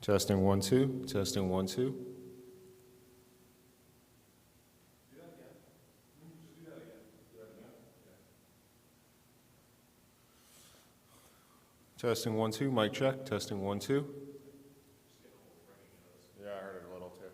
Testing 1 2. Testing 1 2. Testing 1 2. Mic check. Testing 1 2. Yeah, I heard it a little too.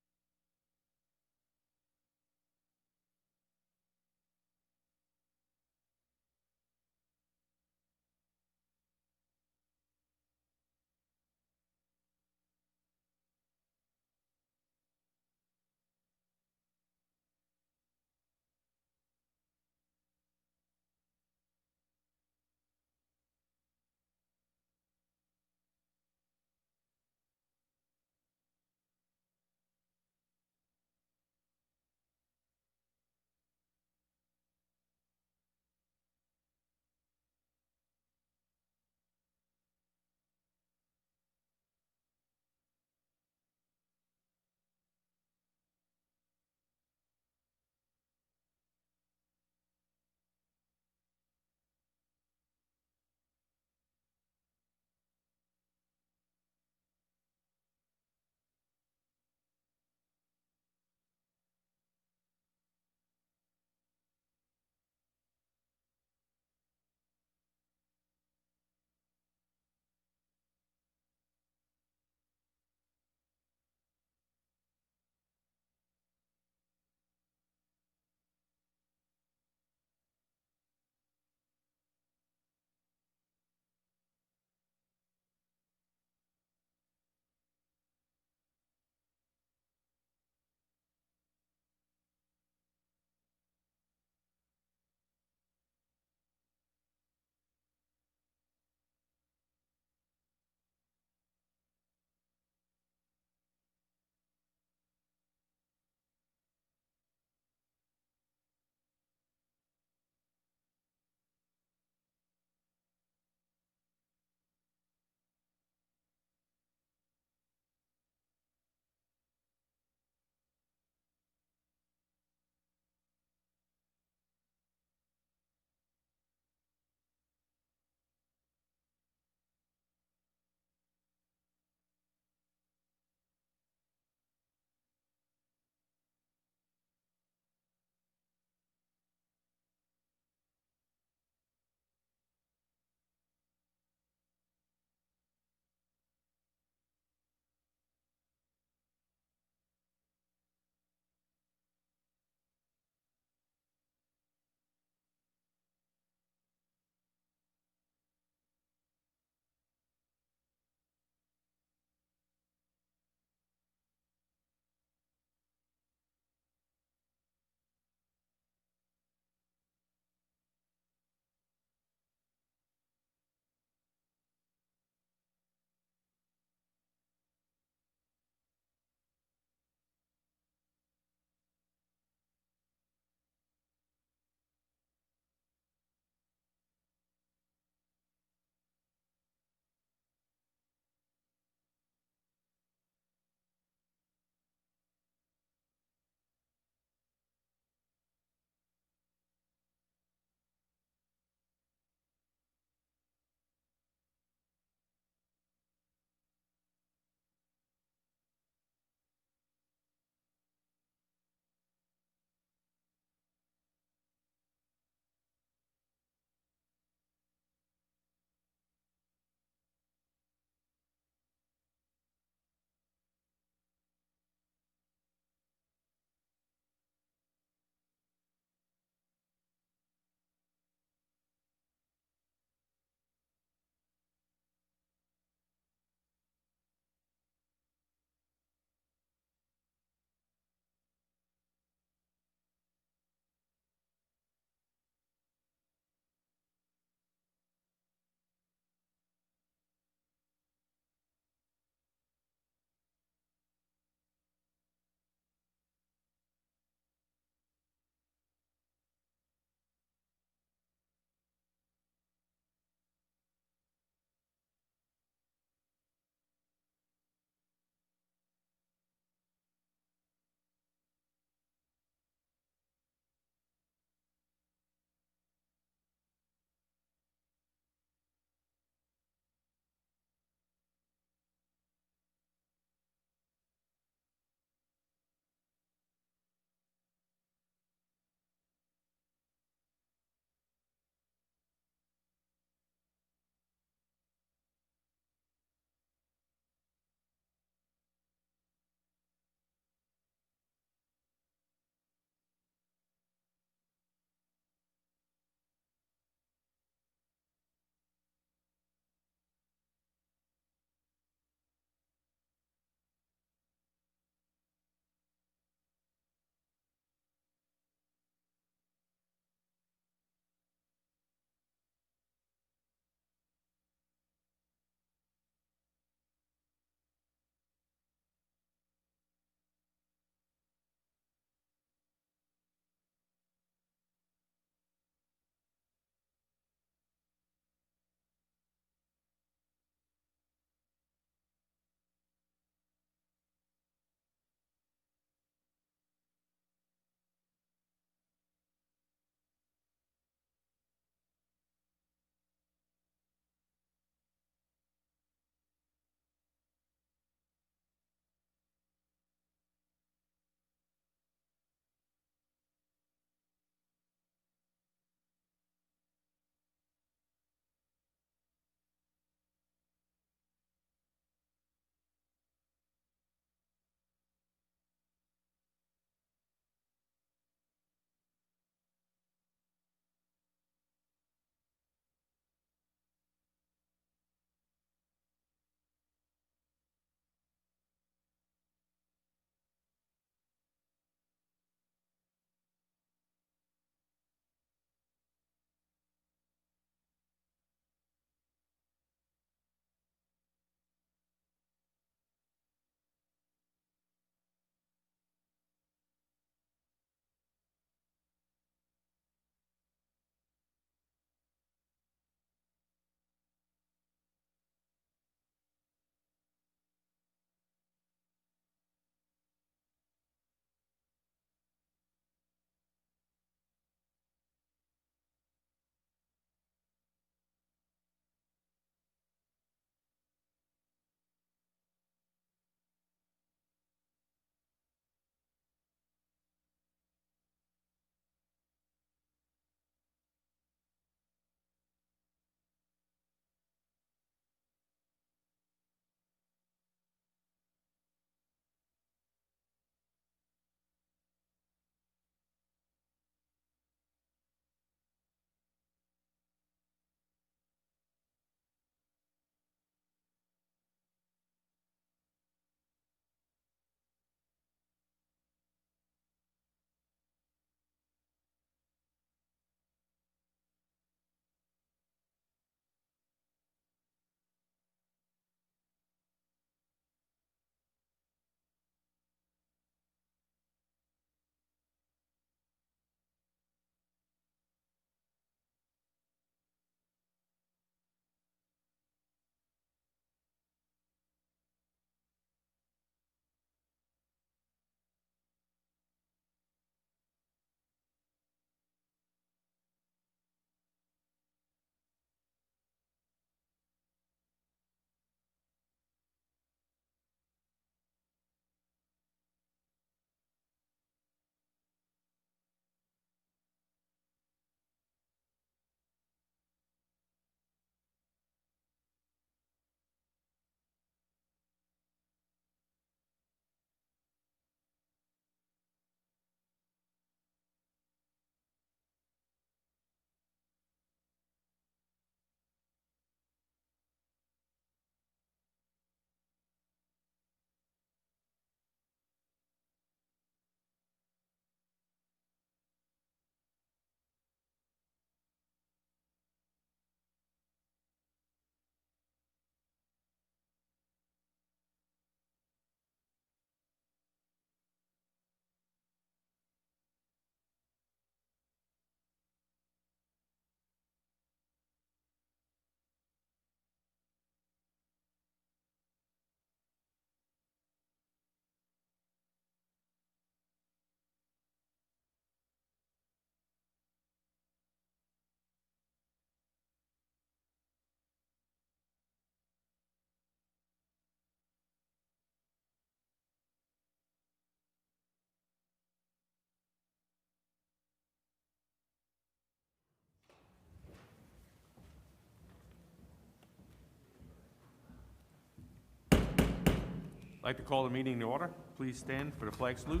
I'd like to call the meeting to order. Please stand for the flag salute.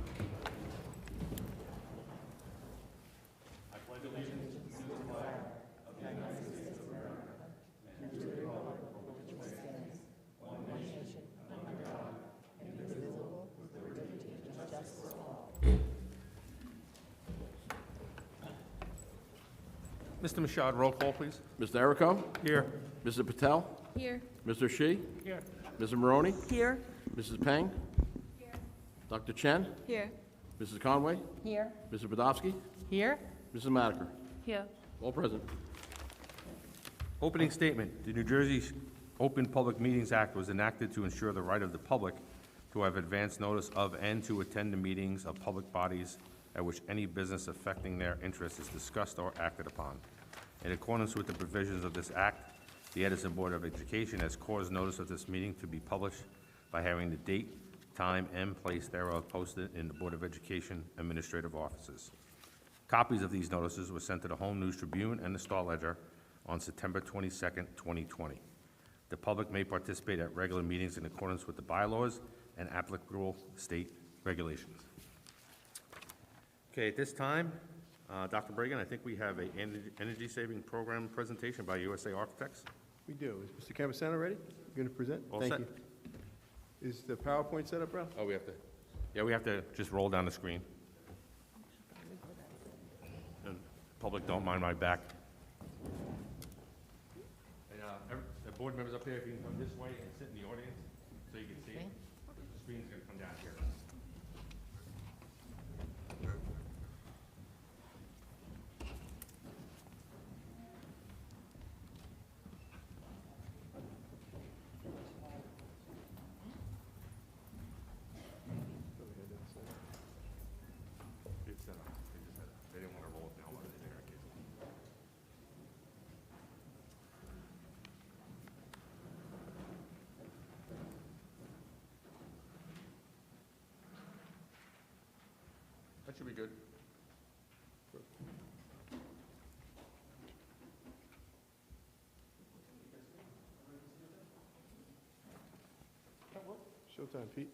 Mr. Machad, roll call, please. Mr. Errico? Here. Mrs. Patel? Here. Mr. Shi? Here. Mrs. Maroney? Here. Mrs. Peng? Here. Dr. Chen? Here. Mrs. Conway? Here. Mrs. Podofsky? Here. Mrs. Madiker? Here. All present. Opening statement. The New Jersey Open Public Meetings Act was enacted to ensure the right of the public to have advance notice of and to attend the meetings of public bodies at which any business affecting their interests is discussed or acted upon. In accordance with the provisions of this act, the Edison Board of Education has caused notice of this meeting to be published by having the date, time, and place thereof posted in the Board of Education administrative offices. Copies of these notices were sent to the Home News Tribune and the Star Ledger on September 22nd, 2020. The public may participate at regular meetings in accordance with the bylaws and applicable state regulations. Okay, at this time, Dr. Bregan, I think we have an energy saving program presentation by USA Architects. We do. Is Mr. Campusano ready? You're going to present? All Thank set. you. Is the PowerPoint set up, Ralph? Oh, we have to just roll down the screen. And public, don't mind my back. And the board members up here, if you can come this way and sit in the audience so you can see it. The screen's gonna come down here. It's set up. They didn't want to roll it down while they're there in case. That should be good. Showtime, Pete.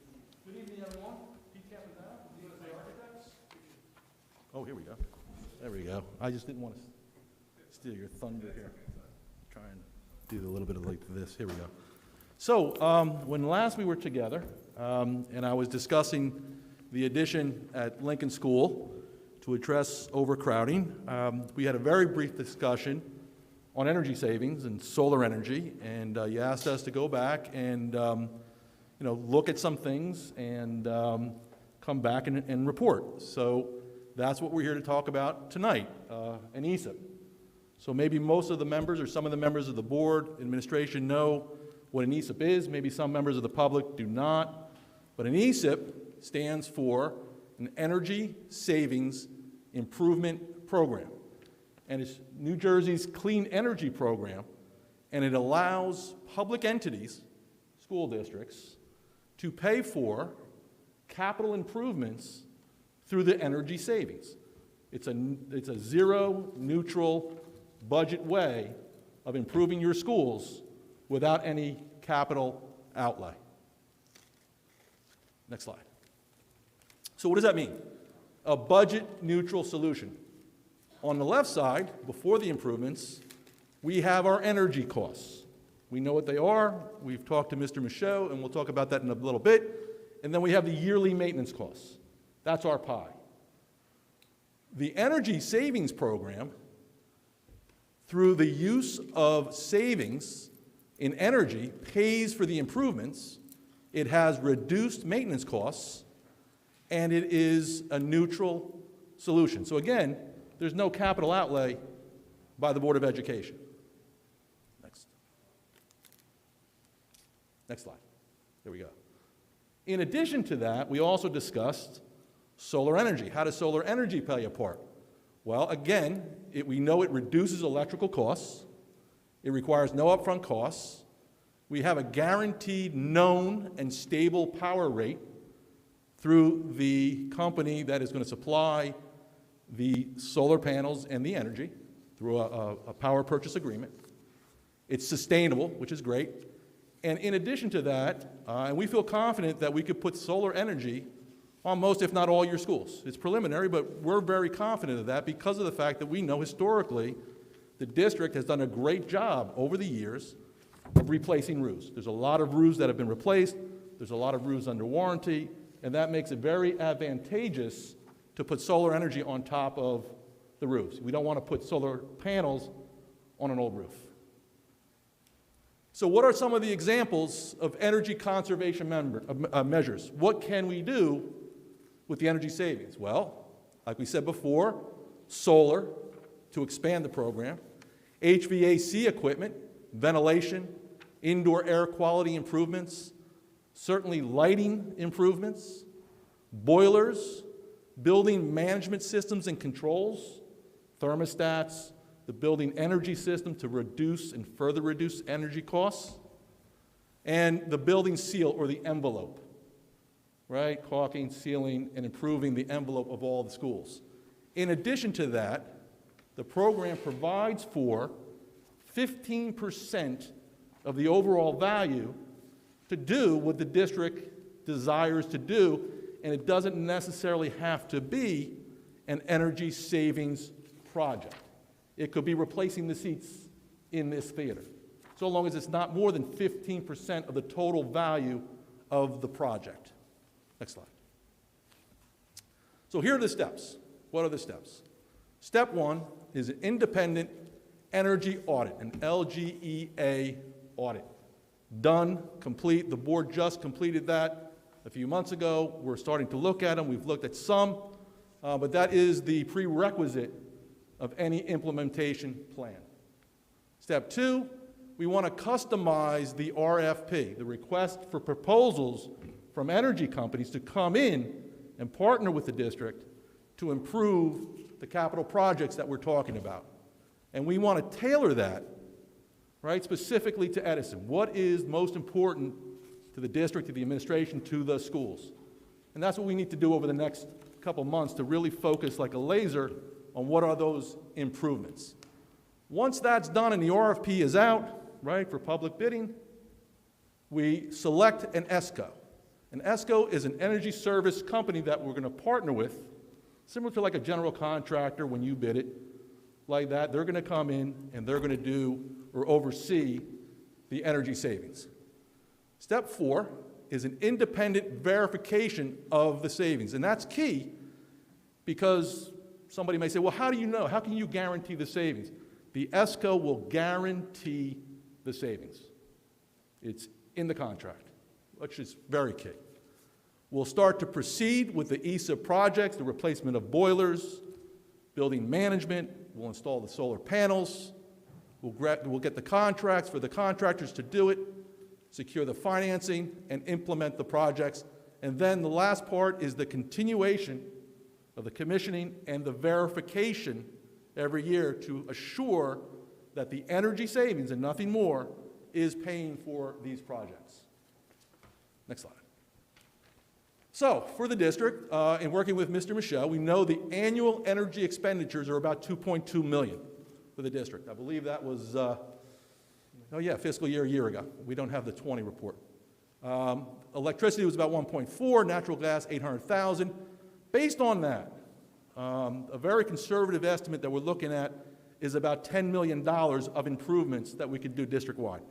Good evening, everyone. Pete Campuzano from USA Architects. Oh, here we go. There we go. I just didn't want to steal your thunder here. Try and do a little bit of like this. Here we go. So, when last we were together, and I was discussing the addition at Lincoln School to address overcrowding, we had a very brief discussion on energy savings and solar energy, and you asked us to go back and look at some things and come back and report. So that's what we're here to talk about tonight, an ESIP. So maybe most of the members or some of the members of the board, administration know what an ESIP is. Maybe some members of the public do not. But an ESIP stands for an Energy Savings Improvement Program. And it's New Jersey's clean energy program, and it allows public entities, school districts, to pay for capital improvements through the energy savings. It's a zero, neutral, budget way of improving your schools without any capital outlay. Next slide. So what does that mean? A budget-neutral solution. On the left side, before the improvements, we have our energy costs. We know what they are. We've talked to Mr. Michaud, and we'll talk about that in a little bit. And then we have the yearly maintenance costs. That's our pie. The Energy Savings Program, through the use of savings in energy, pays for the improvements. It has reduced maintenance costs, and it is a neutral solution. So again, there's no capital outlay by the Board of Education. Next slide. There we go. In addition to that, we also discussed solar energy. How does solar energy play a part? Well, again, we know it reduces electrical costs. It requires no upfront costs. We have a guaranteed, known, and stable power rate through the company that is going to supply the solar panels and the energy through a power purchase agreement. It's sustainable, which is great. And in addition to that, and we feel confident that we could put solar energy on most, if not all, your schools. It's preliminary, but we're very confident of that because of the fact that we know historically the district has done a great job over the years of replacing roofs. There's a lot of roofs that have been replaced. There's a lot of roofs under warranty, and that makes it very advantageous to put solar energy on top of the roofs. We don't want to put solar panels on an old roof. So what are some of the examples of energy conservation measures? What can we do with the energy savings? Well, like we said before, solar to expand the program, HVAC equipment, ventilation, indoor air quality improvements, certainly lighting improvements, boilers, building management systems and controls, thermostats, the building energy system to reduce and further reduce energy costs, and the building seal or the envelope, right? Caulking, sealing, and improving the envelope of all the schools. In addition to that, the program provides for 15% of the overall value to do what the district desires to do, and it doesn't necessarily have to be an energy savings project. It could be replacing the seats in this theater, so long as it's not more than 15% of the total value of the project. Next slide. So here are the steps. What are the steps? Step one is an independent energy audit, an LGEA audit. Done, complete. The board just completed that a few months ago. We're starting to look at them. We've looked at some, but that is the prerequisite of any implementation plan. Step two, we want to customize the RFP, the request for proposals from energy companies to come in and partner with the district to improve the capital projects that we're talking about. And we want to tailor that, right, specifically to Edison. What is most important to the district, to the administration, to the schools? And that's what we need to do over the next couple months to really focus like a laser on what are those improvements. Once that's done and the RFP is out, right, for public bidding, we select an ESCO. An ESCO is an energy service company that we're going to partner with, similar to like a general contractor when you bid it, like that. They're going to come in and they're going to do or oversee the energy savings. Step four is an independent verification of the savings, and that's key because somebody may say, well, how do you know? How can you guarantee the savings? The ESCO will guarantee the savings. It's in the contract, which is very key. We'll start to proceed with the ESA projects, the replacement of boilers, building management. We'll install the solar panels. We'll get the contracts for the contractors to do it, secure the financing, and implement the projects. And then the last part is the continuation of the commissioning and the verification every year to assure that the energy savings and nothing more is paying for these projects. Next slide. So, for the district, in working with Mr. Michel, we know the annual energy expenditures are about $2.2 million for the district. I believe that was, fiscal year a year ago. We don't have the 20 report. Electricity was about 1.4, natural gas 800,000. Based on that, a very conservative estimate that we're looking at is about $10 million of improvements that we could do district-wide.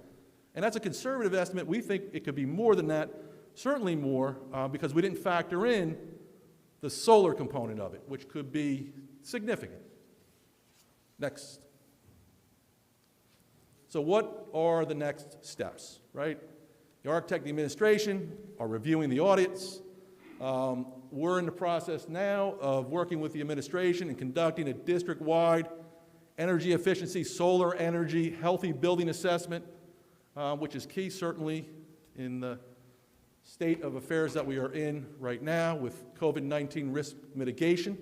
And that's a conservative estimate. We think it could be more than that, certainly more, because we didn't factor in the solar component of it, which could be significant. Next. So what are the next steps, right? The architect and the administration are reviewing the audits. We're in the process now of working with the administration and conducting a district-wide energy efficiency, solar energy, healthy building assessment, which is key certainly in the state of affairs that we are in right now with COVID-19 risk mitigation.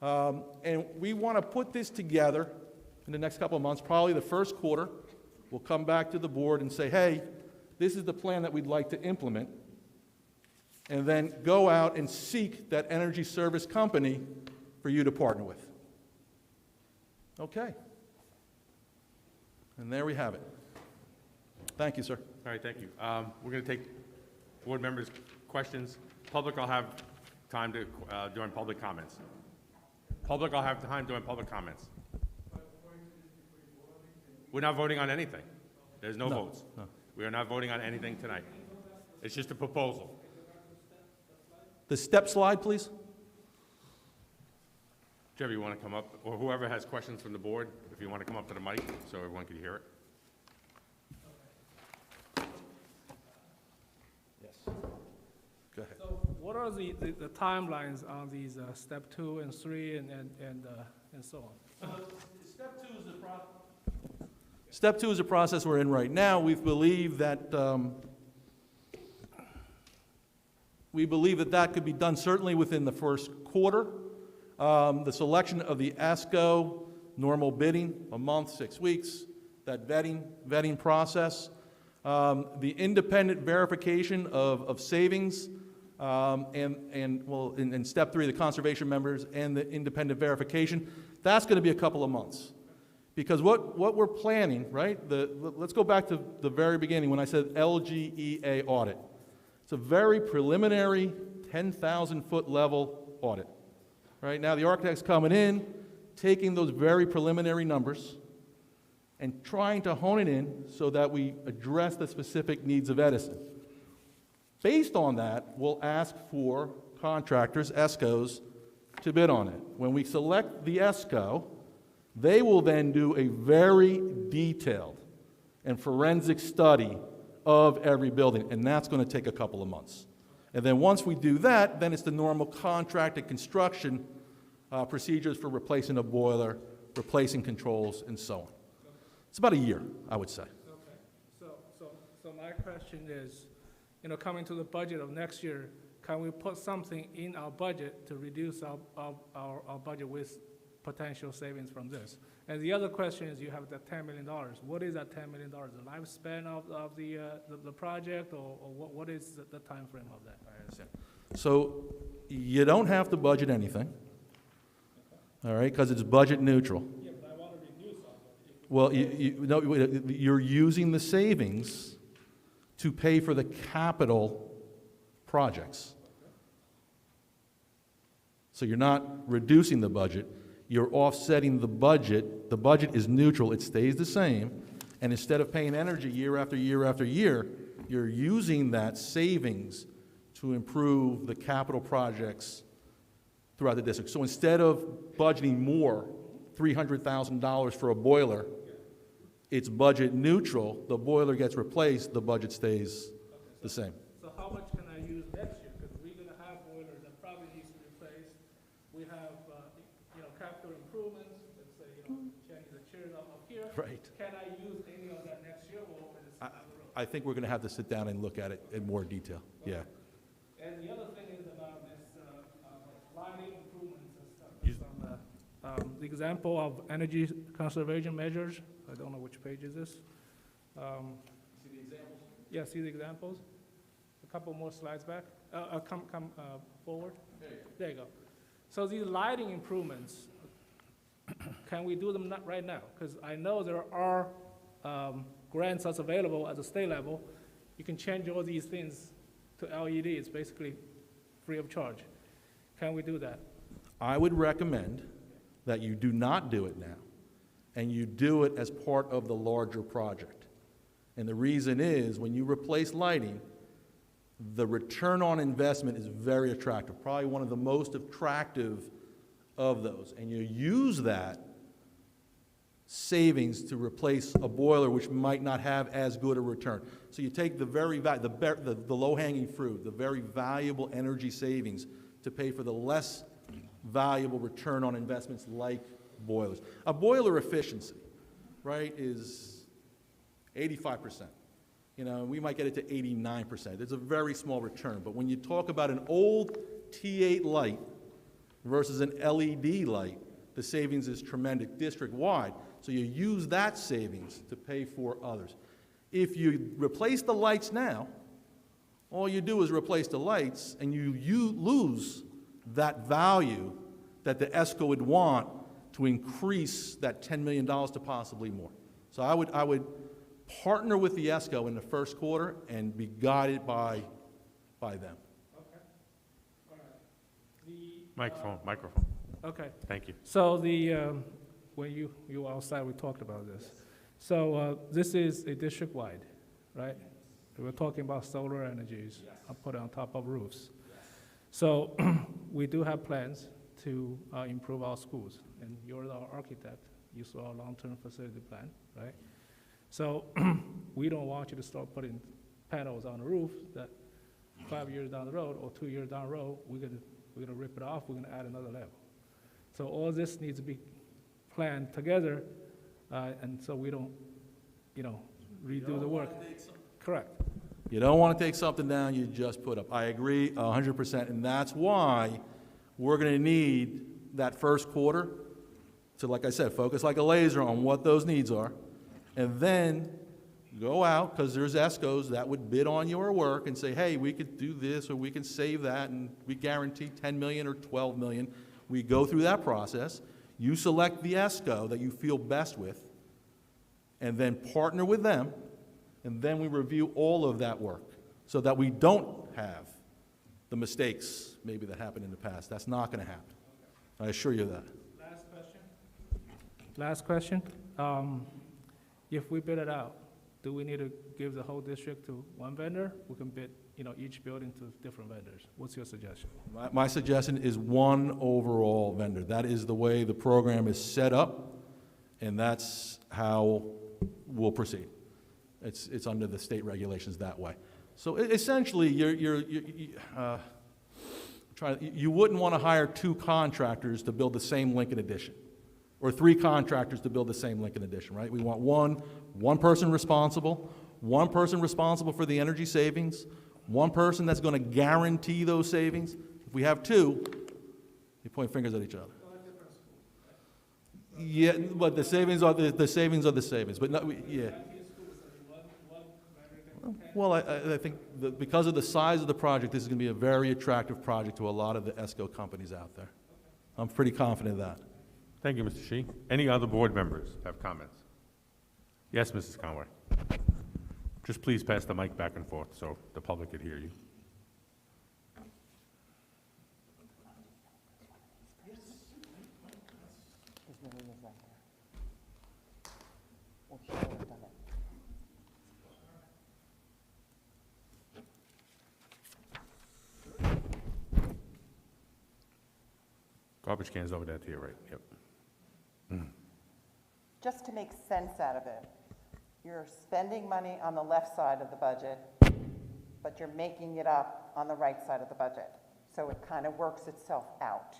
And we want to put this together in the next couple of months, probably the first quarter. We'll come back to the board and say, hey, this is the plan that we'd like to implement, and then go out and seek that energy service company for you to partner with. Okay. And there we have it. Thank you, sir. All right, thank you. We're going to take board members' questions. Public, I'll have time to, during public comments. Public, I'll have time during public comments. We're not voting on anything. There's no votes. no. We are not voting on anything tonight. It's just a proposal. The step slide, please. Trevor, you want to come up, or whoever has questions from the board, if you want to come up to the mic so everyone can hear it? Yes. Go ahead. So what are the timelines on these step 2 and 3 and so on? Step two is the process we're in right now. We believe that that could be done certainly within the first quarter. The selection of the ESCO, normal bidding, a month, 6 weeks, that vetting process. The independent verification of savings, and step 3, the conservation members and the independent verification, that's going to be a couple of months. Because what we're planning, right, let's go back to the very beginning when I said LGEA audit. It's a very preliminary 10,000-foot level audit. Right now, the architect's coming in, taking those very preliminary numbers and trying to hone it in so that we address the specific needs of Edison. Based on that, we'll ask for contractors, ESCOs, to bid on it. When we select the ESCO, they will then do a very detailed and forensic study of every building, and that's going to take a couple of months. And then once we do that, then it's the normal contract and construction procedures for replacing a boiler, replacing controls, and so on. It's about a year, I would say. Okay, so my question is, coming to the budget of next year, can we put something in our budget to reduce our budget with potential savings from this? And the other question is, you have the $10 million. What is that $10 million? The lifespan of the project, or what is the time frame of that? I understand. So you don't have to budget anything, all right, because it's budget neutral. Yeah, but I want to reduce our budget. Well, you're using the savings to pay for the capital projects. So you're not reducing the budget, you're offsetting the budget. The budget is neutral, it stays the same, and instead of paying energy year after year after year, you're using that savings to improve the capital projects throughout the district. So instead of budgeting more, $300,000 for a boiler, it's budget neutral, the boiler gets replaced, the budget stays the same. So how much can I use next year? Because we're going to have boilers that probably needs to be replaced. We have, capital improvements, let's say, changing the chairs up here. Right. Can I use any of that next year, or is it down the road? I think we're going to have to sit down and look at it in more detail, yeah. And the other thing is about this lighting improvements and stuff. It's on the example of energy conservation measures. I don't know which page is this. See the examples? Yeah, see the examples? A couple more slides back. Come forward. There you go. So these lighting improvements, can we do them right now? Because I know there are grants that's available at the state level. You can change all these things to LED. It's basically free of charge. Can we do that? I would recommend that you do not do it now, and you do it as part of the larger project. And the reason is, when you replace lighting, the return on investment is very attractive, probably one of the most attractive of those. And you use that savings to replace a boiler which might not have as good a return. So you take the low-hanging fruit, the very valuable energy savings to pay for the less valuable return on investments like boilers. A boiler efficiency, right, is 85%. We might get it to 89%. It's a very small return. But when you talk about an old T8 light versus an LED light, the savings is tremendous district-wide. So you use that savings to pay for others. If you replace the lights now, all you do is replace the lights, and you lose that value that the ESCO would want to increase that $10 million to possibly more. So I would partner with the ESCO in the first quarter and be guided by them. Okay. All right. The, Microphone. okay. Thank you. So when you were outside, we talked about this. So this is a district-wide, right? We're talking about solar energies put on top of roofs. So we do have plans to improve our schools, and you're our architect. You saw our long-term facility plan, right? So we don't want you to start putting panels on the roof that 5 years down the road or 2 years down the road, we're gonna rip it off, we're gonna add another level. So all this needs to be planned together, and so we don't, redo the work. Correct. You don't want to take something down you just put up. I agree 100%, and that's why we're going to need that first quarter to, like I said, focus like a laser on what those needs are, and then go out, because there's ESCOs that would bid on your work and say, hey, we could do this, or we can save that, and we guarantee 10 million or 12 million. We go through that process. You select the ESCO that you feel best with, and then partner with them, and then we review all of that work so that we don't have the mistakes maybe that happened in the past. That's not going to happen. I assure you that. Last question. If we bid it out, do we need to give the whole district to one vendor? We can bid, each building to different vendors. What's your suggestion? My suggestion is one overall vendor. That is the way the program is set up, and that's how we'll proceed. It's under the state regulations that way. So essentially, you wouldn't want to hire 2 contractors to build the same Lincoln Addition, or 3 contractors to build the same Lincoln Addition, right? We want one person responsible for the energy savings, one person that's going to guarantee those savings. If we have 2, you point fingers at each other. Yeah, but the savings are the savings. But no, yeah. Well, I think because of the size of the project, this is going to be a very attractive project to a lot of the ESCO companies out there. I'm pretty confident of that. Thank you, Mr. Shi. Any other board members have comments? Yes, Mrs. Conway. Just please pass the mic back and forth so the public could hear you. Garbage cans over there to your right, yep. Just to make sense out of it, you're spending money on the left side of the budget, but you're making it up on the right side of the budget. So it kind of works itself out.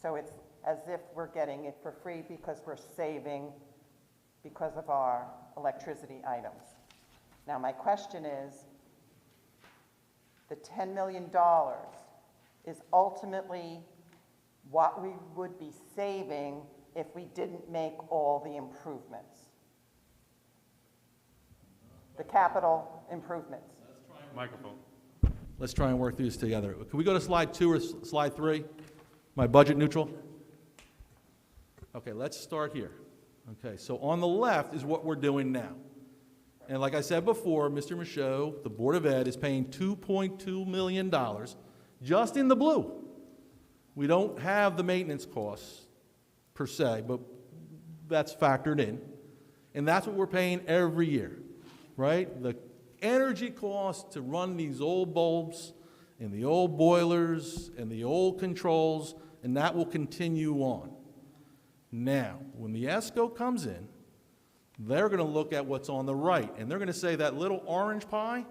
So it's as if we're getting it for free because we're saving because of our electricity items. Now, my question is, the $10 million is ultimately what we would be saving if we didn't make all the improvements. The capital improvements. Microphone. Let's try and work through this together. Can we go to slide 2 or slide 3? My budget neutral? Okay, let's start here. Okay, so on the left is what we're doing now. And like I said before, Mr. Michaud, the Board of Ed is paying $2.2 million just in the blue. We don't have the maintenance costs per se, but that's factored in. And that's what we're paying every year, right? The energy costs to run these old bulbs and the old boilers and the old controls, and that will continue on. Now, when the ESCO comes in, they're going to look at what's on the right, and they're going to say that little orange pie,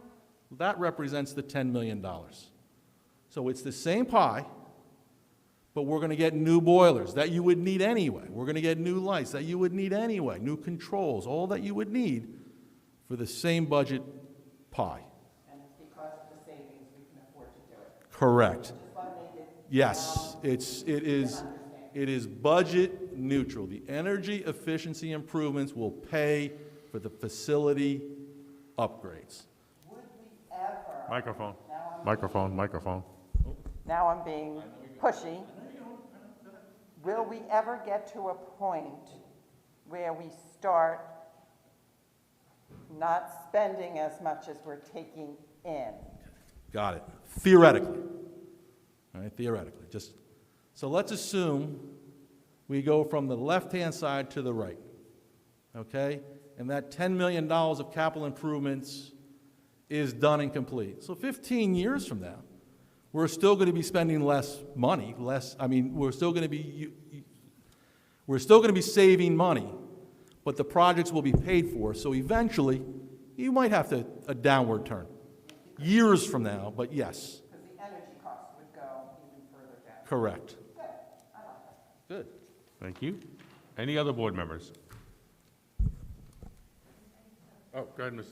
that represents the $10 million. So it's the same pie, but we're going to get new boilers that you would need anyway. We're going to get new lights that you would need anyway, new controls, all that you would need for the same budget pie. And it's because of the savings we can afford to do it. Correct. Just want to make it. Yes, it is budget neutral. The energy efficiency improvements will pay for the facility upgrades. Would we ever? Microphone. Now I'm being pushy. Will we ever get to a point where we start not spending as much as we're taking in. Got it. Theoretically. All right, theoretically. So let's assume we go from the left-hand side to the right, okay? And that $10 million of capital improvements is done and complete. So 15 years from now, we're still going to be spending less money, we're still going to be saving money, but the projects will be paid for. So eventually, you might have a downward turn. Years from now, but yes, Because the energy costs would go even further down. correct. Good, I like that. Good. Thank you. Any other board members? Oh, go ahead, Ms.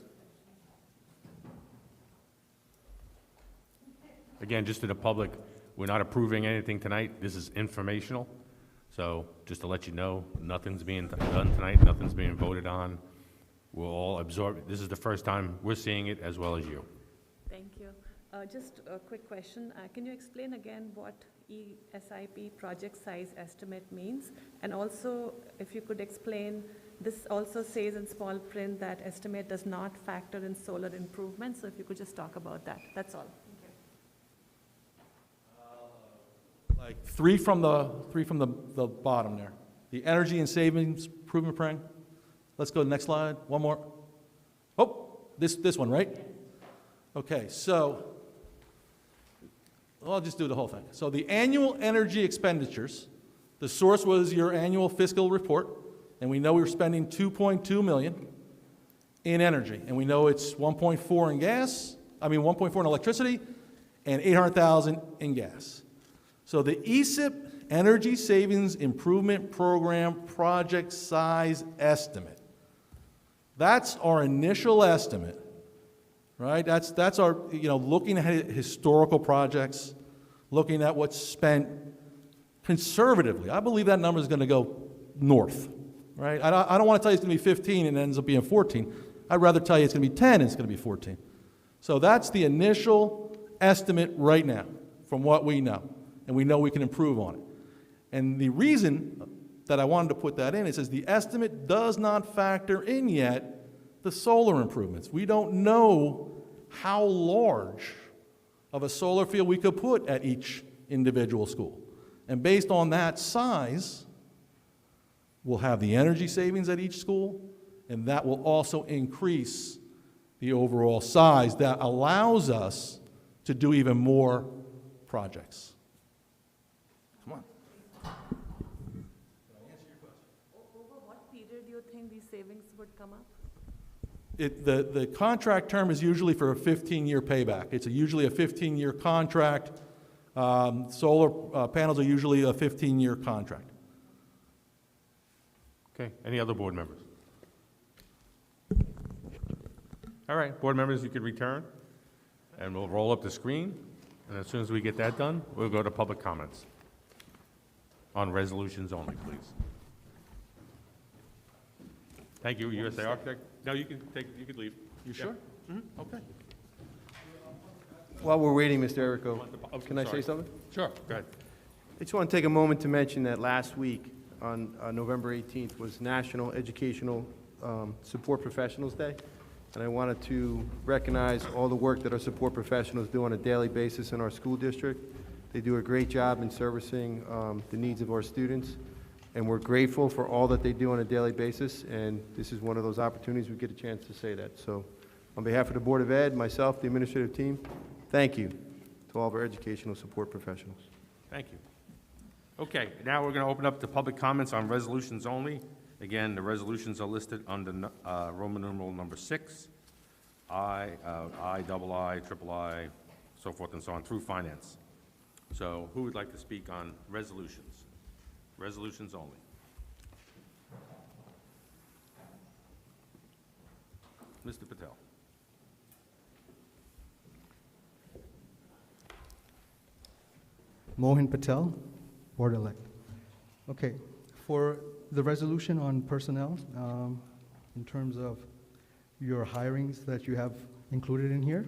Again, just to the public, we're not approving anything tonight. This is informational. So just to let you know, nothing's being done tonight, nothing's being voted on. We'll all absorb. This is the first time we're seeing it as well as you. Thank you. Just a quick question. Can you explain again what ESIP project size estimate means? And also, if you could explain, this also says in small print that estimate does not factor in solar improvements. So if you could just talk about that. That's all. Like three from the bottom there. The energy and savings improvement plan. Let's go to the next slide. One more. Oh, this one, right? Okay, so I'll just do the whole thing. So the annual energy expenditures, the source was your annual fiscal report, and we know we were spending $2.2 million in energy, and we know it's 1.4 in gas, 1.4 in electricity, and 800,000 in gas. So the ESIP Energy Savings Improvement Program project size estimate. That's our initial estimate, right? That's our, looking at historical projects, looking at what's spent conservatively. I believe that number is going to go north, right? I don't want to tell you it's going to be 15 and it ends up being 14. I'd rather tell you it's going to be 10 and it's going to be 14. So that's the initial estimate right now from what we know, and we know we can improve on it. And the reason that I wanted to put that in, it says the estimate does not factor in yet the solar improvements. We don't know how large of a solar field we could put at each individual school. And based on that size, we'll have the energy savings at each school, and that will also increase the overall size that allows us to do even more projects. Come on. Over what period do you think these savings would come up? The contract term is usually for a 15-year payback. It's usually a 15-year contract. Solar panels are usually a 15-year contract. Okay, any other board members? All right, board members, you could return, and we'll roll up the screen, and as soon as we get that done, we'll go to public comments on resolutions only, please. Thank you, USA Architect. No, you can leave. You sure? Okay. While we're waiting, Mr. Errico, Oh, can I say sorry. something? Sure, go ahead. I just want to take a moment to mention that last week, on November 18th, was National Educational Support Professionals Day. And I wanted to recognize all the work that our support professionals do on a daily basis in our school district. They do a great job in servicing the needs of our students, and we're grateful for all that they do on a daily basis, and this is one of those opportunities we get a chance to say that. So on behalf of the Board of Ed, myself, the administrative team, thank you to all of our educational support professionals. Thank you. Okay, now we're going to open up to public comments on resolutions only. Again, the resolutions are listed under Roman numeral number 6, I, III, so forth and so on, through finance. So who would like to speak on resolutions? Resolutions only. Mr. Patel. Mohan Patel, Board Elect. Okay, for the resolution on personnel, in terms of your hirings that you have included in here,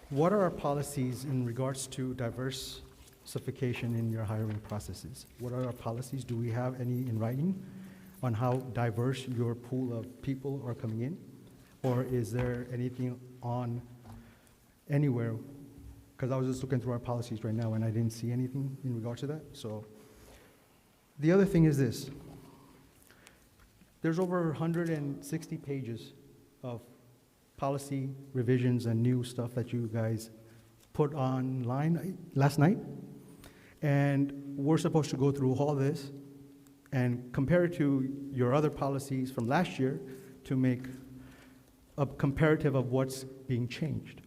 what are our policies in regards to diversification in your hiring processes? What are our policies? Do we have any in writing? on how diverse your pool of people are coming in? Or is there anything on anywhere? Because I was just looking through our policies right now and I didn't see anything in regards to that. So the other thing is this. There's over 160 pages of policy revisions and new stuff that you guys put online last night. And we're supposed to go through all this and compare it to your other policies from last year to make a comparative of what's being changed.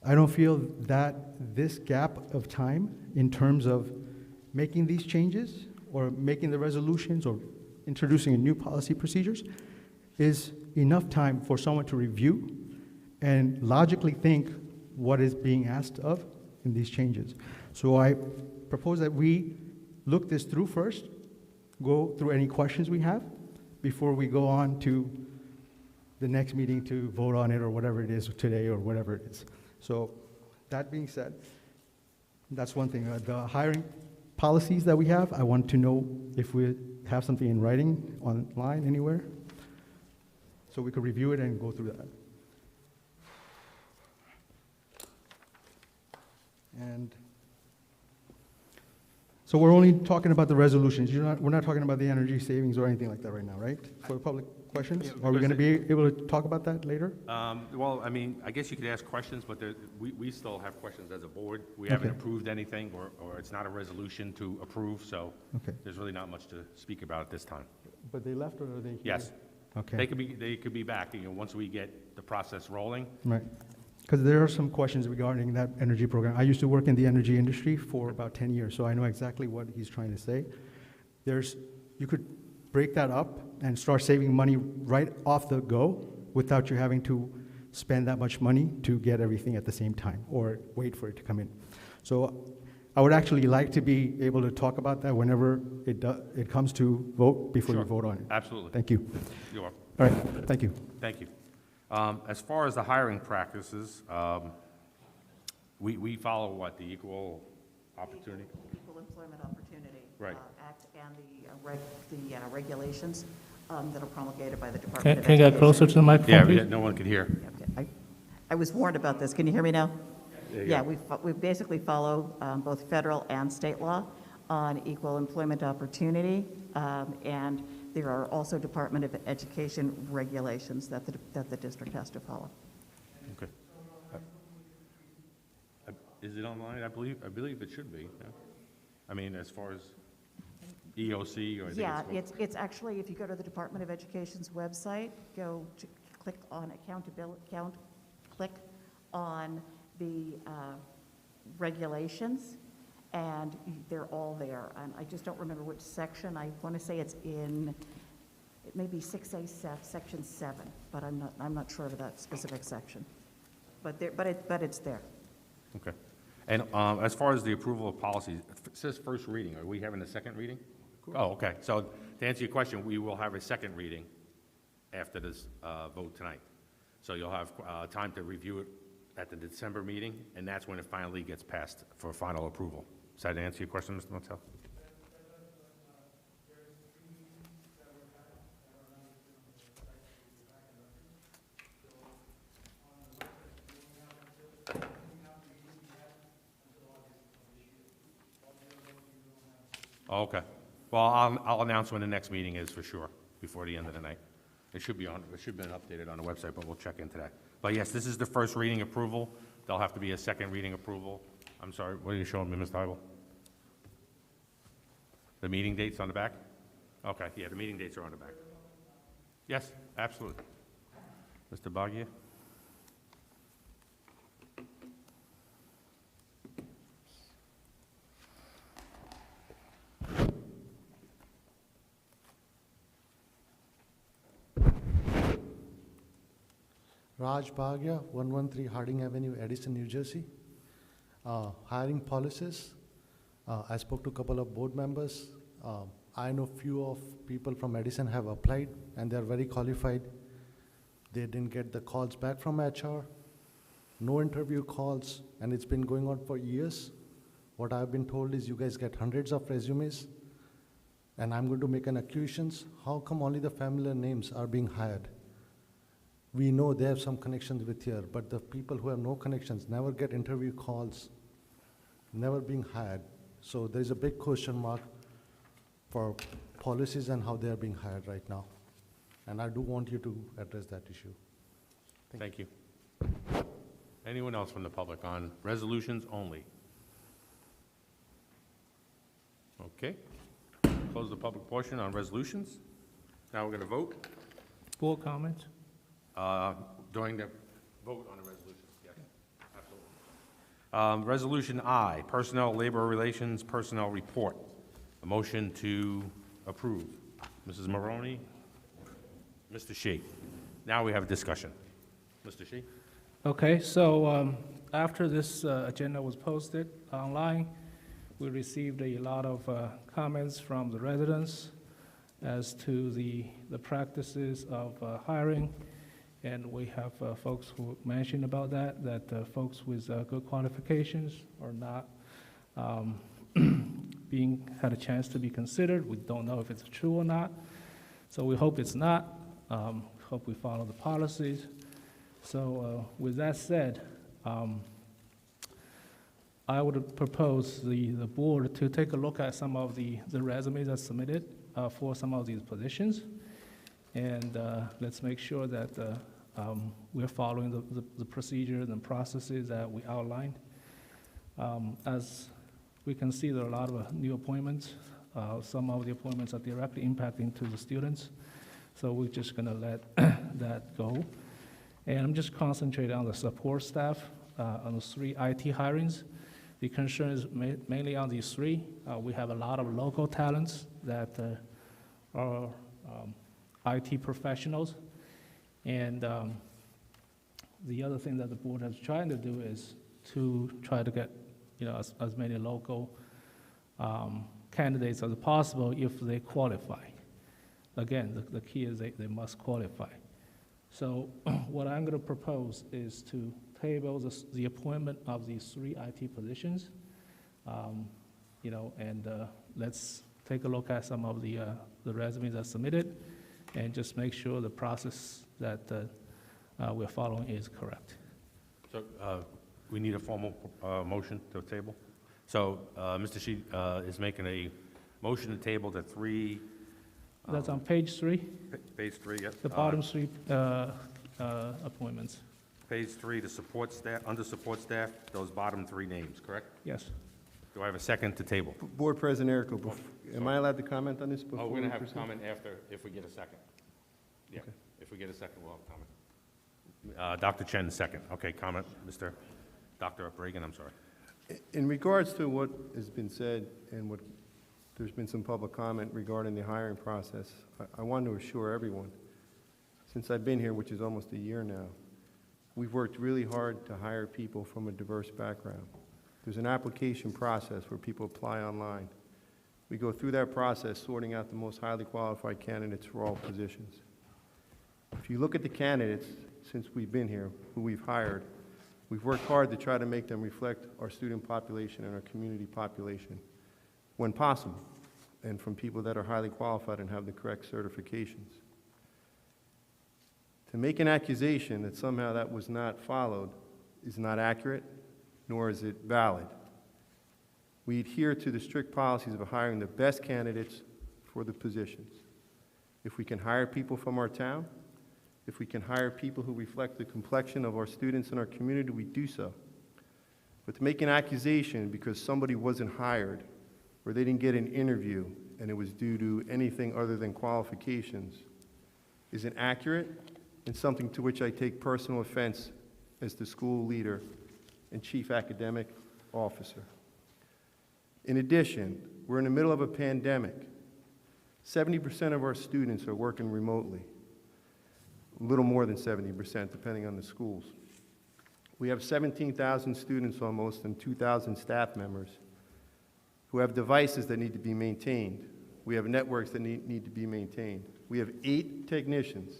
I don't feel that this gap of time in terms of making these changes or making the resolutions or introducing a new policy procedures is enough time for someone to review and logically think what is being asked of in these changes. So I propose that we look this through first, go through any questions we have before we go on to the next meeting to vote on it or whatever it is today or whatever it is. So that being said, that's one thing. The hiring policies that we have, I want to know if we have something in writing online anywhere so we could review it and go through that. And so we're only talking about the resolutions. We're not talking about the energy savings or anything like that right now, right? For public questions? Are we going to be able to talk about that later? Well, I mean, I guess you could ask questions, but we still have questions as a board. We haven't Okay. approved anything, or it's not a resolution to approve, so Okay. there's really not much to speak about at this time. But they left or are they here? Yes. Okay. They could be back, once we get the process rolling. Right. Because there are some questions regarding that energy program. I used to work in the energy industry for about 10 years, so I know exactly what he's trying to say. You could break that up and start saving money right off the go without you having to spend that much money to get everything at the same time or wait for it to come in. So I would actually like to be able to talk about that whenever it comes to vote, before you Sure. vote on it. Absolutely. Thank you. You're welcome. All right, thank you. Thank you. As far as the hiring practices, we follow what, the Equal Opportunity? Equal Employment Opportunity Right. Act and the regulations that are promulgated by the Department Can of can you Education. get closer to the microphone, please? No one could hear. Okay. I was warned about this. Can you hear me now? There you Yeah, go. we basically follow both federal and state law on equal employment opportunity, and there are also Department of Education regulations that the district has to follow. Okay. Is it online? I believe it should be. Yeah. I mean, as far as EOC or I think Yeah, it's. it's actually, if you go to the Department of Education's website, go to click on click on the regulations, and they're all there. And I just don't remember which section. I want to say it's in, it may be 6A, section 7, but I'm not sure of that specific section. But it's there. Okay. And as far as the approval of policies, it says first reading. Are we having a second reading? Oh, okay. So to answer your question, we will have a second reading after this vote tonight. So you'll have time to review it at the December meeting, and that's when it finally gets passed for final approval. Does that answer your question, Mr. Montel? Oh, okay. Well, I'll announce when the next meeting is for sure, before the end of the night. It should be updated on the website, but we'll check into that. But yes, this is the first reading approval. There'll have to be a second reading approval. I'm sorry, what are you showing me, Mr. Heibel? The meeting dates on the back? Okay, yeah, the meeting dates are on the back. Yes, absolutely. Mr. Bagia? Raj Bhagia, 113 Harding Avenue, Edison, New Jersey. Hiring policies. I spoke to a couple of board members. I know few of people from Edison have applied and they're very qualified. They didn't get the calls back from HR, no interview calls, and it's been going on for years. What I've been told is you guys get hundreds of resumes and I'm going to make an accusations, how come only the familiar names are being hired? We know they have some connections with here, but the people who have no connections never get interview calls, never being hired. So there is a big question mark for policies and how they are being hired right now. And I do want you to address that issue. Thank you. Anyone else from the public on resolutions only? Okay. Close the public portion on resolutions. Now we're going to vote. Board comment? During the vote on the resolution, yes, absolutely. Resolution I, Personnel, Labor Relations, Personnel Report. A motion to approve. Mrs. Maroney, Mr. Shi. Now we have a discussion. Mr. Shi? Okay, so after this agenda was posted online, we received a lot of comments from the residents as to the practices of hiring. And we have folks who mentioned about that folks with good qualifications are not had a chance to be considered. We don't know if it's true or not. So we hope it's not. Hope we follow the policies. So with that said, I would propose the board to take a look at some of the resumes that's submitted for some of these positions. And let's make sure that we're following the procedures and processes that we outlined. As we can see, there are a lot of new appointments. Some of the appointments are directly impacting to the students. So we're just gonna let that go. And I'm just concentrating on the support staff, on the 3 IT hirings. The concern is mainly on these 3. We have a lot of local talents that are IT professionals. And the other thing that the board is trying to do is to try to get, as many local candidates as possible if they qualify. Again, the key is they must qualify. So what I'm going to propose is to table the appointment of these 3 IT positions, and let's take a look at some of the resumes that submitted, and just make sure the process that we're following is correct. So we need a formal motion to table. So Mr. Shi is making a motion to table the 3. That's on page 3, Page 3, yes. the bottom 3 appointments. Page 3, the support staff, under support staff, those bottom 3 names, correct? Yes. Do I have a second to table? Board President Erico, am I allowed to comment on this before? Oh, we're going we to have proceed? comment after, if we get a second. Yeah, Okay. if we get a second, we'll have comment. Dr. Chen, second. Okay, comment, Dr. Reagan, I'm sorry. In regards to what has been said and what, there's been some public comment regarding the hiring process, I want to assure everyone, since I've been here, which is almost a year now, we've worked really hard to hire people from a diverse background. There's an application process where people apply online. We go through that process, sorting out the most highly qualified candidates for all positions. If you look at the candidates since we've been here, who we've hired, we've worked hard to try to make them reflect our student population and our community population when possible, and from people that are highly qualified and have the correct certifications. To make an accusation that somehow that was not followed is not accurate, nor is it valid. We adhere to the strict policies of hiring the best candidates for the positions. If we can hire people from our town, if we can hire people who reflect the complexion of our students in our community, we do so. But to make an accusation because somebody wasn't hired or they didn't get an interview and it was due to anything other than qualifications is inaccurate and something to which I take personal offense as the school leader and chief academic officer. In addition, we're in the middle of a pandemic. 70% of our students are working remotely, a little more than 70%, depending on the schools. We have 17,000 students almost and 2,000 staff members who have devices that need to be maintained. We have networks that need to be maintained. We have 8 technicians,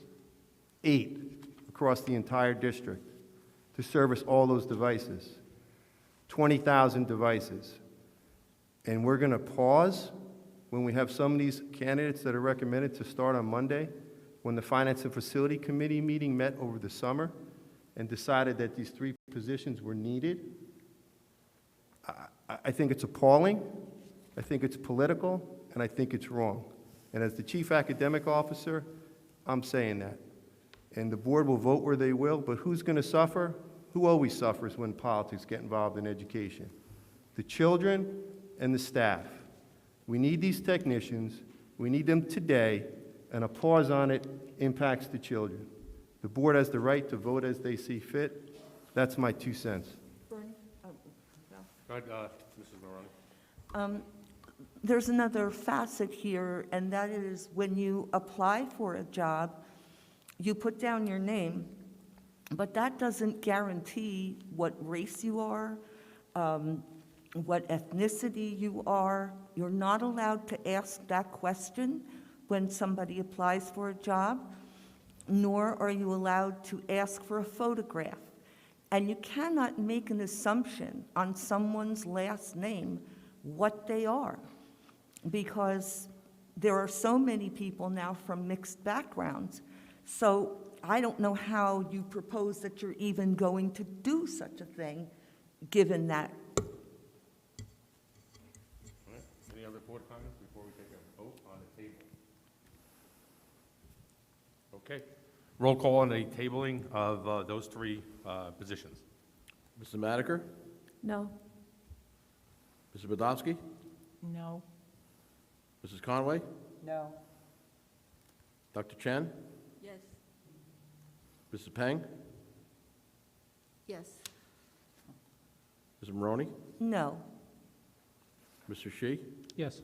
8 across the entire district to service all those devices, 20,000 devices. And we're going to pause when we have some of these candidates that are recommended to start on Monday, when the Finance and Facility Committee meeting met over the summer and decided that these 3 positions were needed, I think it's appalling, I think it's political, and I think it's wrong. And as the Chief Academic Officer, I'm saying that. And the board will vote where they will, but who's going to suffer? Who always suffers when politics get involved in education? The children and the staff. We need these technicians, we need them today, and a pause on it impacts the children. The board has the right to vote as they see fit. That's my 2 cents. Bernie? Go ahead, Mrs. Maroney. There's another facet here, and that is when you apply for a job, you put down your name, but that doesn't guarantee what race you are, what ethnicity you are. You're not allowed to ask that question when somebody applies for a job, nor are you allowed to ask for a photograph. And you cannot make an assumption on someone's last name what they are, because there are so many people now from mixed backgrounds. So I don't know how you propose that you're even going to do such a thing, given that. All right. Any other board comments before we take a vote on the table? Okay. Roll call on the tabling of those 3 positions. Mr. Madiker? No. Mr. Podolsky? No. Mrs. Conway? No. Dr. Chen? Yes. Mrs. Peng? Yes. Mrs. Maroney? No. Mr. Shi? Yes.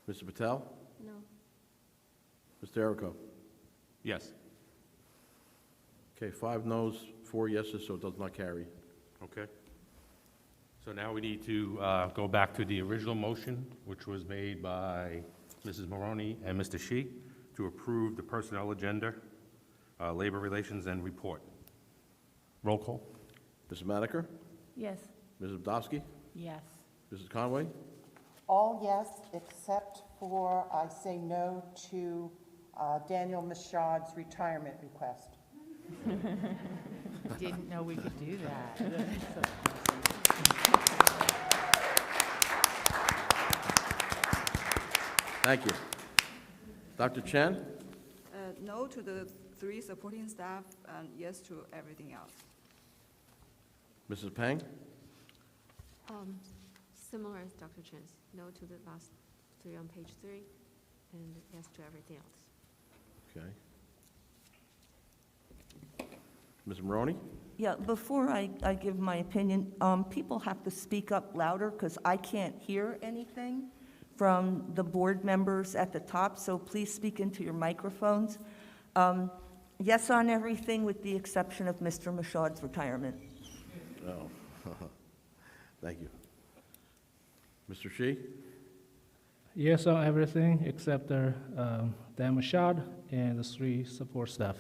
Mr. Patel? No. Mr. Errico? Yes. Okay, 5 noes, 4 yeses, so it does not carry. Okay. So now we need to go back to the original motion, which was made by Mrs. Maroney and Mr. Shi, to approve the personnel agenda, labor relations, and report. Roll call. Mrs. Madiker? Yes. Mrs. Podolsky? Yes. Mrs. Conway? All yes, except for I say no to Daniel Michaud's retirement request. Didn't know we could do that. Thank you. Dr. Chen? No to the 3 supporting staff, and yes to everything else. Mrs. Peng? Similar as Dr. Chen's, no to the last 3 on page 3, and yes to everything else. Okay. Ms. Maroney? Yeah, before I give my opinion, people have to speak up louder because I can't hear anything from the board members at the top, so please speak into your microphones. Yes on everything with the exception of Mr. Michaud's retirement. No. Thank you. Mr. Shi? Yes on everything except the Dan Michaud and the 3 support staff.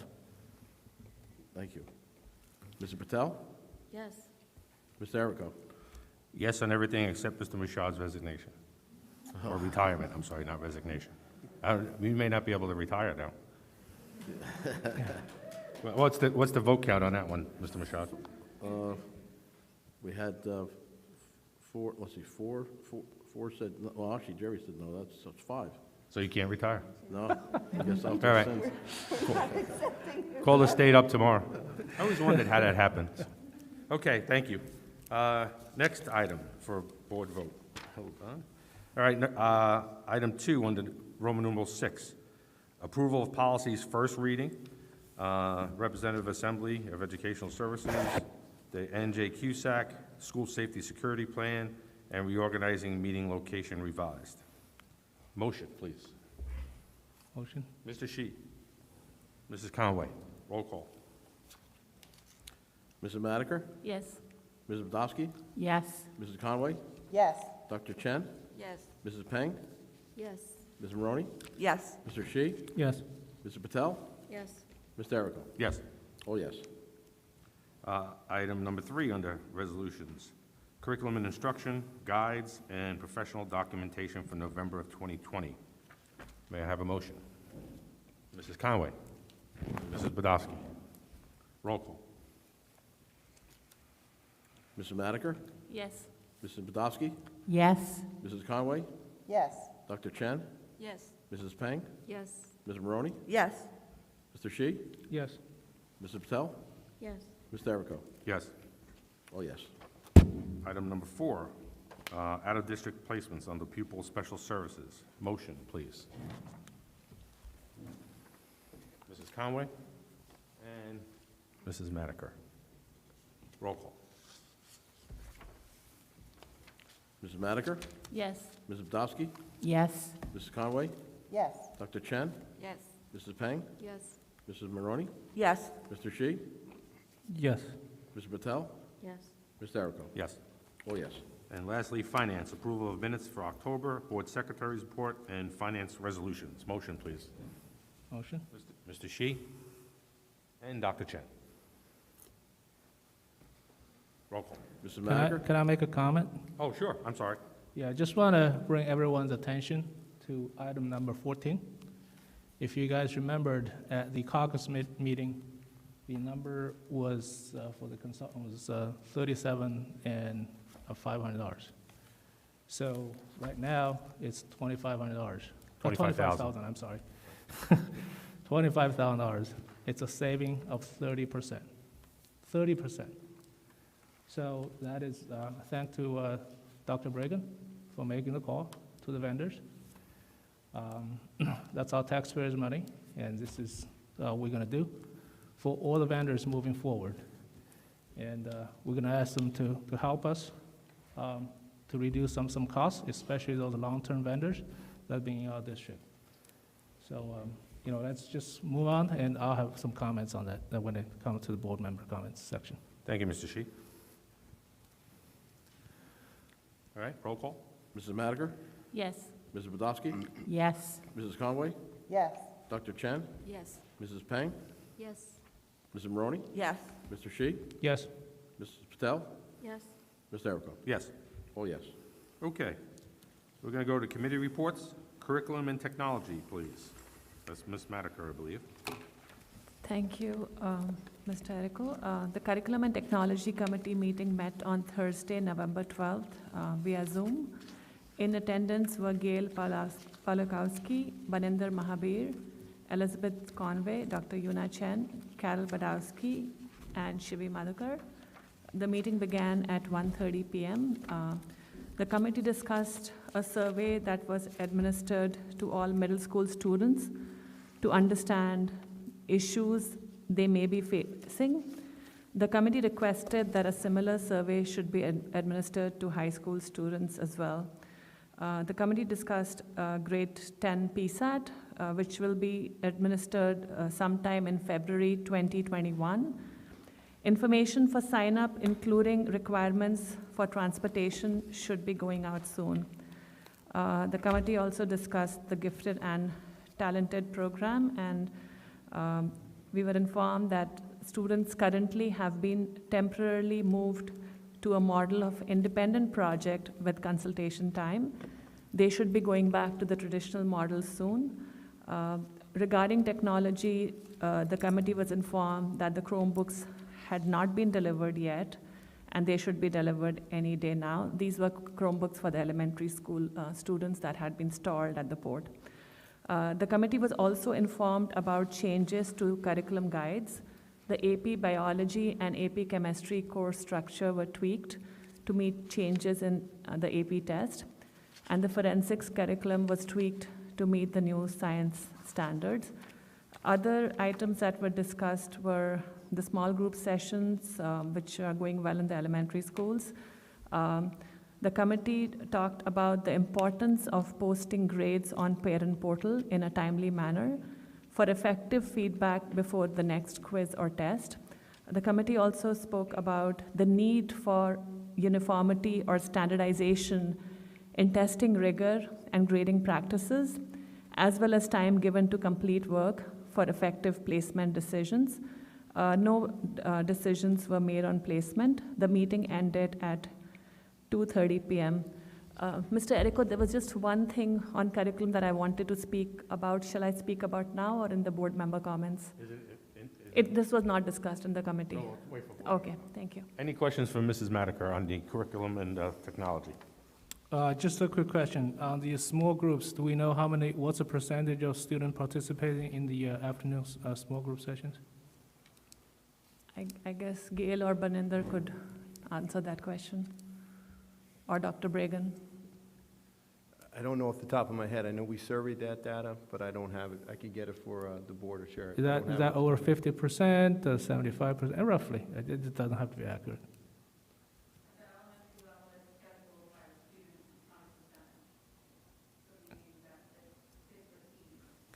Thank you. Mr. Patel? Yes. Mr. Errico? Yes on everything except Mr. Michaud's resignation. Or retirement, I'm sorry, not resignation. We may not be able to retire now. Well, what's the vote count on that one, Mr. Michaud? We had 4, let's see, 4 said, no, well, actually, Jerry said no, that's 5. So you can't retire? No, I guess I'll All right. consent. Call the state up tomorrow. I always wondered how that happened. Okay, thank you. Next item for board vote. Hold on. All right, item 2 under Roman numeral 6, approval of policies first reading, Representative Assembly of Educational Services, the NJ CUSAC, School Safety Security Plan, and reorganizing meeting location revised. Motion, please. Motion? Mr. Shi. Mrs. Conway. Roll call. Mrs. Madiker? Yes. Mrs. Podolsky? Yes. Mrs. Conway? Yes. Dr. Chen? Yes. Mrs. Peng? Yes. Ms. Maroney? Yes. Mr. Shi? Yes. Mr. Patel? Yes. Mr. Errico? Yes. Oh, yes. Item number 3 under resolutions, curriculum and instruction, guides, and professional documentation for November of 2020. May I have a motion? Mrs. Conway. Mrs. Bodowski. Roll call. Mrs. Madiker? Yes. Mrs. Bodowski? Yes. Mrs. Conway? Yes. Dr. Chen? Yes. Mrs. Peng? Yes. Ms. Maroney? Yes. Mr. Shi? Yes. Mrs. Patel? Yes. Mr. Derico? Yes. Oh, yes. Item number 4, out-of-district placements under pupil special services. Motion, please. Mrs. Conway and Mrs. Madiker. Roll call. Mrs. Madiker? Yes. Mrs. Bodowski? Yes. Mrs. Conway? Yes. Dr. Chen? Yes. Mrs. Peng? Yes. Mrs. Maroney? Yes. Mr. Shi? Yes. Mr. Patel? Yes. Mr. Derico? Yes. Oh, yes. And lastly, finance, approval of minutes for October, board secretary's report, and finance resolutions. Motion, please. Motion? Mr. Shi and Dr. Chen. Roll call. Mrs. Can I, Madiker? can I make a comment? Oh, sure, I'm sorry. Yeah, I just want to bring everyone's attention to item number 14. If you guys remembered, at the caucus meeting, the number was, for the consultant, was $37,500. So right now, it's $2,500. $25,000. I'm sorry. $25,000. It's a saving of 30%. 30%. So that is, thank to Dr. Bregan for making the call to the vendors. That's our taxpayers' money, and this is what we're going to do for all the vendors moving forward. And we're going to ask them to help us to reduce some costs, especially those long-term vendors that being in our district. So, let's just move on, and I'll have some comments on that when it comes to the board member comments section. Thank you, Mr. Shi. All right, roll call. Mrs. Madiker? Yes. Mrs. Bodowski? Yes. Mrs. Conway? Yes. Dr. Chen? Yes. Mrs. Peng? Yes. Mrs. Maroney? Yes. Mr. Shi? Yes. Mrs. Patel? Yes. Mr. Derico? Yes. Oh, yes. Okay. We're going to go to committee reports. Curriculum and technology, please. That's Ms. Madiker, I believe. Thank you, Mr. Erico. The Curriculum and Technology Committee meeting met on Thursday, November 12th, via Zoom. In attendance were Gail Palakowski, Baninder Mahabir, Elizabeth Conway, Dr. Yuna Chen, Carol Badowski, and Shivi Madhukar. The meeting began at 1:30 p.m. The committee discussed a survey that was administered to all middle school students to understand issues they may be facing. The committee requested that a similar survey should be administered to high school students as well. The committee discussed grade 10 PSAT, which will be administered sometime in February 2021. Information for sign-up, including requirements for transportation, should be going out soon. The committee also discussed the Gifted and Talented program, and we were informed that students currently have been temporarily moved to a model of independent project with consultation time. They should be going back to the traditional model soon. Regarding technology, the committee was informed that the Chromebooks had not been delivered yet, and they should be delivered any day now. These were Chromebooks for the elementary school students that had been stalled at the port. The committee was also informed about changes to curriculum guides. The AP Biology and AP Chemistry course structure were tweaked to meet changes in the AP test, and the forensics curriculum was tweaked to meet the new science standards. Other items that were discussed were the small group sessions, which are going well in the elementary schools. The committee talked about the importance of posting grades on parent portal in a timely manner for effective feedback before the next quiz or test. The committee also spoke about the need for uniformity or standardization in testing rigor and grading practices, as well as time given to complete work for effective placement decisions. No decisions were made on placement. The meeting ended at 2:30 p.m. Mr. Errico, there was just one thing on curriculum that I wanted to speak about. Shall I speak about now or in the board member comments? This was not discussed in the committee. No, wait for board. Okay, thank you. Any questions from Mrs. Madiker on the curriculum and technology? Just a quick question. On the small groups, do we know what's the percentage of students participating in the afternoon small group sessions? I guess Gail or Baninder could answer that question. Or Dr. Bragan. I don't know off the top of my head. I know we surveyed that data, but I don't have it. I could get it for the board or share it. Is I don't that have it. over 50%, 75%, roughly? It doesn't have to be accurate.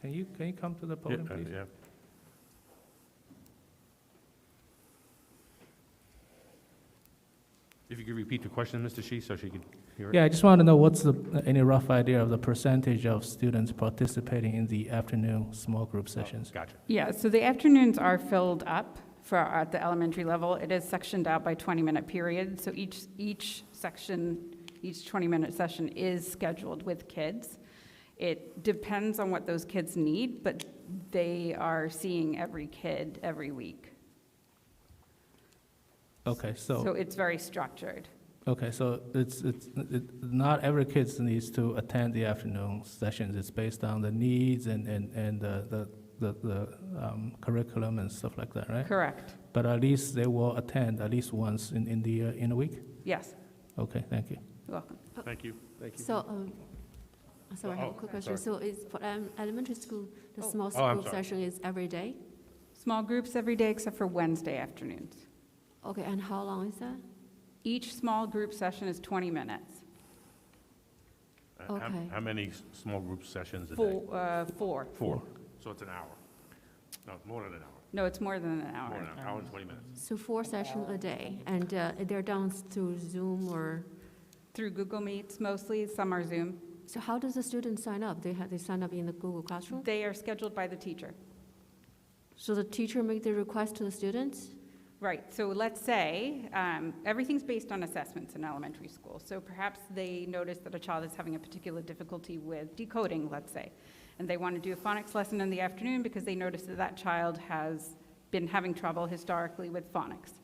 Can you come to the podium, please? Yeah. If you could repeat the question, Mr. Shi, so she could hear it? Yeah, I just want to know what's any rough idea of the percentage of students participating in the afternoon small group sessions? Gotcha. Yeah, so the afternoons are filled up at the elementary level. It is sectioned out by 20-minute periods, so each section, each 20-minute session is scheduled with kids. It depends on what those kids need, but they are seeing every kid every week. Okay, So it's very structured. okay, so not every kid needs to attend the afternoon sessions. It's based on the needs and the curriculum and stuff like that, right? Correct. But at least they will attend at least once in a week? Yes, Okay, thank you. you're welcome. Thank you. Thank you. So, sorry, I have a Oh, quick question. sorry. So is for elementary school, the small I'm group sorry. session is every day? Small groups every day except for Wednesday afternoons. Okay, and how long is that? Each small group session is 20 minutes. Okay. How many small group sessions a day? Four. Four. So it's an hour. No, more than an hour. No, it's more than an hour. More than an hour and 20 minutes. So 4 sessions a day, and they're done through Zoom or? Through Google Meets mostly, some are Zoom. So how does the student sign up? They sign up in the Google Classroom? They are scheduled by the teacher. So the teacher make the request to the students? Right, so let's say, everything's based on assessments in elementary school. So perhaps they notice that a child is having a particular difficulty with decoding, let's say, and they want to do a phonics lesson in the afternoon because they notice that that child has been having trouble historically with phonics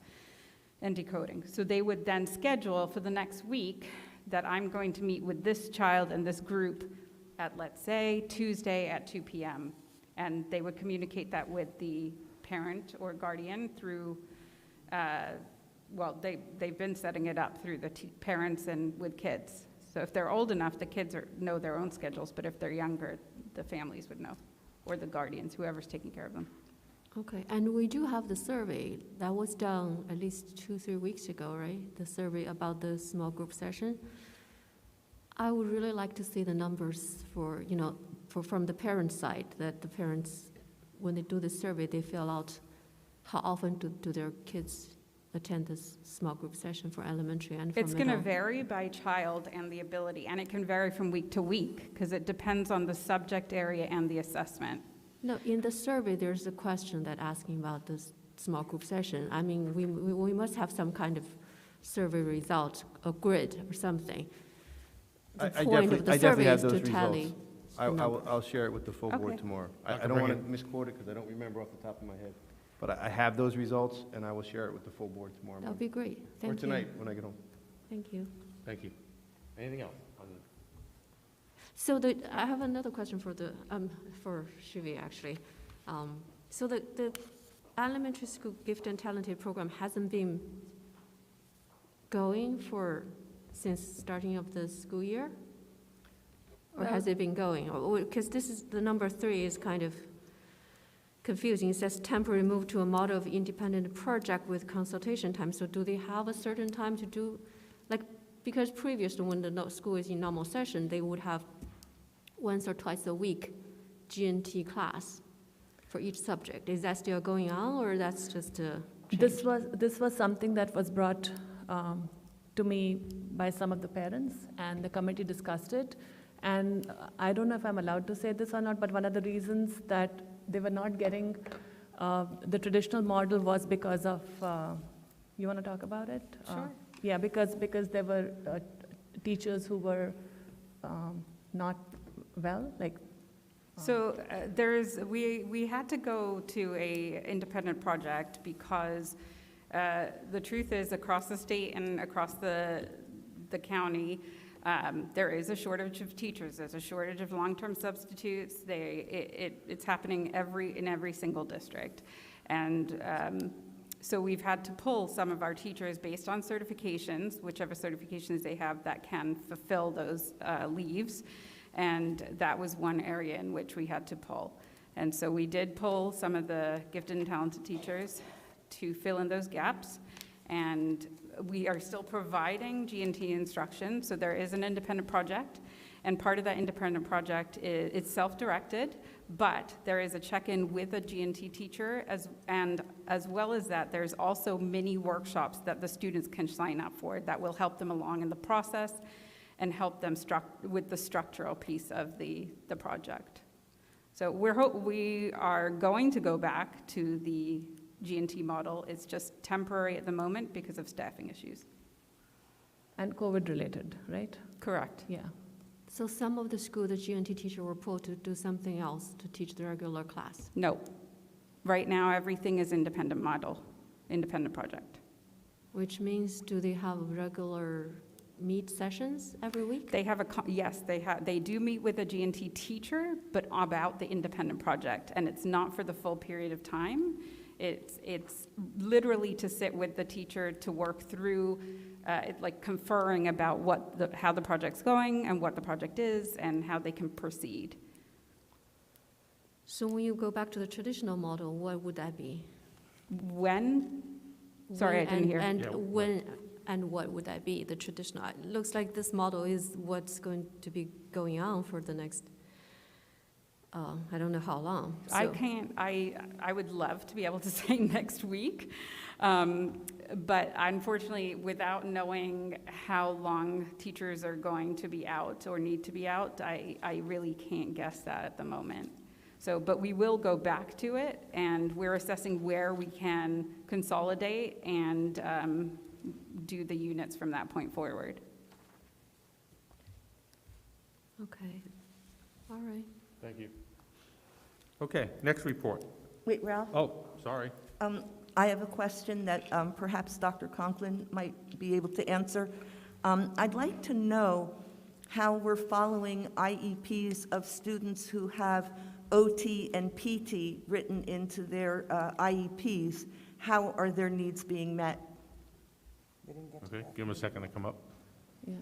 and decoding. So they would then schedule for the next week that I'm going to meet with this child and this group at, let's say, Tuesday at 2 p.m. And they would communicate that with the parent or guardian through they've been setting it up through the parents and with kids. So if they're old enough, the kids know their own schedules, but if they're younger, the families would know, or the guardians, whoever's taking care of them. Okay, and we do have the survey that was done at least 2-3 weeks ago, right? The survey about the small group session. I would really like to see the numbers from the parent side, that the parents, when they do the survey, they fill out how often do their kids attend this small group session for elementary and for It's going to middle? vary by child and the ability, and it can vary from week to week, because it depends on the subject area and the assessment. No, in the survey, there's a question that asking about this small group session. I mean, we must have some kind of survey result, a grid or something. The point of the survey is to tally. I'll share it with the full board Okay. tomorrow. Dr. I don't want to Brigham. misquote it because I don't remember off the top of my head. But I have those results, and I will share it with the full board tomorrow That would morning. be great. Or Thank you. tonight, when I get home. Thank you. Thank you. Anything else? So I have another question for Shivi, actually. So the elementary school Gift and Talented program hasn't been going since starting of the school year? Or has it been going? Because the number 3 is kind of confusing. It says temporary move to a model of independent project with consultation time. So do they have a certain time to do, because previously when the school is in normal session, they would have once or twice a week G&T class for each subject. Is that still going on, or that's just a change? This was something that was brought to me by some of the parents, and the committee discussed it. And I don't know if I'm allowed to say this or not, but one of the reasons that they were not getting the traditional model was because of, you want to talk about it? Sure. Yeah, because there were teachers who were not well, like. So we had to go to a independent project because the truth is, across the state and across the county, there is a shortage of teachers. There's a shortage of long-term substitutes. It's happening in every single district. And so we've had to pull some of our teachers based on certifications, whichever certifications they have that can fulfill those leaves. And that was one area in which we had to pull. And so we did pull some of the gifted and talented teachers to fill in those gaps. And we are still providing G&T instruction, so there is an independent project. And part of that independent project it's self-directed, but there is a check-in with a G&T teacher, and as well as that, there's also mini workshops that the students can sign up for that will help them along in the process and help them with the structural piece of the project. So we are going to go back to the G&T model. It's just temporary at the moment because of staffing issues. And COVID-related, right? Correct. Yeah. So some of the school, the G&T teacher were pulled to do something else to teach the regular class? No. Right now, everything is independent model, independent project. Which means, do they have regular meet sessions every week? They have yes, they do meet with a G&T teacher, but about the independent project, and it's not for the full period of time. It's literally to sit with the teacher to work through, like conferring about how the project's going and what the project is and how they can proceed. So when you go back to the traditional model, what would that be? When? Sorry, I didn't hear. And when and what would that be, the traditional? It looks like this model is what's going to be going on for the next, I don't know how long. I can't, I would love to be able to say next week, but unfortunately, without knowing how long teachers are going to be out or need to be out, I really can't guess that at the moment. So, but we will go back to it, and we're assessing where we can consolidate and do the units from that point forward. Okay, all right. Thank you. Okay, next report. Wait, Ralph? Oh, sorry. I have a question that perhaps Dr. Conklin might be able to answer. I'd like to know how we're following IEPs of students who have OT and PT written into their IEPs. How are their needs being met? Okay, give them a second to come up. Yeah.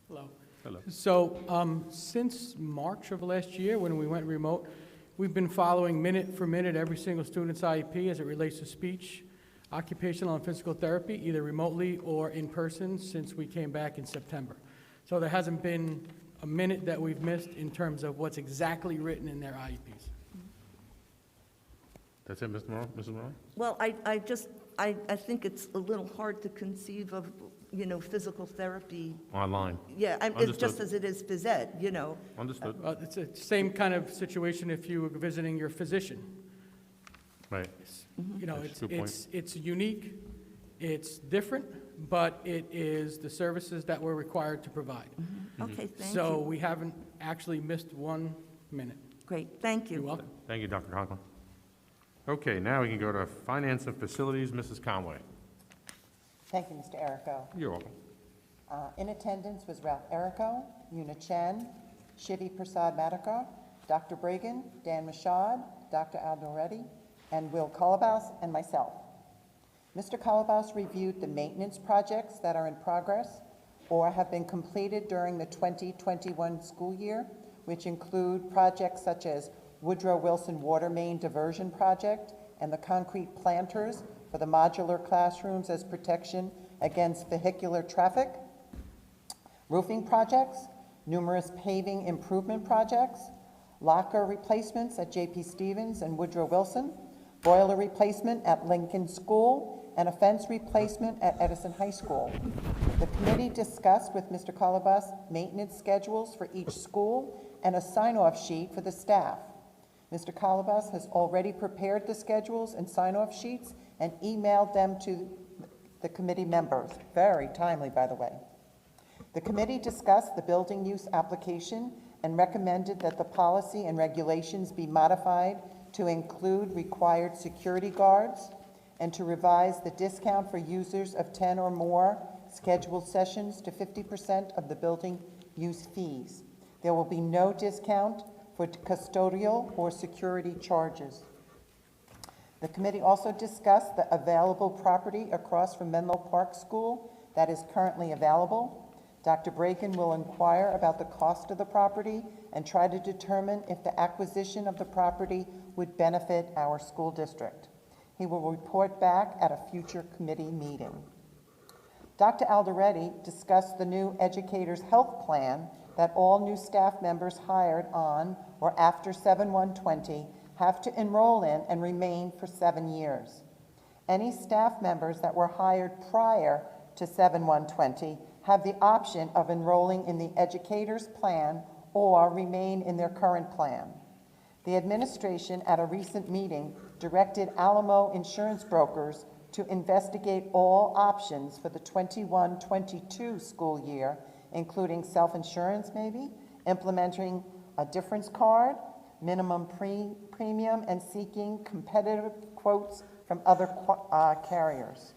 Hello. Hello. So since March of last year, when we went remote, we've been following minute for minute every single student's IEP as it relates to speech, occupational and physical therapy, either remotely or in person, since we came back in September. So there hasn't been a minute that we've missed in terms of what's exactly written in their IEPs. That's it, Mr. Morrow? Mrs. Morrow? Well, I think it's a little hard to conceive of, physical therapy. Online. Yeah, it's Understood. just as it is phys ed, Understood. It's the same kind of situation if you were visiting your physician. Right. That's a good point. It's unique, it's different, but it is the services that we're required to provide. Okay, thank you. So we haven't actually missed 1 minute. Great, thank you. You're welcome. Thank you, Dr. Conklin. Okay, now we can go to Finance and Facilities, Mrs. Conway. Thank you, Mr. Errico. You're welcome. In attendance was Ralph Errico, Una Chen, Shivi Prasad Madakar, Dr. Bragan, Dan Mashad, Dr. Aldoretti, and Will Colabas, and myself. Mr. Colabas reviewed the maintenance projects that are in progress or have been completed during the 2021 school year, which include projects such as Woodrow Wilson Water Main Diversion Project and the concrete planters for the modular classrooms as protection against vehicular traffic, roofing projects, numerous paving improvement projects, locker replacements at J.P. Stevens and Woodrow Wilson, boiler replacement at Lincoln School, and a fence replacement at Edison High School. The committee discussed with Mr. Colabas maintenance schedules for each school and a sign-off sheet for the staff. Mr. Calabas has already prepared the schedules and sign-off sheets and emailed them to the committee members. Very timely, by the way. The committee discussed the building use application and recommended that the policy and regulations be modified to include required security guards and to revise the discount for users of 10 or more scheduled sessions to 50% of the building use fees. There will be no discount for custodial or security charges. The committee also discussed the available property across from Menlo Park School that is currently available. Dr. Bragan will inquire about the cost of the property and try to determine if the acquisition of the property would benefit our school district. He will report back at a future committee meeting. Dr. Alderetti discussed the new educator's health plan that all new staff members hired on or after 7/1/20 have to enroll in and remain for 7 years. Any staff members that were hired prior to 7/1/20 have the option of enrolling in the educator's plan or remain in their current plan. The administration at a recent meeting directed Alamo insurance brokers to investigate all options for the 21-22 school year, including self-insurance maybe, implementing a difference card, minimum premium, and seeking competitive quotes from other carriers.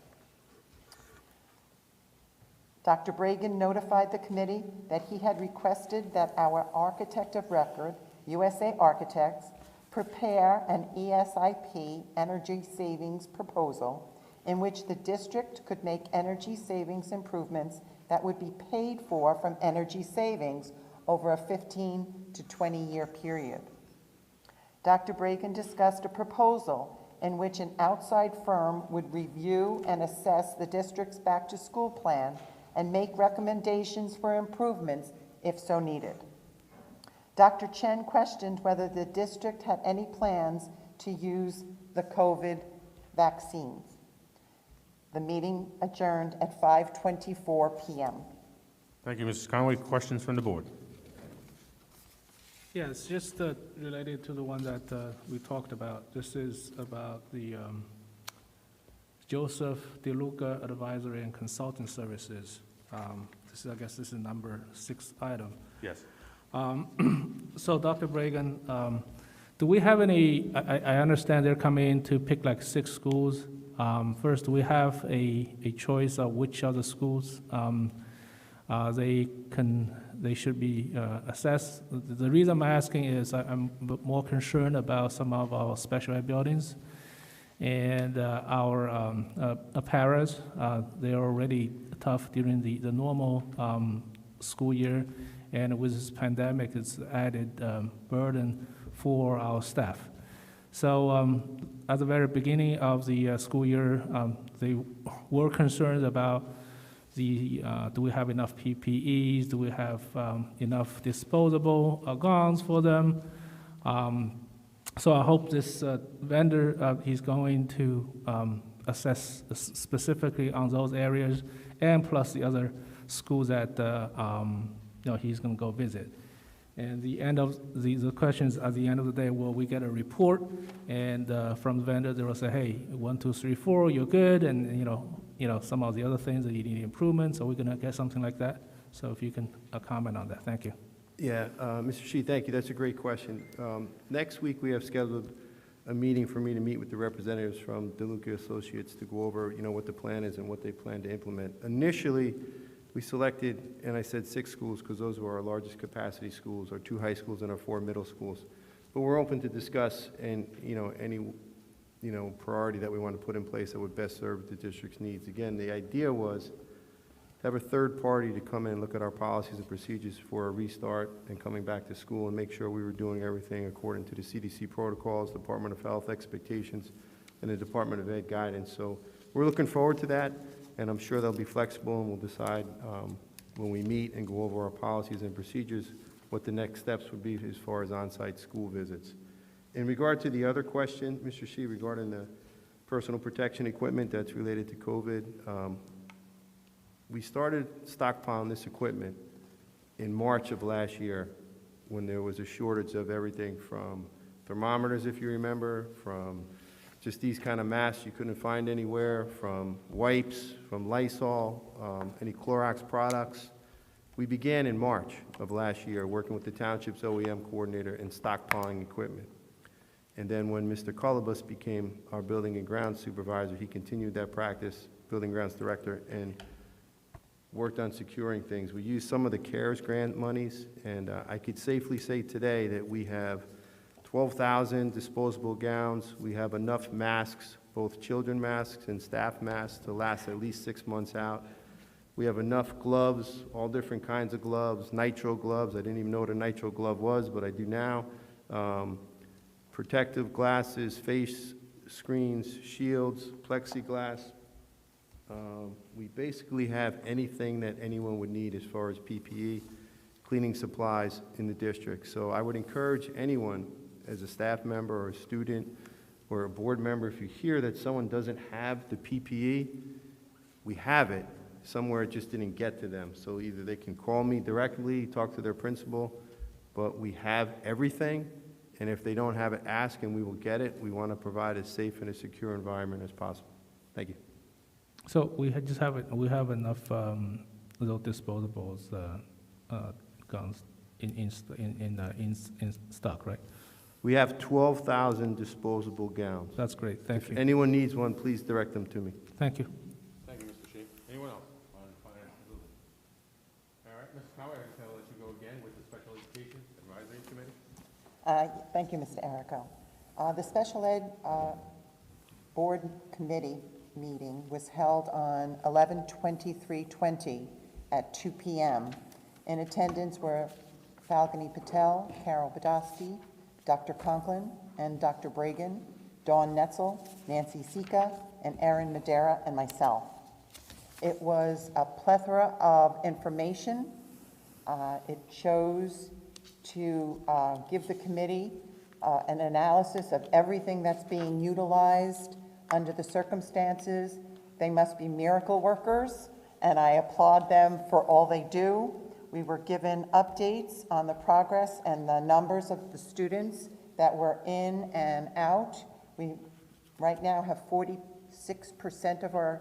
Dr. Bragan notified the committee that he had requested that our architect of record, USA Architects, prepare an ESIP energy savings proposal in which the district could make energy savings improvements that would be paid for from energy savings over a 15 to 20-year period. Dr. Bragan discussed a proposal in which an outside firm would review and assess the district's back-to-school plan and make recommendations for improvements if so needed. Dr. Chen questioned whether the district had any plans to use the COVID vaccines. The meeting adjourned at 5:24 p.m. Thank you, Mrs. Conway. Questions from the board? Yes, just related to the one that we talked about. This is about the Joseph DeLuca Advisory and Consulting Services. I guess this is number 6 item. Yes. So Dr. Bragan, do we have any, I understand they're coming in to pick like 6 schools. First, do we have a choice of which of the schools they should be assessed? The reason I'm asking is I'm more concerned about some of our special ed buildings and our paras. They're already tough during the normal school year, and with this pandemic, it's added burden for our staff. So at the very beginning of the school year, they were concerned about do we have enough PPEs? Do we have enough disposable gowns for them? So I hope this vendor, he's going to assess specifically on those areas, and plus the other schools that he's going to go visit. And the end of the questions at the end of the day, will we get a report? And from the vendor, they will say, hey, 1, 2, 3, 4, you're good, and some of the other things that you need improvement. So we're going to get something like that. So if you can comment on that, thank you. Yeah, Mr. Shi, thank you. That's a great question. Next week, we have scheduled a meeting for me to meet with the representatives from DeLuca Associates to go over, what the plan is and what they plan to implement. Initially, we selected, and I said 6 schools because those were our largest capacity schools, our 2 high schools and our 4 middle schools. But we're open to discuss and, any, priority that we want to put in place that would best serve the district's needs. Again, the idea was to have a third party to come in and look at our policies and procedures for a restart and coming back to school and make sure we were doing everything according to the CDC protocols, Department of Health expectations, and the Department of Ed guidance. So we're looking forward to that, and I'm sure they'll be flexible, and we'll decide when we meet and go over our policies and procedures what the next steps would be as far as on-site school visits. In regard to the other question, Mr. Shi, regarding the personal protection equipment that's related to COVID, we started stockpiling this equipment in March of last year when there was a shortage of everything from thermometers, if you remember, from just these kind of masks you couldn't find anywhere, from wipes, from Lysol, any Clorox products. We began in March of last year working with the township's OEM coordinator and stockpiling equipment. And then when Mr. Cullibus became our building and grounds supervisor, he continued that practice, building grounds director, and worked on securing things. We used some of the CARES grant monies, and I could safely say today that we have 12,000 disposable gowns. We have enough masks, both children masks and staff masks, to last at least 6 months out. We have enough gloves, all different kinds of gloves, nitro gloves. I didn't even know what a nitro glove was, but I do now. Protective glasses, face screens, shields, plexiglass. We basically have anything that anyone would need as far as PPE, cleaning supplies in the district. So I would encourage anyone, as a staff member or a student or a board member, if you hear that someone doesn't have the PPE, we have it. Somewhere it just didn't get to them. So either they can call me directly, talk to their principal, but we have everything. And if they don't have it, ask and we will get it. We want to provide as safe and a secure environment as possible. Thank you. So we have enough little disposables guns in stock, right? We have 12,000 disposable gowns. That's great. Thank you. If anyone needs one, please direct them to me. Thank you. Thank you, Mr. Sheik. Anyone else on financial building? All right, Mrs. Conway, I'm going to let you go again with the Special Education Advisory Committee. Thank you, Mr. Errico. The Special Ed Board Committee meeting was held on 11/23/20 at 2 p.m. In attendance were Falcone Patel, Carol Badowski, Dr. Conklin, and Dr. Bragan, Dawn Netzel, Nancy Sika, and Erin Madera, and myself. It was a plethora of information. It chose to give the committee an analysis of everything that's being utilized under the circumstances. They must be miracle workers, and I applaud them for all they do. We were given updates on the progress and the numbers of the students that were in and out. We right now have 46% of our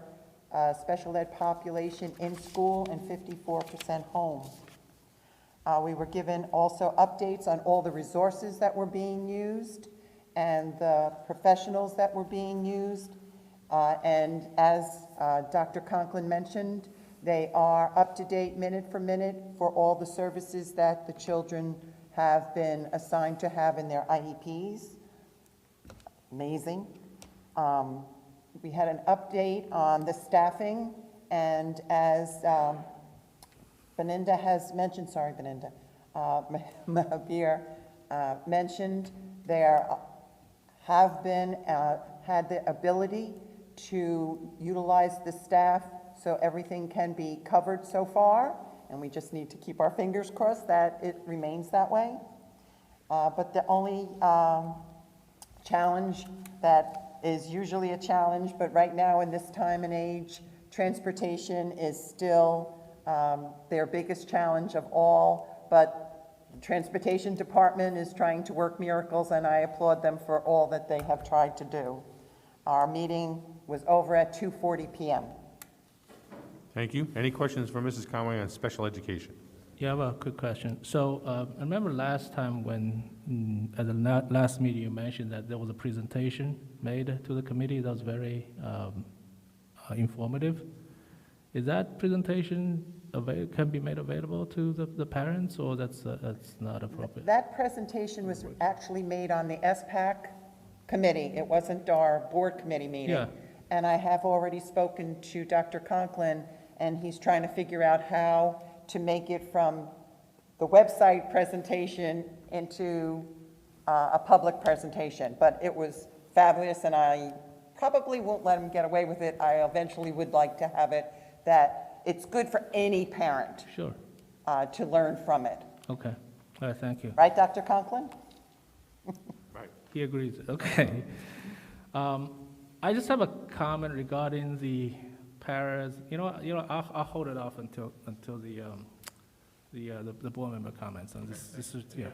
special ed population in school and 54% home. We were given also updates on all the resources that were being used and the professionals that were being used. And as Dr. Conklin mentioned, they are up to date minute for minute for all the services that the children have been assigned to have in their IEPs. Amazing. We had an update on the staffing, and as Beninda has mentioned, Mahabir mentioned, there have been, had the ability to utilize the staff so everything can be covered so far, and we just need to keep our fingers crossed that it remains that way. But the only challenge that is usually a challenge, but right now in this time and age, transportation is still their biggest challenge of all, but the Transportation Department is trying to work miracles, and I applaud them for all that they have tried to do. Our meeting was over at 2:40 p.m. Thank you. Any questions for Mrs. Conway on special education? Yeah, I have a quick question. So I remember last time when, at the last meeting, you mentioned that there was a presentation made to the committee that was very informative. Is that presentation can be made available to the parents, or that's not appropriate? That presentation was actually made on the SPAC committee. It wasn't our board committee meeting. Yeah. And I have already spoken to Dr. Conklin, and he's trying to figure out how to make it from the website presentation into a public presentation. But it was fabulous, and I probably won't let him get away with it. I eventually would like to have it that it's good for any parent. Sure. To learn from it. Okay. All right, thank you. Right, Dr. Conklin? Right. He agrees. Okay. I just have a comment regarding the paras. I'll hold it off until the board member comments on this. This is, yeah.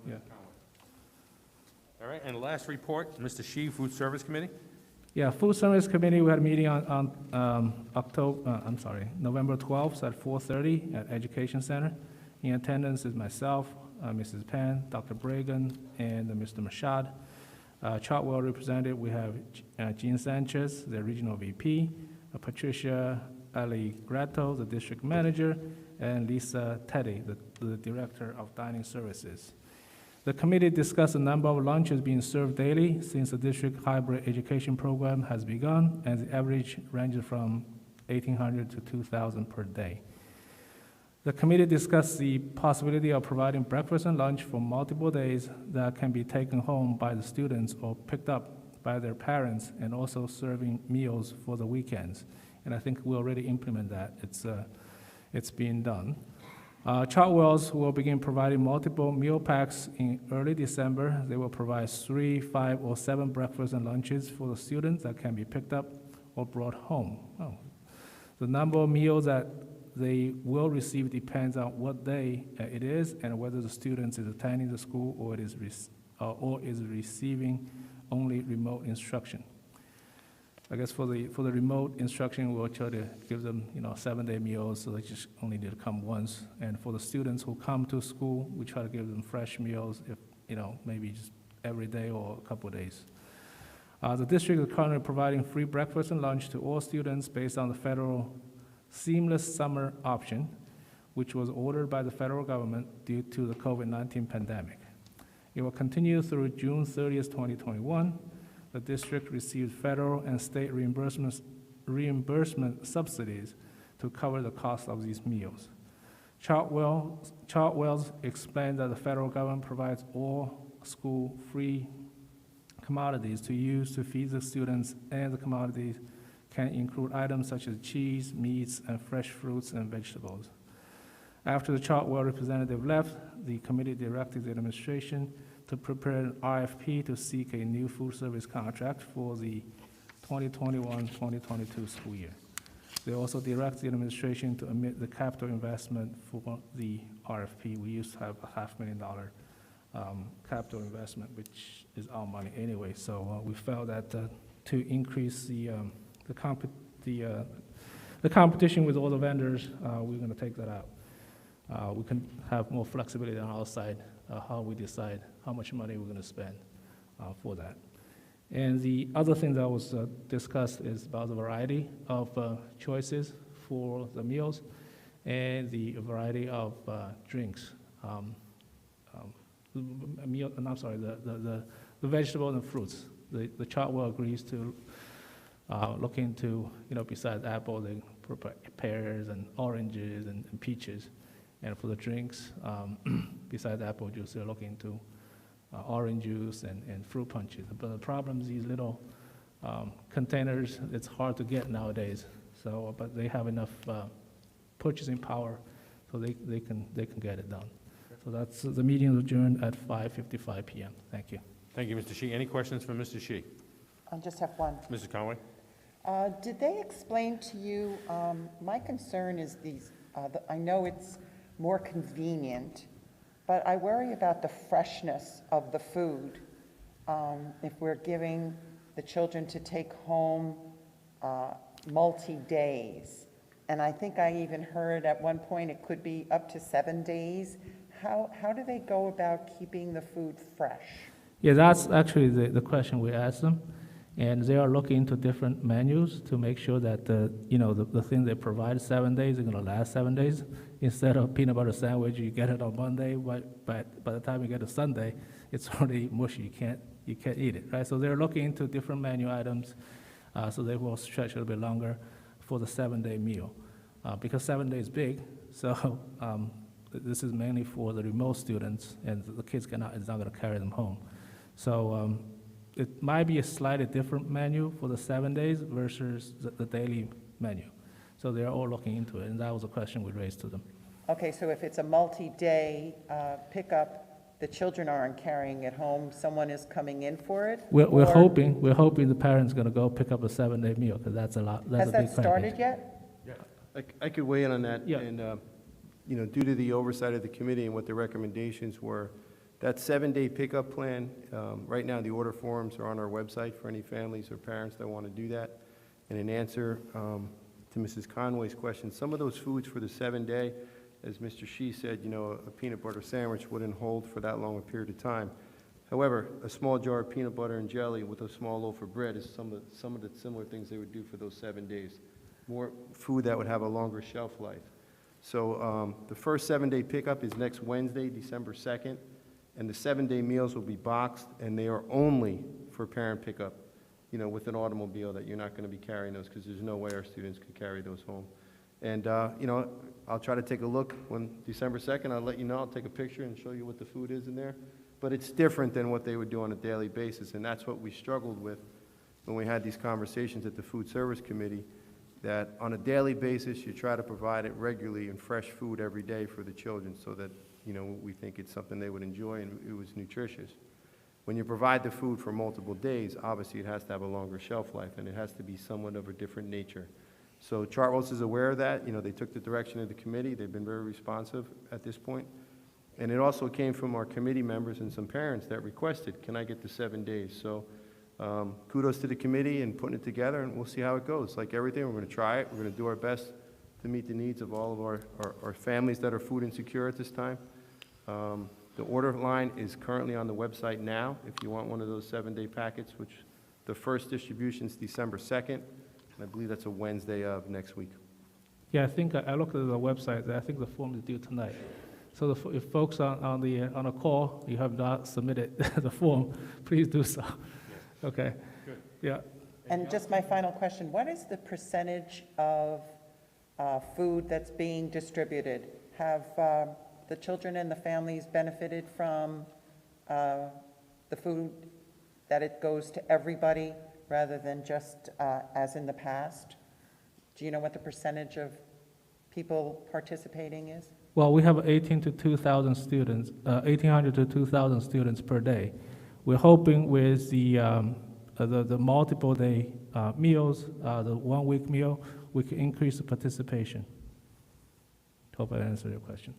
Yeah. All right, and last report, Mr. Shi, Food Service Committee? Yeah, Food Service Committee, we had a meeting on November 12th at 4:30 at Education Center. In attendance is myself, Mrs. Pan, Dr. Bragan, and Mr. Mashad. Chartwell represented, we have Jean Sanchez, the Regional VP, Patricia Allegrato, the District Manager, and Lisa Teddy, the Director of Dining Services. The committee discussed the number of lunches being served daily since the district hybrid education program has begun, and the average ranges from 1,800 to 2,000 per day. The committee discussed the possibility of providing breakfast and lunch for multiple days that can be taken home by the students or picked up by their parents, and also serving meals for the weekends. And I think we already implement that. It's being done. Chartwells will begin providing multiple meal packs in early December. They will provide 3, 5, or 7 breakfasts and lunches for the students that can be picked up or brought home. The number of meals that they will receive depends on what day it is and whether the student is attending the school or is receiving only remote instruction. I guess for the remote instruction, we'll try to give them 7-day meals, so they just only need to come once. And for the students who come to school, we try to give them fresh meals, if maybe just every day or a couple of days. The district is currently providing free breakfast and lunch to all students based on the federal Seamless Summer option, which was ordered by the federal government due to the COVID-19 pandemic. It will continue through June 30th, 2021. The district received federal and state reimbursement subsidies to cover the cost of these meals. Chartwells explained that the federal government provides all school free commodities to use to feed the students, and the commodities can include items such as cheese, meats, and fresh fruits and vegetables. After the Chartwell representative left, the committee directed the administration to prepare an RFP to seek a new food service contract for the 2021-2022 school year. They also direct the administration to omit the capital investment for the RFP. We used to have a $500,000 capital investment, which is our money anyway. So we felt that to increase the competition with all the vendors, we're going to take that out. We can have more flexibility on our side, how we decide how much money we're going to spend for that. And the other thing that was discussed is about the variety of choices for the meals and the variety of drinks. The vegetables and fruits. The Chartwell agrees to look into, besides apple, they prepare pears and oranges and peaches. And for the drinks, besides apple juice, they're looking into orange juice and fruit punches. But the problem is these little containers, it's hard to get nowadays. So, but they have enough purchasing power, so they can get it done. So that's the meeting is adjourned at 5:55 p.m. Thank you. Thank you, Mr. Shi. Any questions for Mr. Shi? I just have one. Mrs. Conway? Did they explain to you, my concern is these, I know it's more convenient, but I worry about the freshness of the food. If we're giving the children to take home multi-days, and I think I even heard at one point it could be up to 7 days. How do they go about keeping the food fresh? Yeah, that's actually the question we asked them. And they are looking into different menus to make sure that the thing they provide 7 days is going to last 7 days. Instead of peanut butter sandwich, you get it on Monday, but by the time you get to Sunday, it's already mushy. You can't eat it, right? So they're looking into different menu items, so they will stretch a little bit longer for the 7-day meal, because 7 days is big. So this is mainly for the remote students, and the kids it's not going to carry them home. So. It might be a slightly different menu for the 7 days versus the daily menu. So they're all looking into it, and that was a question we raised to them. Okay, so if it's a multi-day pickup, the children aren't carrying it home, someone is coming in for it? We're hoping the parents going to go pick up a 7-day meal, because that's a lot. Has that started yet? Yeah, I could weigh in on that. Yeah. And, due to the oversight of the committee and what the recommendations were, That 7-day pickup plan, right now, the order forms are on our website for any families or parents that want to do that. And in answer to Mrs. Conway's question, some of those foods for the 7-day, as Mr. Shi said, you know, a peanut butter sandwich wouldn't hold for that long a period of time. However, a small jar of peanut butter and jelly with a small loaf of bread is some of the similar things they would do for those 7 days. More food that would have a longer shelf life. So the first 7-day pickup is next Wednesday, December 2nd, and the 7-day meals will be boxed, and they are only for parent pickup, you know, with an automobile, that you're not going to be carrying those, because there's no way our students could carry those home. And, you know, I'll try to take a look when December 2nd, I'll let you know, I'll take a picture and show you what the food is in there. But it's different than what they would do on a daily basis, and that's what we struggled with when we had these conversations at the Food Service Committee, that on a daily basis, you try to provide it regularly and fresh food every day for the children so that, you know, we think it's something they would enjoy and it was nutritious. When you provide the food for multiple days, obviously it has to have a longer shelf life, and it has to be somewhat of a different nature. So Chartwell's is aware of that. You know, they took the direction of the committee. They've been very responsive at this point. And it also came from our committee members and some parents that requested, can I get the 7 days? So kudos to the committee and putting it together, and we'll see how it goes. Like everything, we're going to try it. We're going to do our best to meet the needs of all of our families that are food insecure at this time. The order line is currently on the website now if you want one of those 7-day packets, which the first distribution is December 2nd, and I believe that's a Wednesday of next week. Yeah, I think I looked at the website, I think the form is due tonight. So if folks on a call, you have not submitted the form, please do so. Okay. Good. Yeah. And just my final question, what is the percentage of food that's being distributed? Have the children and the families benefited from the food, that it goes to everybody rather than just as in the past? Do you know what the percentage of people participating is? Well, we have 1,800 to 2,000 students, 1,800 to 2,000 students per day. We're hoping with the multiple day meals, the 1 week meal, we can increase the participation. Hope I answered your question.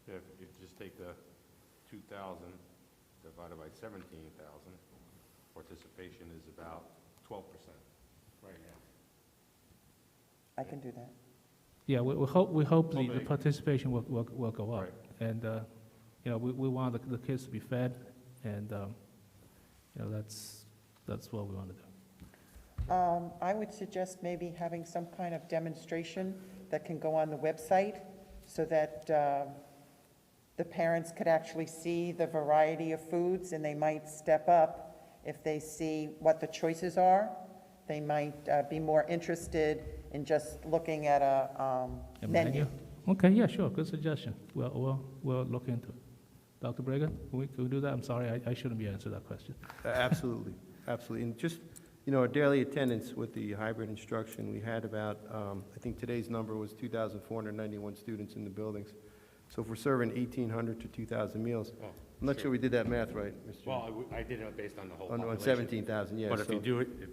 Yeah, if you just take the 2,000 divided by 17,000, participation is about 12% right now. I can do that. Yeah, we hope the Hopefully. participation will go up. Right. And, you know, we want the kids to be fed, and, you know, that's what we want to do. I would suggest maybe having some kind of demonstration that can go on the website so that the parents could actually see the variety of foods, and they might step up if they see what the choices are. They might be more interested in just looking at a menu. Okay, yeah, sure, good suggestion. We'll look into it. Dr. Braga, can we do that? I'm sorry, I shouldn't be answering that question. Absolutely, absolutely. And just, you know, our daily attendance with the hybrid instruction, we had about, I think today's number was 2,491 students in the buildings. So if we're serving 1,800 to 2,000 meals, Well, I'm not sure we did that math right, Mr. Well, I did it based on the whole On population. 17,000, yeah. But if so you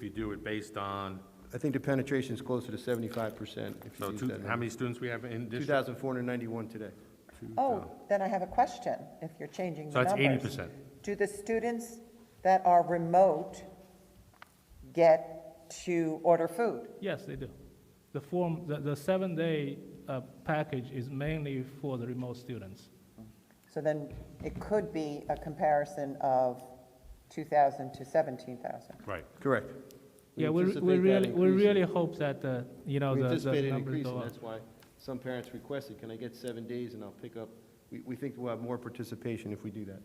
do it based on, I think the penetration is closer to 75% if you so use that how number. many students we have in district? 2,491 today. Oh, then I have a question, if you're changing So the that's numbers. 80%. Do the students that are remote get to order food? Yes, they do. The 7-day package is mainly for the remote students. So then it could be a comparison of 2,000 to 17,000. Right. Correct. Yeah, anticipate we that increasing. really hope that, you know, We the anticipate it numbers increasing, go up. that's why some parents requested, can I get 7 days and I'll pick up? We think we'll have more participation if we do that.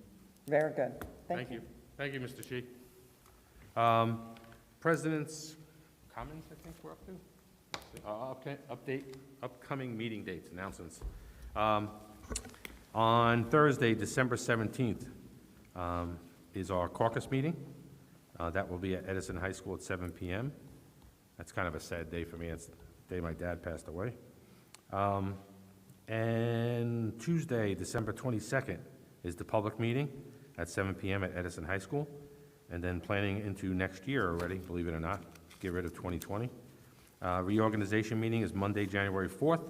Very good. Thank you. Thank you, Mr. Shi. President's comments, I think we're up to. Okay, upcoming meeting dates, announcements. On Thursday, December 17th, is our caucus meeting. That will be at Edison High School at 7 p.m. That's kind of a sad day for me. It's the day my dad passed away. And Tuesday, December 22nd, is the public meeting at 7 p.m. at Edison High School. And then planning into next year already, believe it or not, get rid of 2020. Reorganization meeting is Monday, January 4th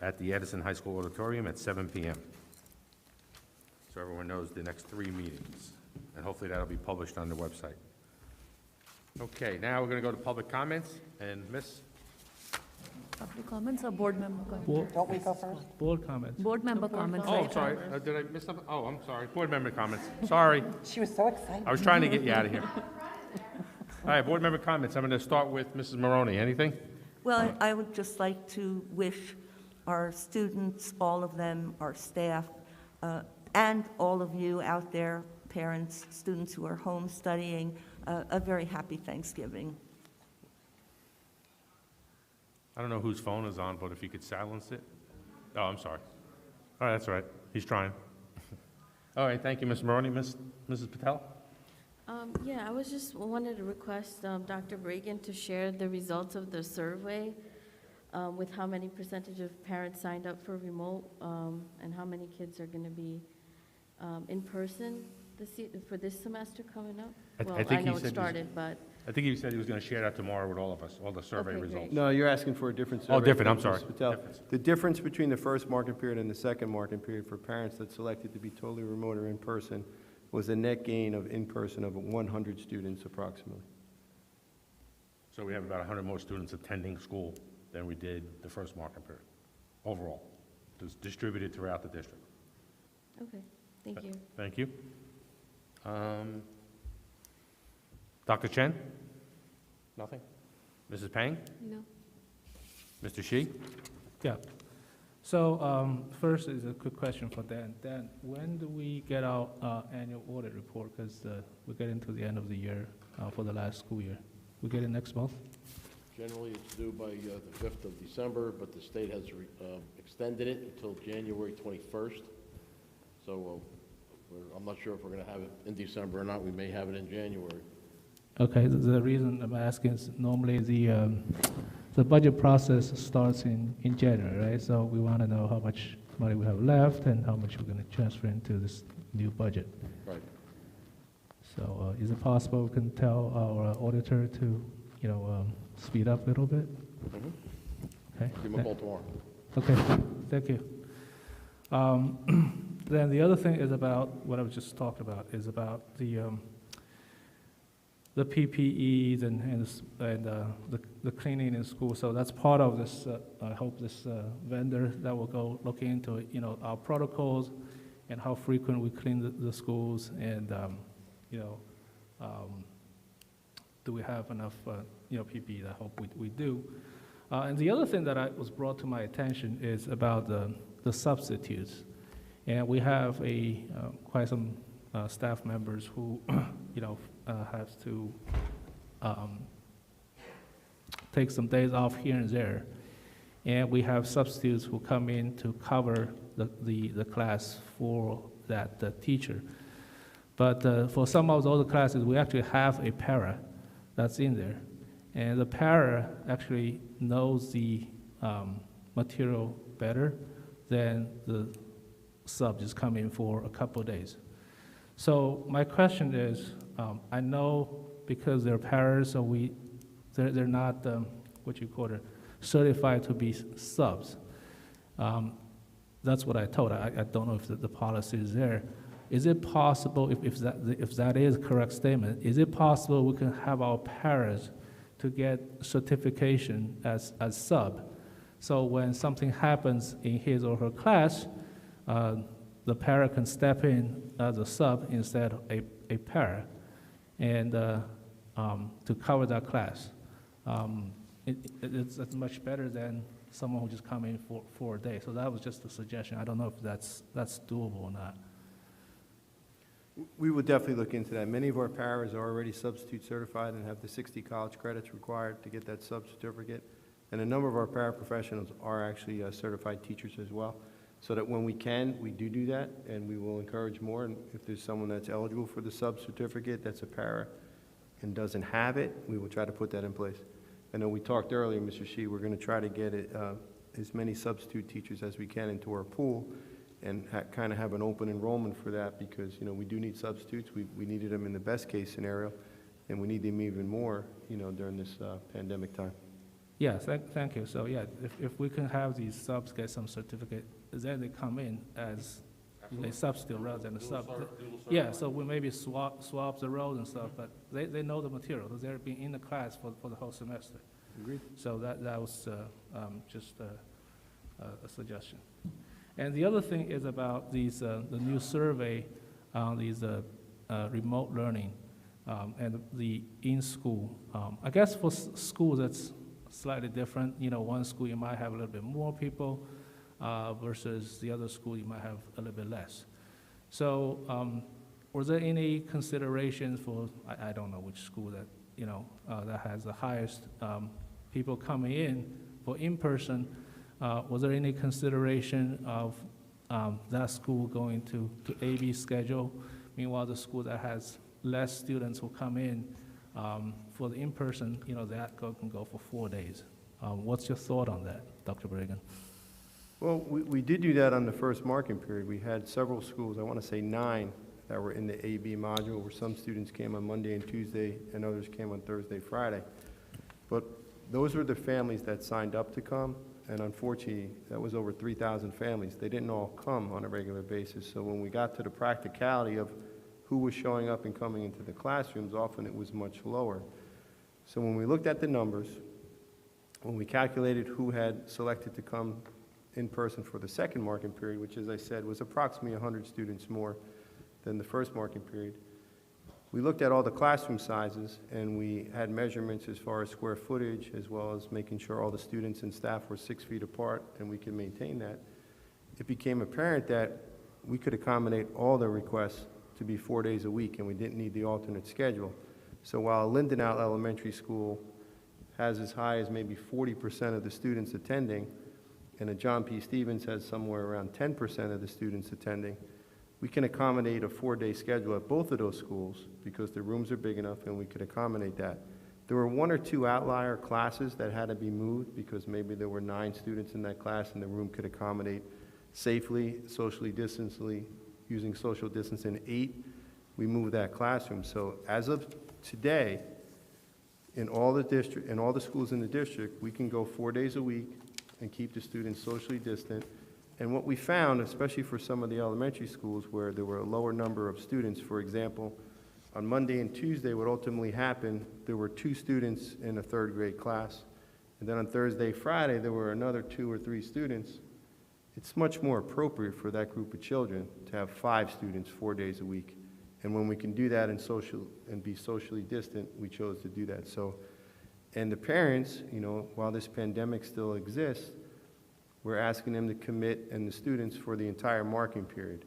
at the Edison High School Auditorium at 7 p.m. so everyone knows the next 3 meetings. And hopefully that'll be published on the website. Okay, now we're going to go to public comments, and Miss? Public comments or board member comments? Don't we go first? Board comments. Board member comments. Oh, later. sorry, did I miss something? Oh, I'm sorry, board member comments, sorry. She was so excited. I was trying to get you out of here. All right, board member comments, I'm going to start with Mrs. Maroney, anything? Well, I would just like to wish our students, all of them, our staff, and all of you out there, parents, students who are home studying, a very happy Thanksgiving. I don't know whose phone is on, but if you could silence it. Oh, I'm sorry. All right, that's all right, he's trying. All right, thank you, Ms. Maroney. Mrs. Patel? Yeah, I was just wanted to request Dr. Bregan to share the results of the survey with how many percentage of parents signed up for remote and how many kids are going to be in person for this semester coming up. Well, I know it started, but. I think he said he was going to share that tomorrow with all of us, all the survey Okay, results. great. No, you're asking for a different survey. Oh, different, I'm Mrs. sorry. Patel. Difference. The difference between the first marking period and the second marking period for parents that selected to be totally remote or in-person was a net gain of in-person of 100 students approximately. So we have about 100 more students attending school than we did the first marking period, overall. It was distributed throughout the district. Okay, thank you. Thank you. Dr. Chen? Nothing? Mrs. Pang? No. Mr. Shi? Yeah. So first is a quick question for Dan. Dan, when do we get our annual audit report? Because we're getting to the end of the year for the last school year. We get it next month? Generally, it's due by the 5th of December, but the state has extended it until January 21st. So I'm not sure if we're going to have it in December or not. We may have it in January. Okay, the reason I'm asking is normally the budget process starts in January, right? So we want to know how much money we have left and how much we're going to transfer into this new budget. Right. So is it possible we can tell our auditor to, speed up a little bit? Okay. Give them a call tomorrow. Okay, thank you. Then the other thing is about what I was just talking about, is about the PPEs and the cleaning in school. So that's part of this, I hope this vendor that will go look into, our protocols and how frequent we clean the schools and, do we have enough, PPE? I hope we do. And the other thing that was brought to my attention is about the substitutes. And we have quite some staff members who, has to take some days off here and there. And we have substitutes who come in to cover the class for that teacher. But for some of those classes, we actually have a para that's in there. And the para actually knows the material better than the sub just come in for a couple of days. So my question is, I know because they're paras, so they're not certified to be subs. That's what I told. I don't know if the policy is there. Is it possible, if that is a correct statement, is it possible we can have our paras to get certification as sub? So when something happens in his or her class, the para can step in as a sub instead of a para, and to cover that class. It's much better than someone who just come in for a day. So that was just a suggestion. I don't know if that's doable or not. We would definitely look into that. Many of our paras are already substitute certified and have the 60 college credits required to get that sub certificate. And a number of our paraprofessionals are actually certified teachers as well. So that when we can, we do that, and we will encourage more. And if there's someone that's eligible for the sub certificate that's a para and doesn't have it, we will try to put that in place. I know we talked earlier, Mr. Shi, we're going to try to get as many substitute teachers as we can into our pool and kind of have an open enrollment for that because, we do need substitutes. We needed them in the best case scenario, and we need them even more, during this pandemic time. Yeah, thank you. So yeah, if we can have these subs get some certificate, then they come in as they substitute rather than the sub. Yeah, so we maybe swap the roles and stuff, but they know the material, because they've been in the class for the whole semester. Agreed. So that was just a suggestion. And the other thing is about these, the new survey on these remote learning and the in-school. I guess for schools, that's slightly different. You know, one school you might have a little bit more people versus the other school you might have a little bit less. So was there any consideration for, I don't know which school that, you know, that has the highest people coming in for in-person? Was there any consideration of that school going to AB schedule? Meanwhile, the school that has less students will come in for the in-person, you know, that can go for 4 days. What's your thought on that, Dr. Bregan? Well, we did do that on the first marking period. We had several schools, I want to say 9, that were in the AB module, where some students came on Monday and Tuesday, and others came on Thursday, Friday. But those were the families that signed up to come, and unfortunately, that was over 3,000 families. They didn't all come on a regular basis, so when we got to the practicality of who was showing up and coming into the classrooms, often it was much lower. So when we looked at the numbers, when we calculated who had selected to come in person for the second marking period, which, as I said, was approximately 100 students more than the first marking period, we looked at all the classroom sizes, and we had measurements as far as square footage, as well as making sure all the students and staff were 6 feet apart, and we could maintain that. It became apparent that we could accommodate all the requests to be 4 days a week, and we didn't need the alternate schedule. So while Lindenau Elementary School has as high as maybe 40% of the students attending, and a John P. Stevens has somewhere around 10% of the students attending, we can accommodate a 4-day schedule at both of those schools because the rooms are big enough and we could accommodate that. There were 1 or 2 outlier classes that had to be moved because maybe there were 9 students in that class and the room could accommodate safely, socially distancedly, using social distancing 8. We moved that classroom. So as of today, in all the schools in the district, we can go 4 days a week and keep the students socially distant. And what we found, especially for some of the elementary schools where there were a lower number of students, for example, on Monday and Tuesday, what ultimately happened, there were 2 students in a 3rd grade class. And then on Thursday, Friday, there were another 2 or 3 students. It's much more appropriate for that group of children to have 5 students 4 days a week. And when we can do that and be socially distant, we chose to do that. So, and the parents, you know, while this pandemic still exists, we're asking them to commit, and the students, for the entire marking period.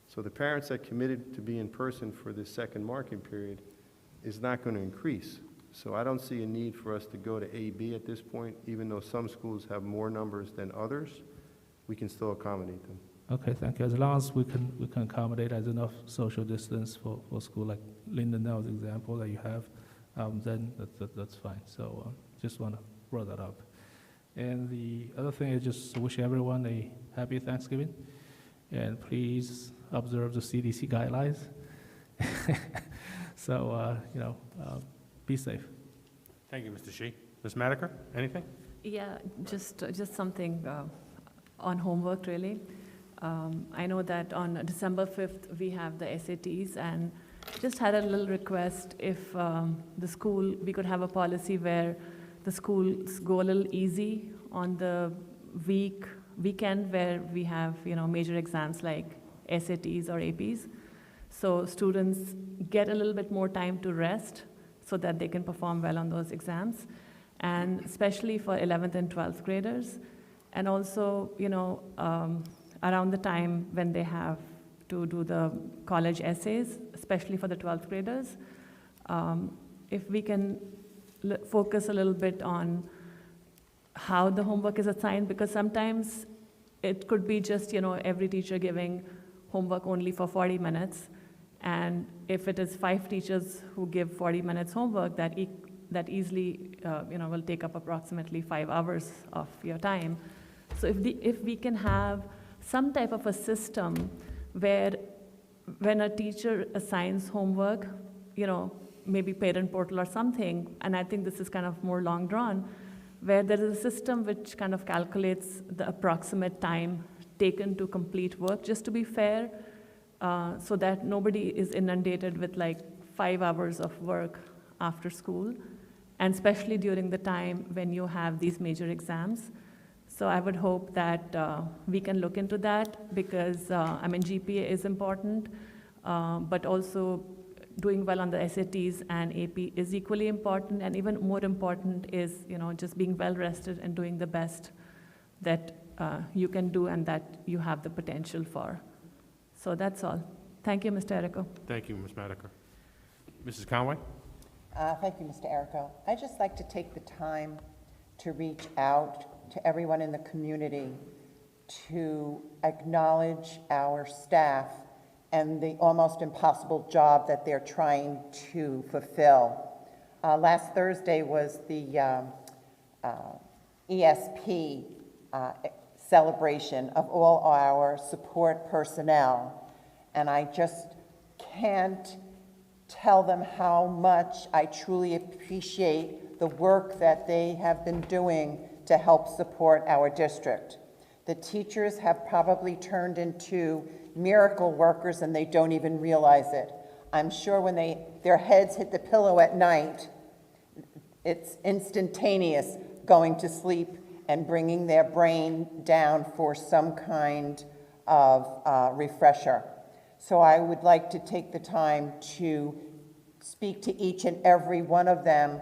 So the parents that committed to be in person for this second marking period is not going to increase. So I don't see a need for us to go to AB at this point, even though some schools have more numbers than others, we can still accommodate them. Okay, thank you. As long as we can accommodate as enough social distance for school, like Lindenau's example that you have, then that's fine. So just want to bring that up. And the other thing is just wish everyone a happy Thanksgiving, and please observe the CDC guidelines. So, be safe. Thank you, Mr. Shi. Ms. Madiker, anything? Yeah, just something on homework, really. I know that on December 5th, we have the SATs, and just had a little request if we could have a policy where the schools go a little easy on the weekend where we have, major exams like SATs or APs. So students get a little bit more time to rest so that they can perform well on those exams, and especially for 11th and 12th graders. And also, around the time when they have to do the college essays, especially for the 12th graders, if we can focus a little bit on how the homework is assigned, because sometimes it could be just, every teacher giving homework only for 40 minutes. And if it is 5 teachers who give 40 minutes homework, that easily, will take up approximately 5 hours of your time. So if we can have some type of a system where when a teacher assigns homework, maybe parent portal or something, and I think this is kind of more long drawn, where there is a system which kind of calculates the approximate time taken to complete work, just to be fair, so that nobody is inundated with like 5 hours of work after school, and especially during the time when you have these major exams. So I would hope that we can look into that, because GPA is important, but also doing well on the SATs and AP is equally important, and even more important is, just being well rested and doing the best that you can do and that you have the potential for. So that's all. Thank you, Mr. Errico. Thank you, Ms. Madiker. Mrs. Conway? Thank you, Mr. Errico. I'd just like to take the time to reach out to everyone in the community to acknowledge our staff and the almost impossible job that they're trying to fulfill. Last Thursday was the ESP celebration of all our support personnel, and I just can't tell them how much I truly appreciate the work that they have been doing to help support our district. The teachers have probably turned into miracle workers and they don't even realize it. I'm sure when their heads hit the pillow at night, it's instantaneous going to sleep and bringing their brain down for some kind of refresher. So I would like to take the time to speak to each and every one of them,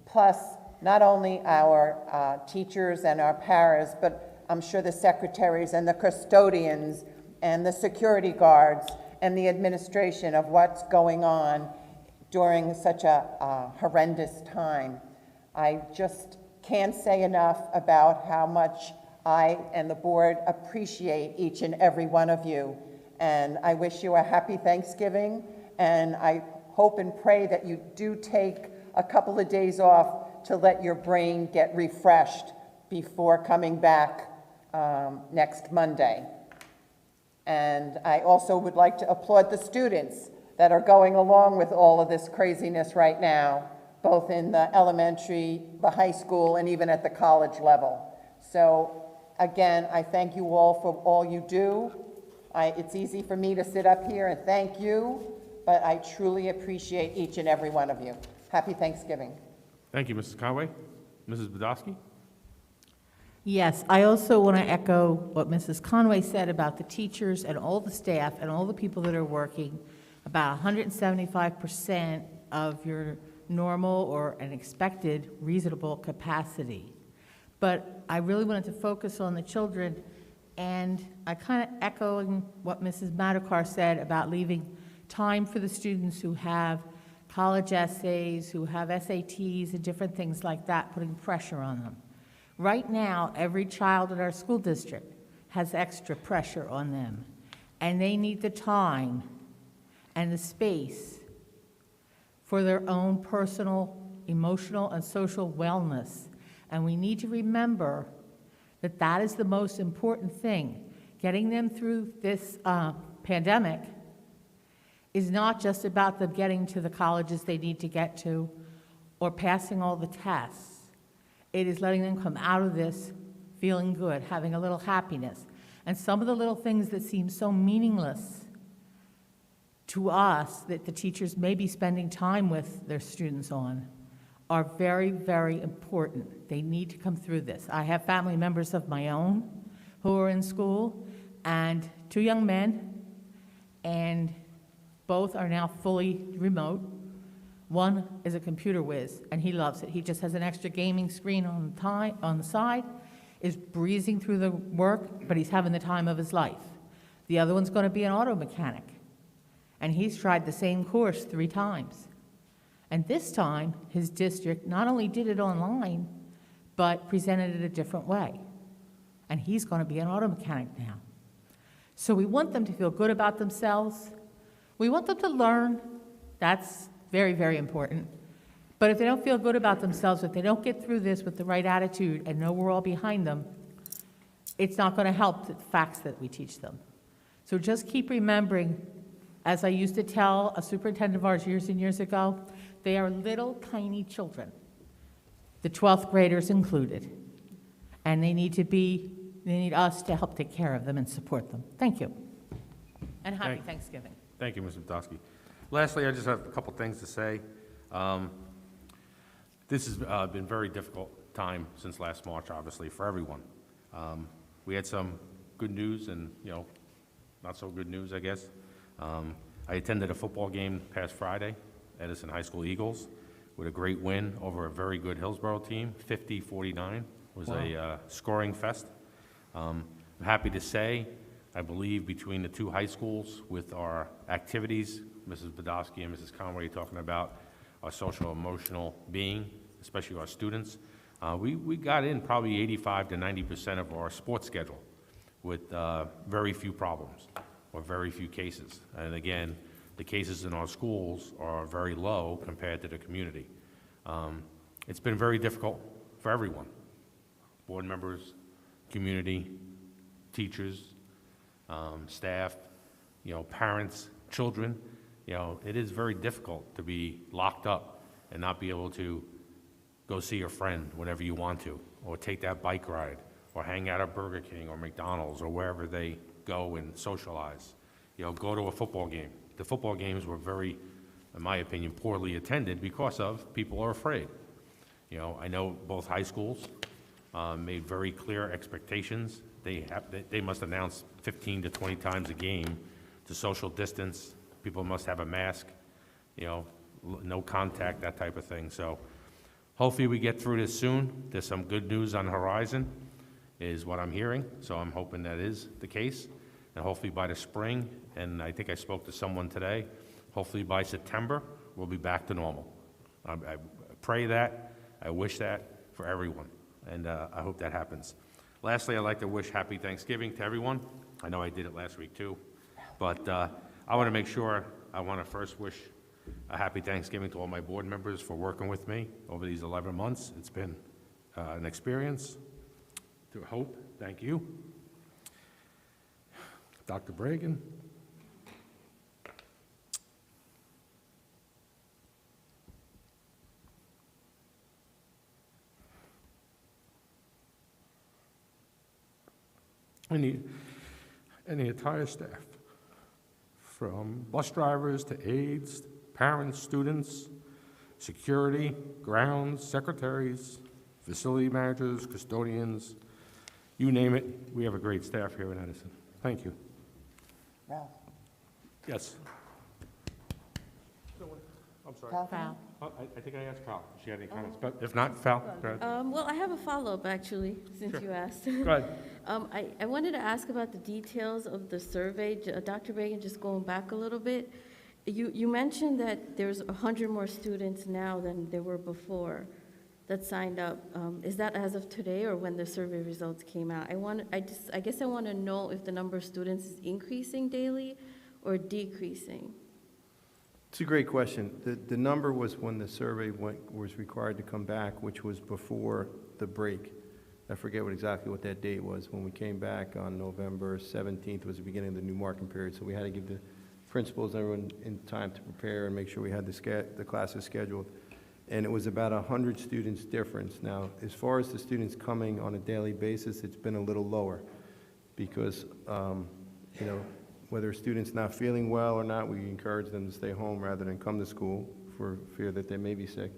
plus not only our teachers and our paras, but I'm sure the secretaries and the custodians and the security guards and the administration of what's going on during such a horrendous time. I just can't say enough about how much I and the board appreciate each and every one of you. And I wish you a happy Thanksgiving, and I hope and pray that you do take a couple of days off to let your brain get refreshed before coming back next Monday. And I also would like to applaud the students that are going along with all of this craziness right now, both in the elementary, the high school, and even at the college level. So again, I thank you all for all you do. It's easy for me to sit up here and thank you, but I truly appreciate each and every one of you. Happy Thanksgiving. Thank you, Mrs. Conway. Mrs. Badowski? Yes, I also want to echo what Mrs. Conway said about the teachers and all the staff and all the people that are working. About 175% of your normal or an expected reasonable capacity. But I really wanted to focus on the children, and I kind of echoing what Mrs. Madakar said about leaving time for the students who have college essays, who have SATs and different things like that, putting pressure on them. Right now, every child in our school district has extra pressure on them, and they need the time and the space for their own personal, emotional, and social wellness. And we need to remember that that is the most important thing. Getting them through this pandemic is not just about them getting to the colleges they need to get to or passing all the tests. It is letting them come out of this feeling good, having a little happiness. And some of the little things that seem so meaningless to us that the teachers may be spending time with their students on are very, very important. They need to come through this. I have family members of my own who are in school, and 2 young men, and both are now fully remote. One is a computer whiz, and he loves it. He just has an extra gaming screen on the side, is breezing through the work, but he's having the time of his life. The other one's going to be an auto mechanic, and he's tried the same course 3 times. And this time, his district not only did it online, but presented it a different way. And he's going to be an auto mechanic now. So we want them to feel good about themselves. We want them to learn. That's very, very important. But if they don't feel good about themselves, if they don't get through this with the right attitude and know we're all behind them, it's not going to help the facts that we teach them. So just keep remembering, as I used to tell a superintendent of ours years and years ago, they are little tiny children, the 12th graders included, and they need to be they need us to help take care of them and support them. Thank you. And happy Thank- Thanksgiving. Thank you, Mr. Podolsky. Lastly, I just have a couple things to say. This has been a very difficult time since last March, obviously, for everyone. We had some good news and, not so good news, I guess. I attended a football game past Friday, Edison High School Eagles, with a great win over a very good Hillsborough team, 50-49. It was a scoring fest. I'm happy to say, I believe between the two high schools with our activities, Mrs. Podolsky and Mrs. Conway talking about our social emotional being, especially our students, we got in probably 85 to 90% of our sports schedule with very few problems or very few cases. And again, the cases in our schools are very low compared to the community. It's been very difficult for everyone, board members, community, teachers, staff, parents, children. It is very difficult to be locked up and not be able to go see your friend whenever you want to, or take that bike ride, or hang out at Burger King or McDonald's or wherever they go and socialize. Go to a football game. The football games were very, in my opinion, poorly attended because of people are afraid. I know both high schools made very clear expectations. They must announce 15 to 20 times a game to social distance. People must have a mask, no contact, that type of thing. So hopefully we get through this soon. There's some good news on the horizon, is what I'm hearing. So I'm hoping that is the case. And hopefully by the spring, and I think I spoke to someone today, hopefully by September, we'll be back to normal. I pray that, I wish that for everyone, and I hope that happens. Lastly, I'd like to wish happy Thanksgiving to everyone. I know I did it last week too, but I want to make sure, I want to first wish a happy Thanksgiving to all my board members for working with me over these 11 months. It's been an experience. To Hope, thank you. Dr. Bragan. And the entire staff, from bus drivers to aides, parents, students, security, grounds, secretaries, facility managers, custodians, you name it, we have a great staff here in Edison. Thank you. Ralph? Yes. I'm sorry. Val? I think I asked Val if she had any comments, but if not, Val, go ahead. Well, I have a follow-up, actually, since you asked. Go ahead. I wanted to ask about the details of the survey. Dr. Reagan, just going back a little bit, you mentioned that there's 100 more students now than there were before that signed up. Is that as of today or when the survey results came out? I guess I want to know if the number of students is increasing daily or decreasing. It's a great question. The number was when the survey was required to come back, which was before the break. I forget exactly what that date was. When we came back on November 17th was the beginning of the new marking period, so we had to give the principals and everyone in time to prepare and make sure we had the classes scheduled. And it was about 100 students difference. Now, as far as the students coming on a daily basis, it's been a little lower because, whether a student's not feeling well or not, we encourage them to stay home rather than come to school for fear that they may be sick.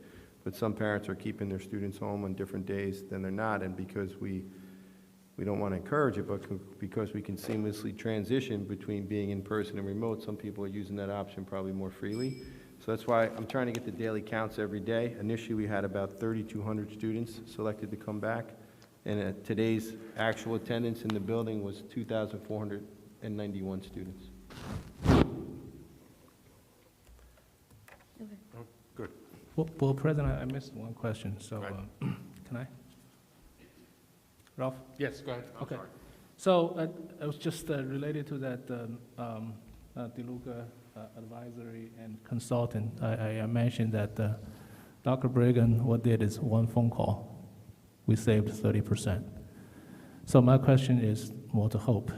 But some parents are keeping their students home on different days than they're not, and because we don't want to encourage it, but because we can seamlessly transition between being in person and remote, some people are using that option probably more freely. So that's why I'm trying to get the daily counts every day. Initially, we had about 3,200 students selected to come back, and today's actual attendance in the building was 2,491 students. Good. Well, President, I missed one question, so can I? Ralph? Yes, go ahead. I'm Okay. sorry. So it was just related to that DeLuca advisory and consultant. I mentioned that Dr. Bragan, what did is one phone call. We saved 30%. So my question is more to Hope.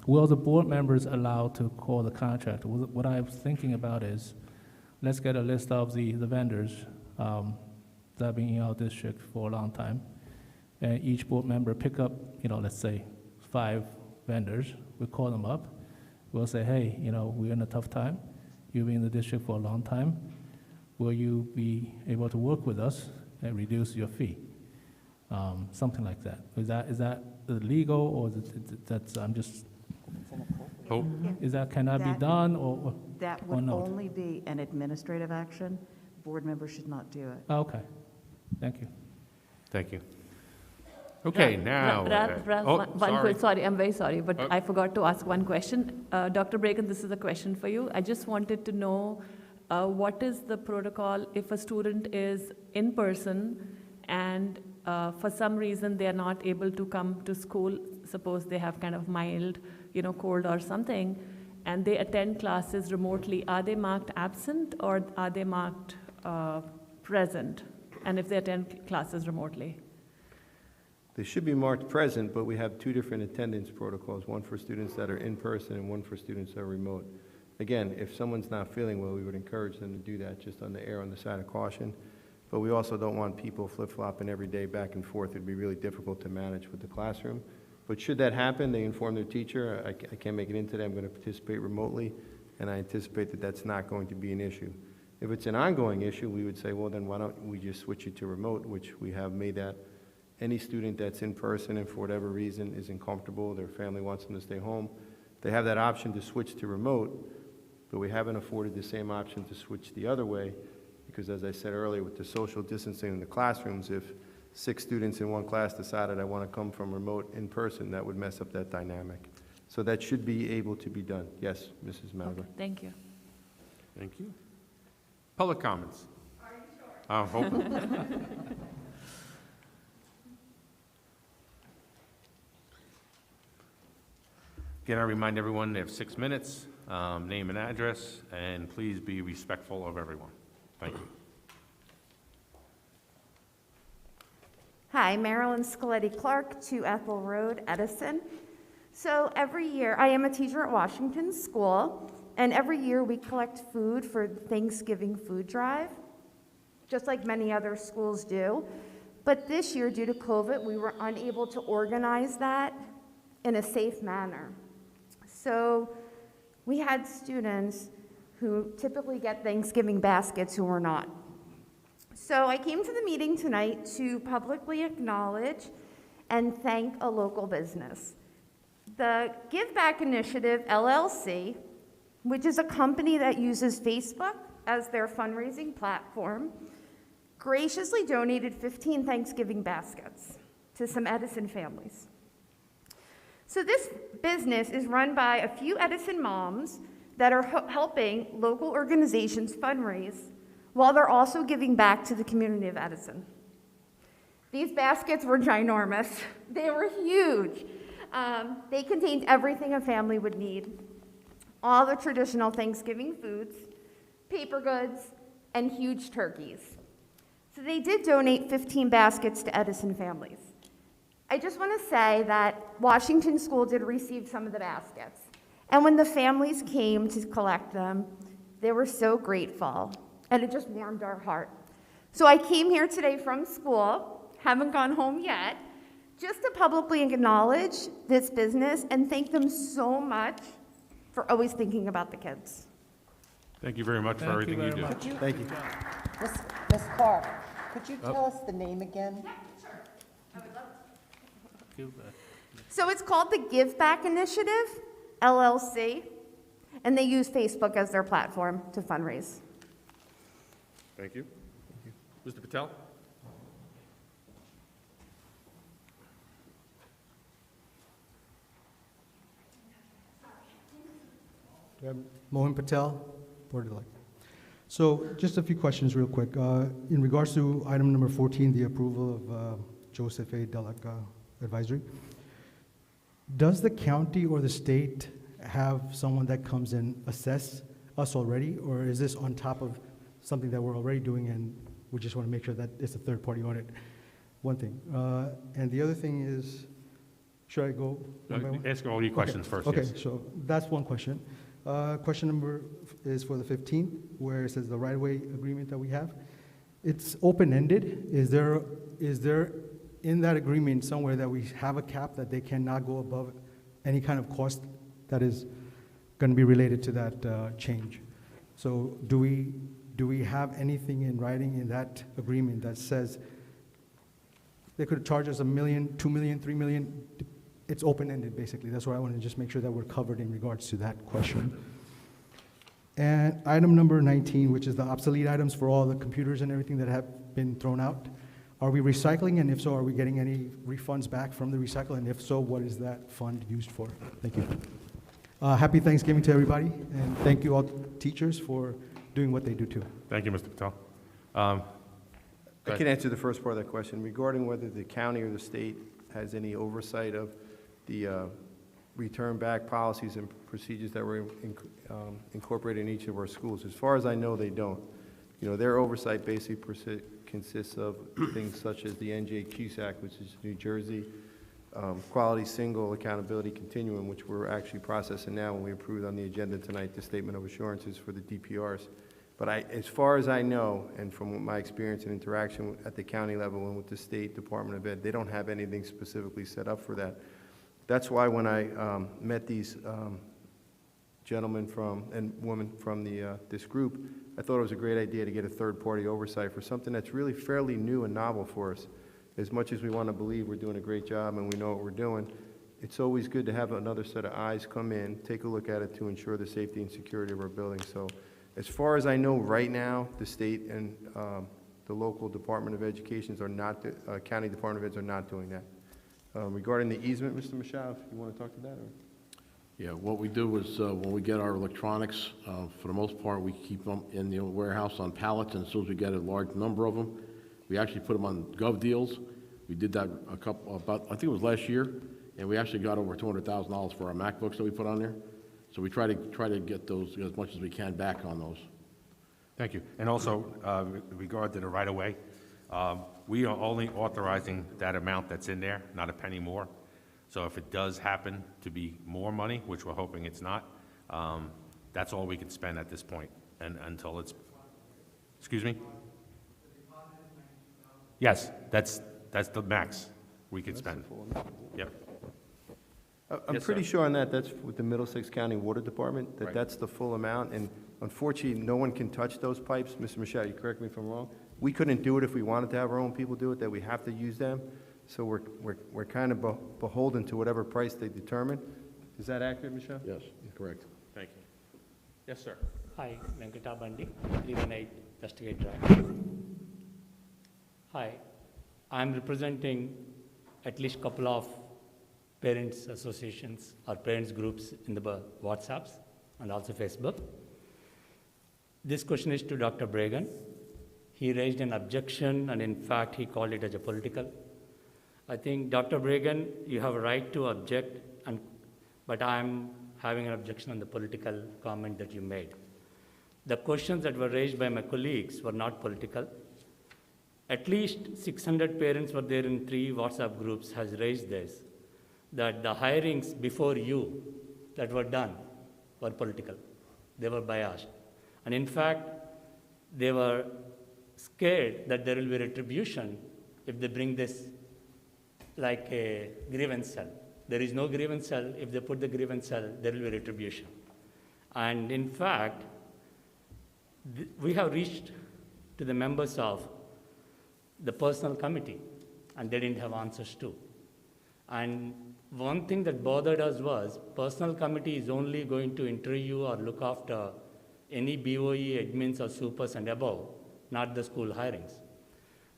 Will the board members allowed to call the contractor? What I was thinking about is, let's get a list of the vendors that have been in our district for a long time, and each board member pick up, let's say 5 vendors. We call them up. We'll say, hey, we're in a tough time. You've been in the district for a long time. Will you be able to work with us and reduce your fee? Something like that. Is that legal, or that's, I'm just, Hope. can that be done, or? That or would not? only be an administrative action. Board members should not do it. Oh, okay, thank you. Thank you. Okay, now. Sorry, I'm very sorry, but Oh. I forgot to ask one question. Dr. Bragan, this is a question for you. I just wanted to know what is the protocol if a student is in person and for some reason they are not able to come to school, suppose they have kind of mild, cold or something, and they attend classes remotely, are they marked absent or are they marked present? And if they attend classes remotely? They should be marked present, but we have 2 different attendance protocols, one for students that are in person and one for students that are remote. Again, if someone's not feeling well, we would encourage them to do that, just on the err on the side of caution. But we also don't want people flip-flopping every day back and forth. It'd be really difficult to manage with the classroom. But should that happen, they inform their teacher, I can't make it in today, I'm going to participate remotely, and I anticipate that that's not going to be an issue. If it's an ongoing issue, we would say, well, then why don't we just switch it to remote, which we have made that. Any student that's in person and for whatever reason isn't comfortable, their family wants them to stay home, they have that option to switch to remote, but we haven't afforded the same option to switch the other way, because as I said earlier, with the social distancing in the classrooms, if 6 students in one class decided I want to come from remote in person, that would mess up that dynamic. So that should be able to be done. Yes, Mrs. Malver. Thank you. Thank you. Public comments? Are you sure? I'm hoping. Again, I remind everyone they have 6 minutes, name and address, and please be respectful of everyone. Thank you. Hi, Marilyn Scaletti-Clark, 2 Ethel Road, Edison. So every year, I am a teacher at Washington School, and every year we collect food for the Thanksgiving food drive, just like many other schools do. But this year, due to COVID, we were unable to organize that in a safe manner. So we had students who typically get Thanksgiving baskets who were not. So I came to the meeting tonight to publicly acknowledge and thank a local business. The Give Back Initiative, LLC, which is a company that uses Facebook as their fundraising platform, graciously donated 15 Thanksgiving baskets to some Edison families. So this business is run by a few Edison moms that are helping local organizations fundraise while they're also giving back to the community of Edison. These baskets were ginormous. They were huge. They contained everything a family would need. All the traditional Thanksgiving foods, paper goods, and huge turkeys. So they did donate 15 baskets to Edison families. I just want to say that Washington School did receive some of the baskets. And when the families came to collect them, they were so grateful. And it just warmed our heart. So I came here today from school, haven't gone home yet, just to publicly acknowledge this business and thank them so much for always thinking about the kids. Thank you very much for everything you do. Thank you. Ms. Clark, could you tell us the name again? So it's called the Give Back Initiative, LLC, and they use Facebook as their platform to fundraise. Thank you. Mr. Patel? Mohan Patel, Board of Elect. So just a few questions real quick. In regards to item number 14, the approval of Joseph A. Delac advisory, does the county or the state have someone that comes and assess us already, or is this on top of something that we're already doing and we just want to make sure that it's a third-party audit? One thing. And the other thing is, should I go one by one? Ask all your questions first, Okay, yes. so that's one question. Question number is for the 15th, where it says the right-of-way agreement that we have. It's open-ended. Is there in that agreement somewhere that we have a cap that they cannot go above any kind of cost that is going to be related to that change. So do we have anything in writing in that agreement that says they could charge us $1 million, $2 million, $3 million? It's open-ended, basically. That's why I want to just make sure that we're covered in regards to that question. And item number 19, which is the obsolete items for all the computers and everything that have been thrown out. Are we recycling, and if so, are we getting any refunds back from the recycle? And if so, what is that fund used for? Thank you. Happy Thanksgiving to everybody, and thank you all teachers for doing what they do too. Thank you, Mr. Patel. I can answer the first part of that question. Regarding whether the county or the state has any oversight of the return back policies and procedures that were incorporated in each of our schools. As far as I know, they don't. You know, their oversight basically consists of things such as the NJQSAC, which is New Jersey Quality Single Accountability Continuum, which we're actually processing now when we approved on the agenda tonight the statement of assurances for the DPRs. But as far as I know, and from my experience and interaction at the county level and with the State Department of Ed, they don't have anything specifically set up for that. That's why when I met these gentlemen and women from this group, I thought it was a great idea to get a third-party oversight for something that's really fairly new and novel for us. As much as we want to believe we're doing a great job and we know what we're doing, it's always good to have another set of eyes come in, take a look at it to ensure the safety and security of our buildings. So as far as I know right now, the state and the local Department of Educations are not, county Department of Eds are not doing that. Regarding the easement, Mr. Mashav, you want to talk to that? Or? Yeah, what we do is when we get our electronics, for the most part, we keep them in the warehouse on pallets, and as soon as we get a large number of them, we actually put them on Gov Deals. We did that I think it was last year, and we actually got over $200,000 for our MacBooks that we put on there. So we try to get those as much as we can back on those. Thank you. And also, with regard to the right-of-way, we are only authorizing that amount that's in there, not a penny more. So if it does happen to be more money, which we're hoping it's not, that's all we can spend at this point, and until it's, excuse me? Yes, that's the max we could spend. Yep. I'm Yes, pretty sir. sure on that, that's with the Middlesex County Water Department, Right. that's the full amount, and unfortunately, no one can touch those pipes. Mr. Michelle, you correct me if I'm wrong. We couldn't do it if we wanted to have our own people do it, that we have to use them. So we're kind of beholden to whatever price they determine. Is that accurate, Michelle? Yes, correct. Thank you. Yes, sir. Hi, Venkata Bandi, 318 Westgate Drive. Hi, I'm representing at least a couple of parents associations or parents groups in the WhatsApps and also Facebook. This question is to Dr. Bregan. He raised an objection, and in fact, he called it as a political. I think, Dr. Bregan, you have a right to object, but I'm having an objection on the political comment that you made. The questions that were raised by my colleagues were not political. At least 600 parents were there in 3 WhatsApp groups has raised this, that the hirings before you that were done were political. They were biased. And in fact, they were scared that there will be retribution if they bring this like a grievance cell. There is no grievance cell. If they put the grievance cell, there will be retribution. And in fact, we have reached to the members of the personnel committee, and they didn't have answers to. And one thing that bothered us was personnel committee is only going to interview or look after any BOE admins or supers and above, not the school hirings.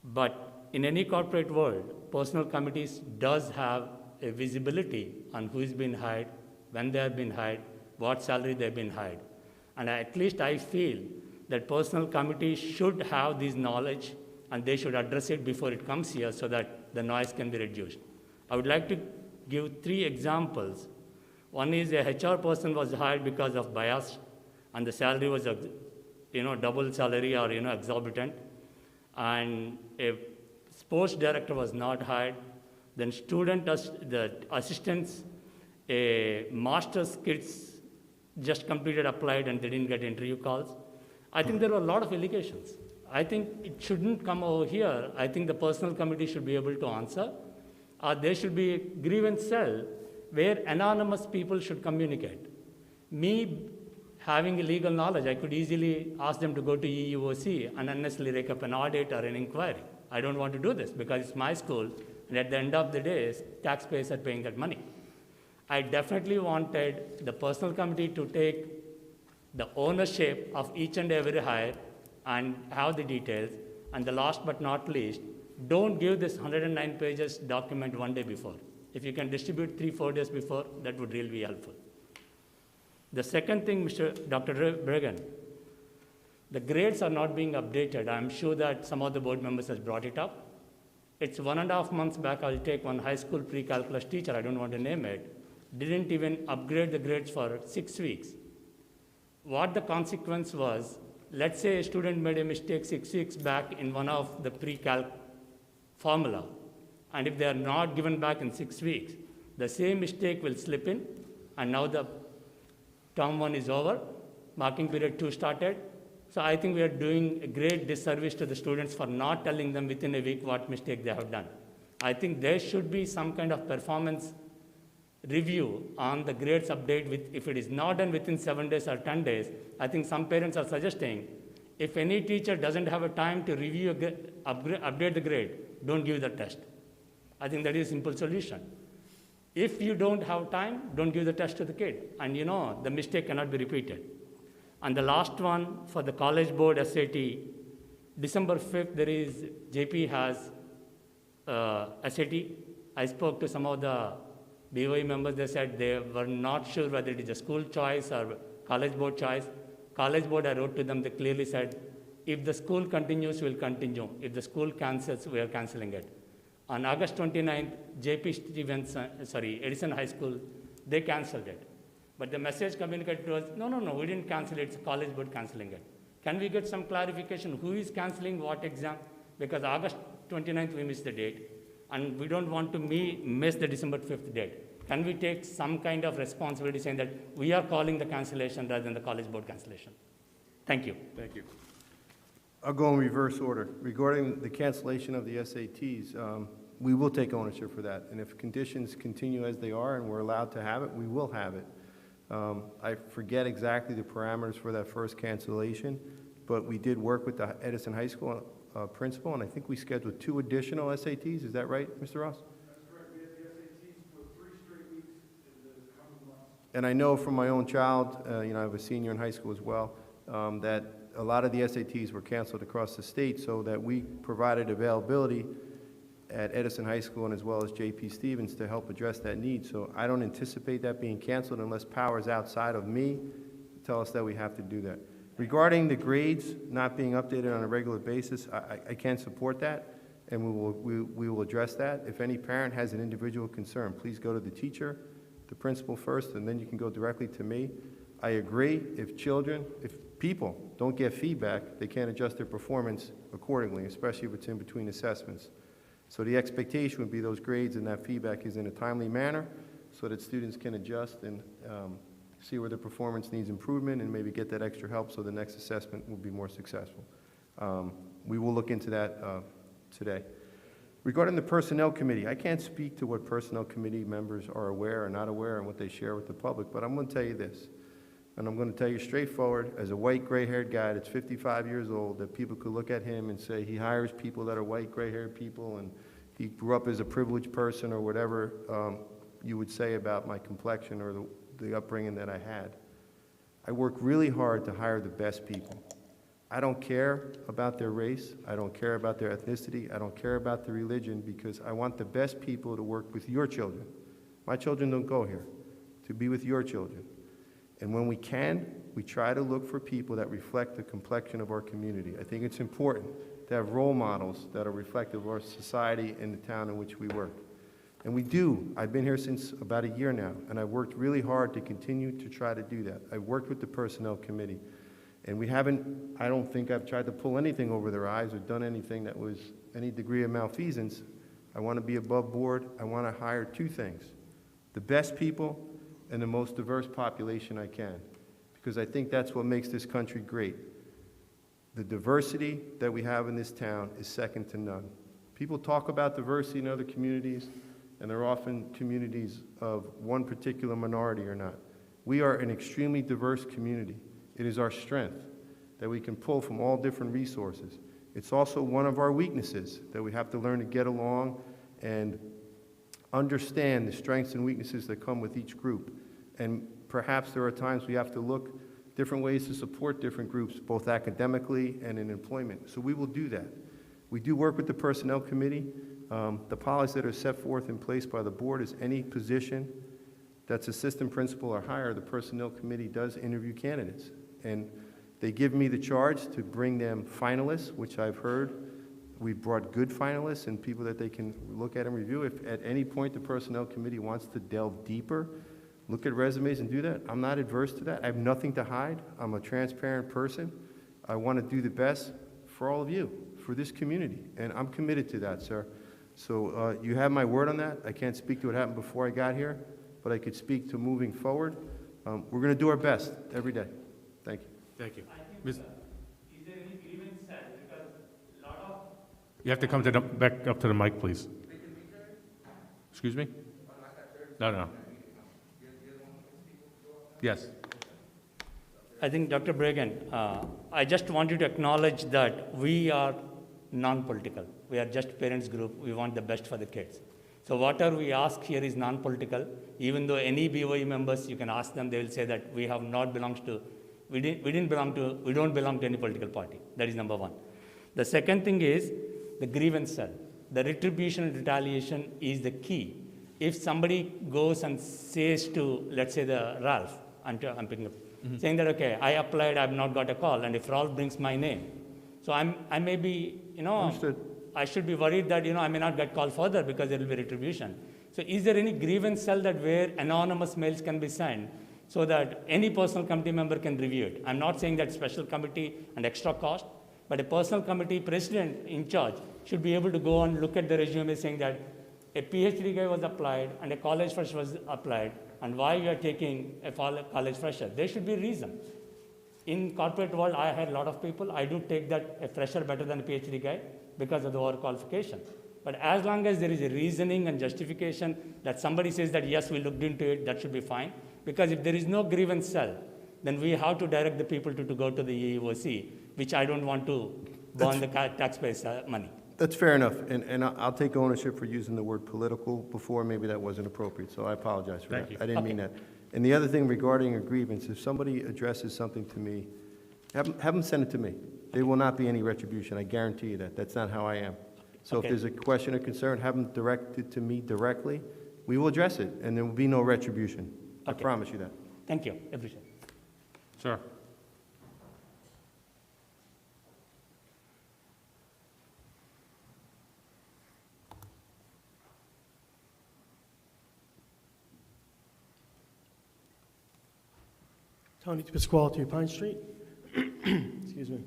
But in any corporate world, personnel committees does have a visibility on who is being hired, when they have been hired, what salary they've been hired. And at least I feel that personnel committees should have this knowledge, and they should address it before it comes here so that the noise can be reduced. I would like to give 3 examples. One is a HR person was hired because of bias, and the salary was, double salary or, exorbitant. And a sports director was not hired. Then the assistants, a master's kids just completed, applied, and they didn't get interview calls. I think there were a lot of allegations. I think it shouldn't come over here. I think the personnel committee should be able to answer. There should be a grievance cell where anonymous people should communicate. Me having a legal knowledge, I could easily ask them to go to EEOC and unnecessarily rake up an audit or an inquiry. I don't want to do this because it's my school, and at the end of the day, taxpayers are paying that money. I definitely wanted the personnel committee to take the ownership of each and every hire and have the details. And the last but not least, don't give this 109 pages document one day before. If you can distribute 3-4 days before, that would really be helpful. The second thing, Dr. Bregan, the grades are not being updated. I'm sure that some of the board members has brought it up. It's 1.5 months back, I'll take one high school pre-calculus teacher, I don't want to name it, didn't even upgrade the grades for 6 weeks. What the consequence was, let's say a student made a mistake 6 weeks back in one of the pre-calc formula, and if they are not given back in 6 weeks, the same mistake will slip in, and now the term 1 is over, marking period 2 started. So I think we are doing a great disservice to the students for not telling them within a week what mistake they have done. I think there should be some kind of performance review on the grades update with, if it is not done within 7 days or 10 days, I think some parents are suggesting, if any teacher doesn't have a time to review, update the grade, don't give the test. I think that is a simple solution. If you don't have time, don't give the test to the kid. And you know, the mistake cannot be repeated. And the last one for the college board SAT, December 5th, there is, JP has SAT. I spoke to some of the BOE members, they said they were not sure whether it is a school choice or college board choice. College board, I wrote to them, they clearly said, if the school continues, we'll continue. If the school cancels, we are canceling it. On August 29th, Edison High School, they canceled it. But the message communicated to us, no, we didn't cancel it, it's college board canceling it. Can we get some clarification, who is canceling what exam? Because August 29th, we missed the date, and we don't want to miss the December 5th date. Can we take some kind of responsibility saying that we are calling the cancellation rather than the college board cancellation? Thank you. Thank you. I'll go in reverse order. Regarding the cancellation of the SATs, we will take ownership for that. And if conditions continue as they are and we're allowed to have it, we will have it. I forget exactly the parameters for that first cancellation, but we did work with the Edison High School principal, and I think we scheduled 2 additional SATs. Is that right, Mr. Ross? That's correct. We had the SATs for 3 straight weeks in the coming months. And I know from my own child, I have a senior in high school as well, that a lot of the SATs were canceled across the state, so that we provided availability at Edison High School and as well as J.P. Stevens to help address that need. So I don't anticipate that being canceled unless powers outside of me tell us that we have to do that. Regarding the grades not being updated on a regular basis, I can't support that, and we will address that. If any parent has an individual concern, please go to the teacher, the principal first, and then you can go directly to me. I agree, if people don't get feedback, they can't adjust their performance accordingly, especially if it's in between assessments. So the expectation would be those grades and that feedback is in a timely manner so that students can adjust and see where their performance needs improvement and maybe get that extra help so the next assessment will be more successful. We will look into that today. Regarding the Personnel Committee, I can't speak to what Personnel Committee members are aware or not aware and what they share with the public, but I'm going to tell you this. And I'm going to tell you straightforward, as a white, gray-haired guy that's 55 years old, that people could look at him and say he hires people that are white, gray-haired people, and he grew up as a privileged person or whatever you would say about my complexion or the upbringing that I had. I work really hard to hire the best people. I don't care about their race. I don't care about their ethnicity. I don't care about their religion, because I want the best people to work with your children. My children don't go here, to be with your children. And when we can, we try to look for people that reflect the complexion of our community. I think it's important to have role models that are reflective of our society and the town in which we work. And we do. I've been here since about a year now, and I've worked really hard to continue to try to do that. I've worked with the Personnel Committee, and I don't think I've tried to pull anything over their eyes or done anything that was any degree of malfeasance. I want to be above board. I want to hire 2 things: the best people and the most diverse population I can, because I think that's what makes this country great. The diversity that we have in this town is second to none. People talk about diversity in other communities, and they're often communities of one particular minority or not. We are an extremely diverse community. It is our strength that we can pull from all different resources. It's also one of our weaknesses that we have to learn to get along and understand the strengths and weaknesses that come with each group. And perhaps there are times we have to look different ways to support different groups, both academically and in employment. So we will do that. We do work with the Personnel Committee. The policies that are set forth in place by the board is any position that's assistant principal or higher, the Personnel Committee does interview candidates. And they give me the charge to bring them finalists, which I've heard. We've brought good finalists and people that they can look at and review. If at any point the Personnel Committee wants to delve deeper, look at resumes and do that, I'm not adverse to that. I have nothing to hide. I'm a transparent person. I want to do the best for all of you, for this community, and I'm committed to that, sir. So you have my word on that. I can't speak to what happened before I got here, but I could speak to moving forward. We're going to do our best every day. Thank you. Thank you. Is there any grievance set? Because a lot of... You have to come to the, back up to the mic, please. Excuse me? No. Yes. I think, Dr. Bregan, I just want you to acknowledge that we are non-political. We are just parents group. We want the best for the kids. So whatever we ask here is non-political. Even though any BOE members, you can ask them, they will say that we have not belongs to, we don't belong to any political party. That is number one. The second thing is the grievance cell. The retribution and retaliation is the key. If somebody goes and says to, let's say the Ralph, I'm picking up, saying that, okay, I applied, I've not got a call, and if Ralph brings my name, so I may be, Understood. I should be worried that, I may not get called further because there will be retribution. So is there any grievance cell that where anonymous mails can be sent so that any personal committee member can review it? I'm not saying that special committee and extra cost, but a personal committee president in charge should be able to go and look at the resume saying that a PhD guy was applied and a college fresher was applied, and why we are taking a college fresher. There should be a reason. In corporate world, I had a lot of people. I do take that a fresher better than a PhD guy because of the overqualification. But as long as there is a reasoning and justification that somebody says that, yes, we looked into it, that should be fine. Because if there is no grievance cell, then we have to direct the people to go to the EEOC, which I don't want to burn the taxpayers' money. That's fair enough, and I'll take ownership for using the word political before. Maybe that wasn't appropriate, so I apologize for Thank that. you. I didn't mean that. And the other thing regarding a grievance, if somebody addresses something to me, have them send it to me. There will not be any retribution, I guarantee you that. That's not how I am. So Okay. if there's a question or concern, have them direct it to me directly. We will address it, and there will be no retribution. I Okay. promise you that. Thank you. Appreciate it. Sir. Tony Pasquale, 2 Pine Street. Excuse me.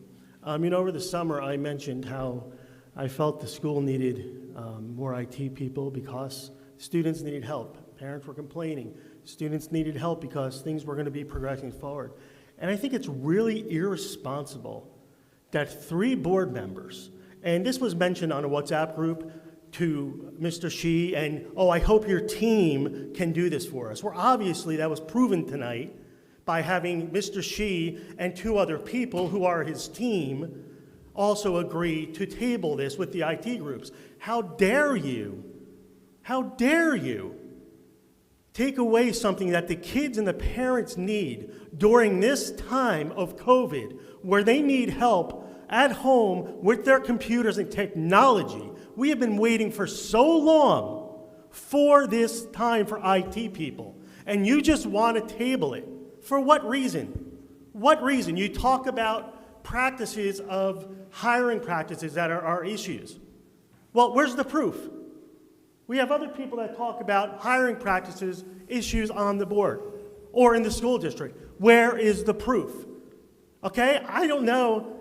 Over the summer, I mentioned how I felt the school needed more IT people because students needed help. Parents were complaining. Students needed help because things were going to be progressing forward. And I think it's really irresponsible that 3 board members, and this was mentioned on a WhatsApp group to Mr. Shi, and, oh, I hope your team can do this for us. Well, obviously, that was proven tonight by having Mr. Shi and 2 other people who are his team also agree to table this with the IT groups. How dare you take away something that the kids and the parents need during this time of COVID, where they need help at home with their computers and technology. We have been waiting for so long for this time for IT people, and you just want to table it. For what reason? What reason? You talk about practices of hiring practices that are issues. Well, where's the proof? We have other people that talk about hiring practices, issues on the board or in the school district. Where is the proof? Okay, I don't know.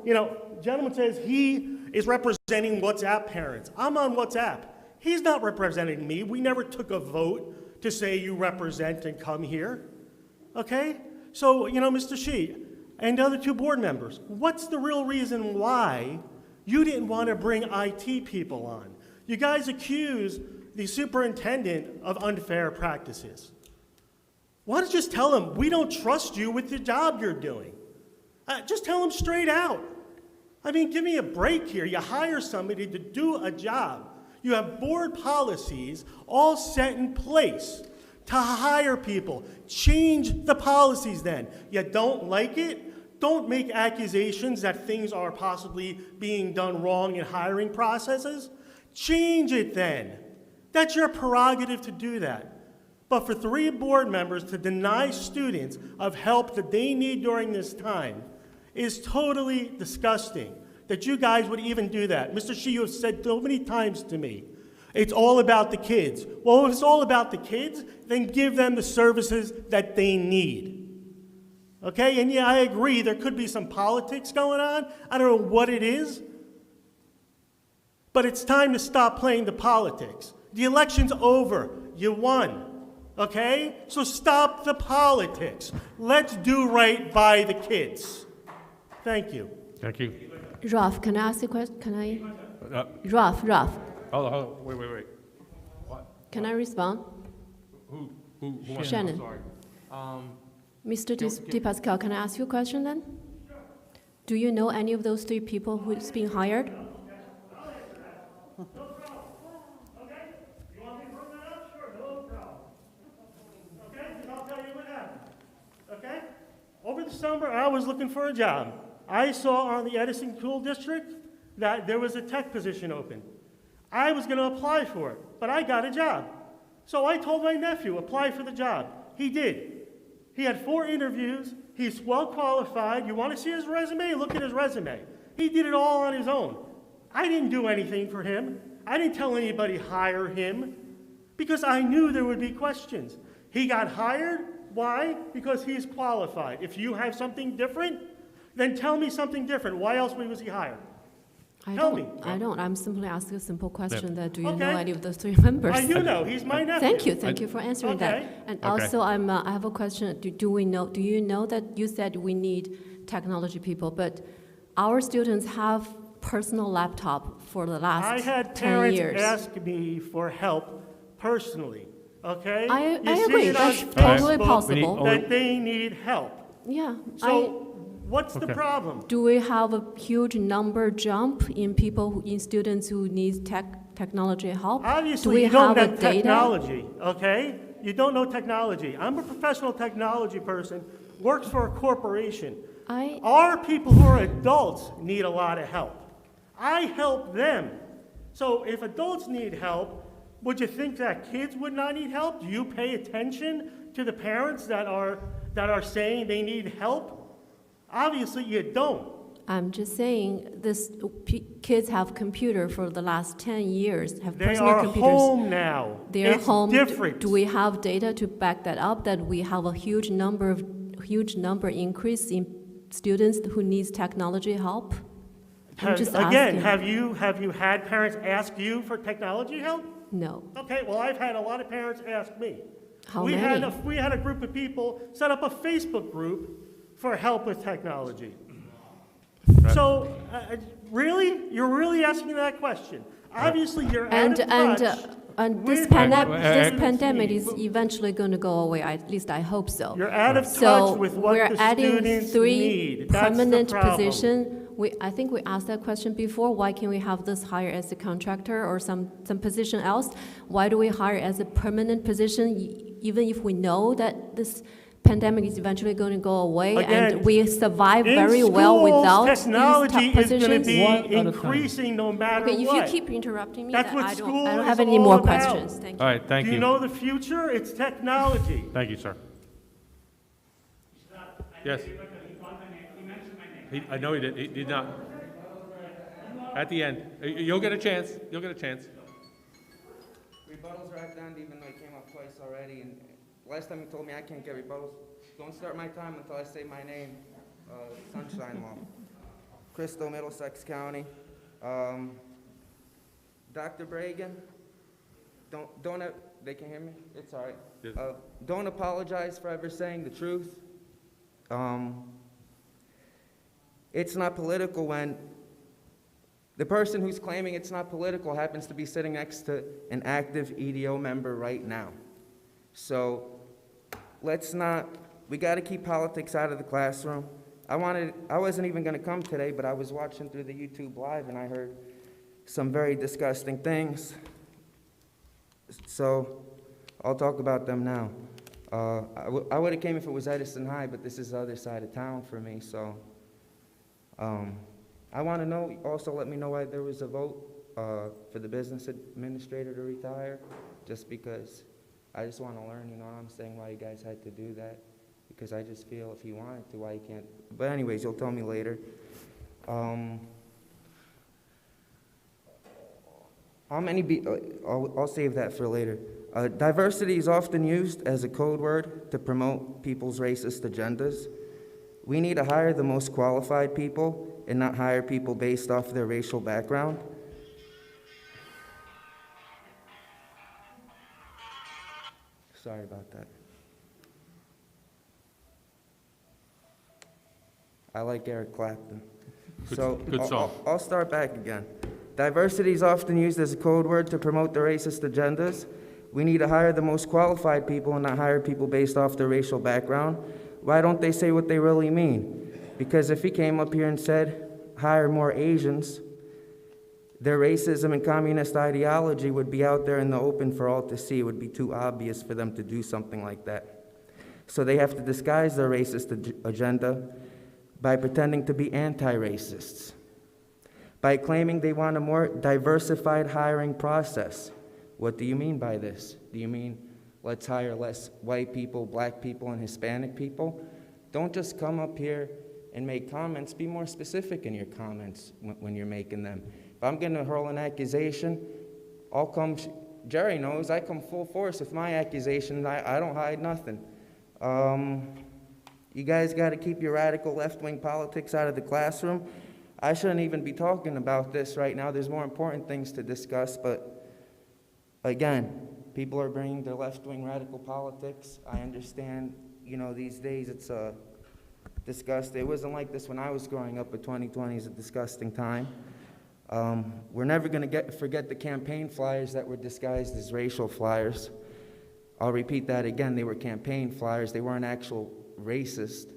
Gentleman says he is representing WhatsApp parents. I'm on WhatsApp. He's not representing me. We never took a vote to say you represent and come here. Okay? So, Mr. Shi, and the other two board members, what's the real reason why you didn't want to bring IT people on? You guys accuse the superintendent of unfair practices. Why don't you just tell him, we don't trust you with the job you're doing? Just tell him straight out. I mean, give me a break here. You hire somebody to do a job. You have board policies all set in place to hire people. Change the policies then. You don't like it? Don't make accusations that things are possibly being done wrong in hiring processes. Change it then. That's your prerogative to do that. But for 3 board members to deny students of help that they need during this time is totally disgusting, that you guys would even do that. Mr. Shi, you have said so many times to me, it's all about the kids. Well, if it's all about the kids, then give them the services that they need. Okay, and yeah, I agree, there could be some politics going on. I don't know what it is, but it's time to stop playing the politics. The election's over, you won. Okay? So stop the politics. Let's do right by the kids. Thank you. Thank you. Ralph, can I ask you a question? Can I? Ralph. Hold on, wait. What? Can I respond? Who wants to- Shannon. I'm sorry. Mr. DePascal, can I ask you a question then? Do you know any of those 3 people who's being hired? Over the summer, I was looking for a job. I saw on the Edison School District that there was a tech position open. I was going to apply for it, but I got a job. So I told my nephew, apply for the job. He did. He had 4 interviews. He's well qualified. You want to see his resume? Look at his resume. He did it all on his own. I didn't do anything for him. I didn't tell anybody hire him because I knew there would be questions. He got hired. Why? Because he's qualified. If you have something different, then tell me something different. Why else was he hired? Tell me. I don't. I'm simply asking a simple question that do you know Okay. any of those 3 members? I do know. He's my nephew. Thank you for answering Okay. that. And Okay. also, I have a question. Do you know that you said we need technology people, but our students have personal laptop for the last I had 10 parents years. ask me for help personally, okay? I You see agree. it on That's totally Facebook possible. That they need help. Yeah. So what's the Okay. problem? Do we have a huge number jump in in students who need technology help? Do Obviously, we you don't have know a data? technology, okay? You don't know technology. I'm a professional technology person, works for a corporation. Our people who are adults need a lot of help. I help them. So if adults need help, would you think that kids would not need help? Do you pay attention to the parents that are saying they need help? Obviously, you don't. I'm just saying, kids have computer for the last 10 years, have They personal are computers. home now. They're It's home. different. Do we have data to back that up, that we have a huge number increase in students who needs technology help? I'm just Again, asking. have you had parents ask you for technology help? No. Okay, well, I've had a lot of parents ask me. How we many? We had a group of people set up a Facebook group for help with technology. So, really? You're really asking that question? Obviously, you're out of touch. And this with pandemic is eventually going to go away. At least I hope so. You're out of touch So with what we're the adding students 3 need. That's the permanent problem. position. I think we asked that question before. Why can't we have this hire as a contractor or some position else? Why do we hire as a permanent position, even if we know that this pandemic is eventually going to go away Again, and we survive in very well schools, without technology these top is going to positions? be increasing no matter Okay, if what. you keep interrupting me, That's then what I school don't is have any all more about. questions. Thank you. All right, thank Do you. you know the future? It's technology. Thank you, sir. Yes. I know he did. He did not. At the end. You'll get a chance. You'll get a chance. Rebuttals are at the end, even though it came up twice already. And last time you told me I can't get rebuttals. Don't start my time until I say my name. Sunshine Law. Crystal, Middlesex County. Dr. Bragan, they can hear me? It's all right. Yes. Don't apologize for ever saying the truth. it's not political when the person who's claiming it's not political happens to be sitting next to an active EDO member right now. So let's not, we got to keep politics out of the classroom. I wasn't even going to come today, but I was watching through the YouTube Live and I heard some very disgusting things. So I'll talk about them now. I would have came if it was Edison High, but this is the other side of town for me, so. I want to know, also let me know why there was a vote for the business administrator to retire, just because I just want to learn, you know what I'm saying, why you guys had to do that. Because I just feel if he wanted to, why he can't. But anyways, you'll tell me later. How many I'll save that for later. Diversity is often used as a code word to promote people's racist agendas. We need to hire the most qualified people and not hire people based off their racial background. Sorry about that. I like Eric Clapton. Good song. I'll start back again. Diversity is often used as a code word to promote the racist agendas. We need to hire the most qualified people and not hire people based off their racial background. Why don't they say what they really mean? Because if he came up here and said, hire more Asians, their racism and communist ideology would be out there in the open for all to see. It would be too obvious for them to do something like that. So they have to disguise their racist agenda by pretending to be anti-racists, by claiming they want a more diversified hiring process. What do you mean by this? Do you mean let's hire less white people, black people, and Hispanic people? Don't just come up here and make comments. Be more specific in your comments when you're making them. If I'm going to hurl an accusation, I'll come, Jerry knows, I come full force with my accusation. I don't hide nothing. You guys got to keep your radical left-wing politics out of the classroom. I shouldn't even be talking about this right now. There's more important things to discuss, but again, people are bringing their left-wing radical politics. I understand, you know, these days it's disgusting. It wasn't like this when I was growing up, but 2020 is a disgusting time. We're never going to forget the campaign flyers that were disguised as racial flyers. I'll repeat that again. They were campaign flyers. They weren't actual racist.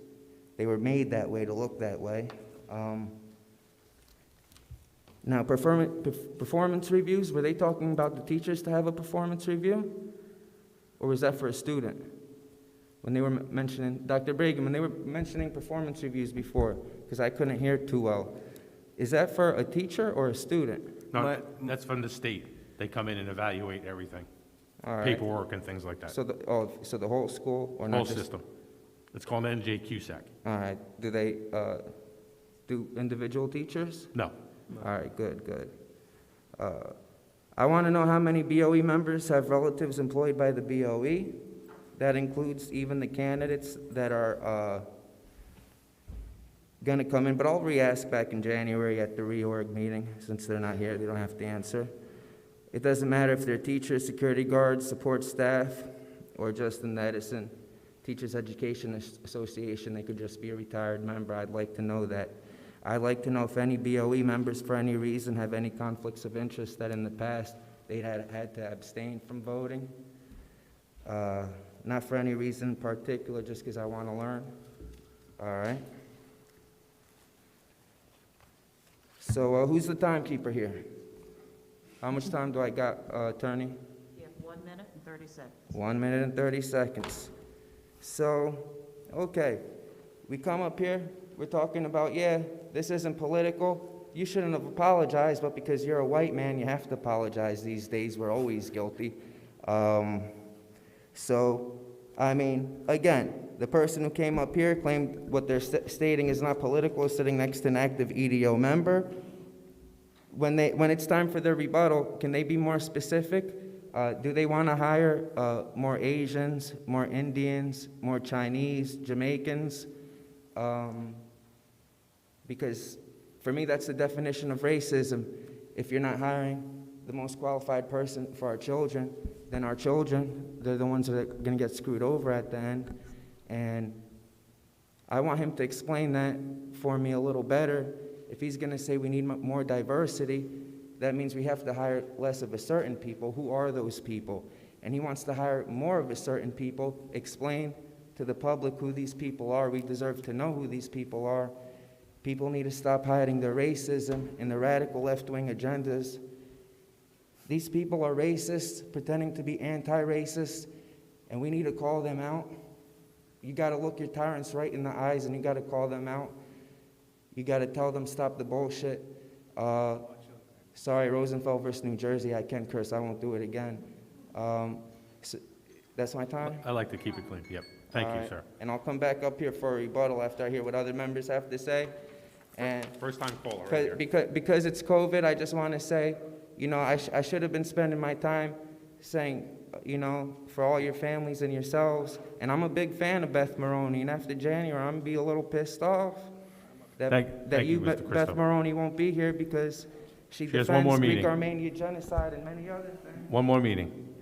They were made that way to look that way. Now, performance reviews, were they talking about the teachers to have a performance review? Or was that for a student? When they were mentioning, Dr. Bragan, when they were mentioning performance reviews before, because I couldn't hear too well, is that for a teacher or a student? No, that's from the state. They come in and evaluate everything. All right. Paperwork and things like that. So the whole school? Or not Whole just- system. It's called NJQSAC. All right. Do they do individual teachers? No. All right, good. I want to know how many BOE members have relatives employed by the BOE. That includes even the candidates that are going to come in, but I'll re-ask back in January at the reorg meeting. Since they're not here, they don't have to answer. It doesn't matter if they're teachers, security guards, support staff, or just in the Edison Teachers Education Association. They could just be a retired member. I'd like to know that. I'd like to know if any BOE members, for any reason, have any conflicts of interest that in the past they had to abstain from voting. Not for any reason in particular, just because I want to learn. All right. So who's the timekeeper here? How much time do I got, attorney? You have 1 minute and 30 seconds. 1 minute and 30 seconds. So, okay, we come up here, we're talking about, yeah, this isn't political. You shouldn't have apologized, but because you're a white man, you have to apologize these days. We're always guilty. So, I mean, again, the person who came up here claimed what they're stating is not political, is sitting next to an active EDO member. When it's time for their rebuttal, can they be more specific? Do they want to hire more Asians, more Indians, more Chinese, Jamaicans? Because for me, that's the definition of racism. If you're not hiring the most qualified person for our children, then our children, they're the ones that are going to get screwed over at the end. And I want him to explain that for me a little better. If he's gonna say we need more diversity, that means we have to hire less of a certain people. Who are those people? And he wants to hire more of a certain people. Explain to the public who these people are. We deserve to know who these people are. People need to stop hiding their racism and the radical left-wing agendas. These people are racist, pretending to be anti-racist, and we need to call them out. You gotta look your tyrants right in the eyes and you gotta call them out. You gotta tell them stop the bullshit. Sorry, Rosenfeld versus New Jersey, I can't curse, I won't do it again. So that's my time? I like to keep it clean, yep. Thank All you, right. sir. And I'll come back up here for a rebuttal after I hear what other members have to say. And First time caller right here. because it's COVID, I just want to say, you know, I should have been spending my time saying, you know, for all your families and yourselves. And I'm a big fan of Beth Maroney, and after January, I'm gonna be a little pissed off that Thank you, Mr. Beth Christo. Maroney won't be here because she has one more defends Greek meeting. Armenian genocide and many other things. One more meeting.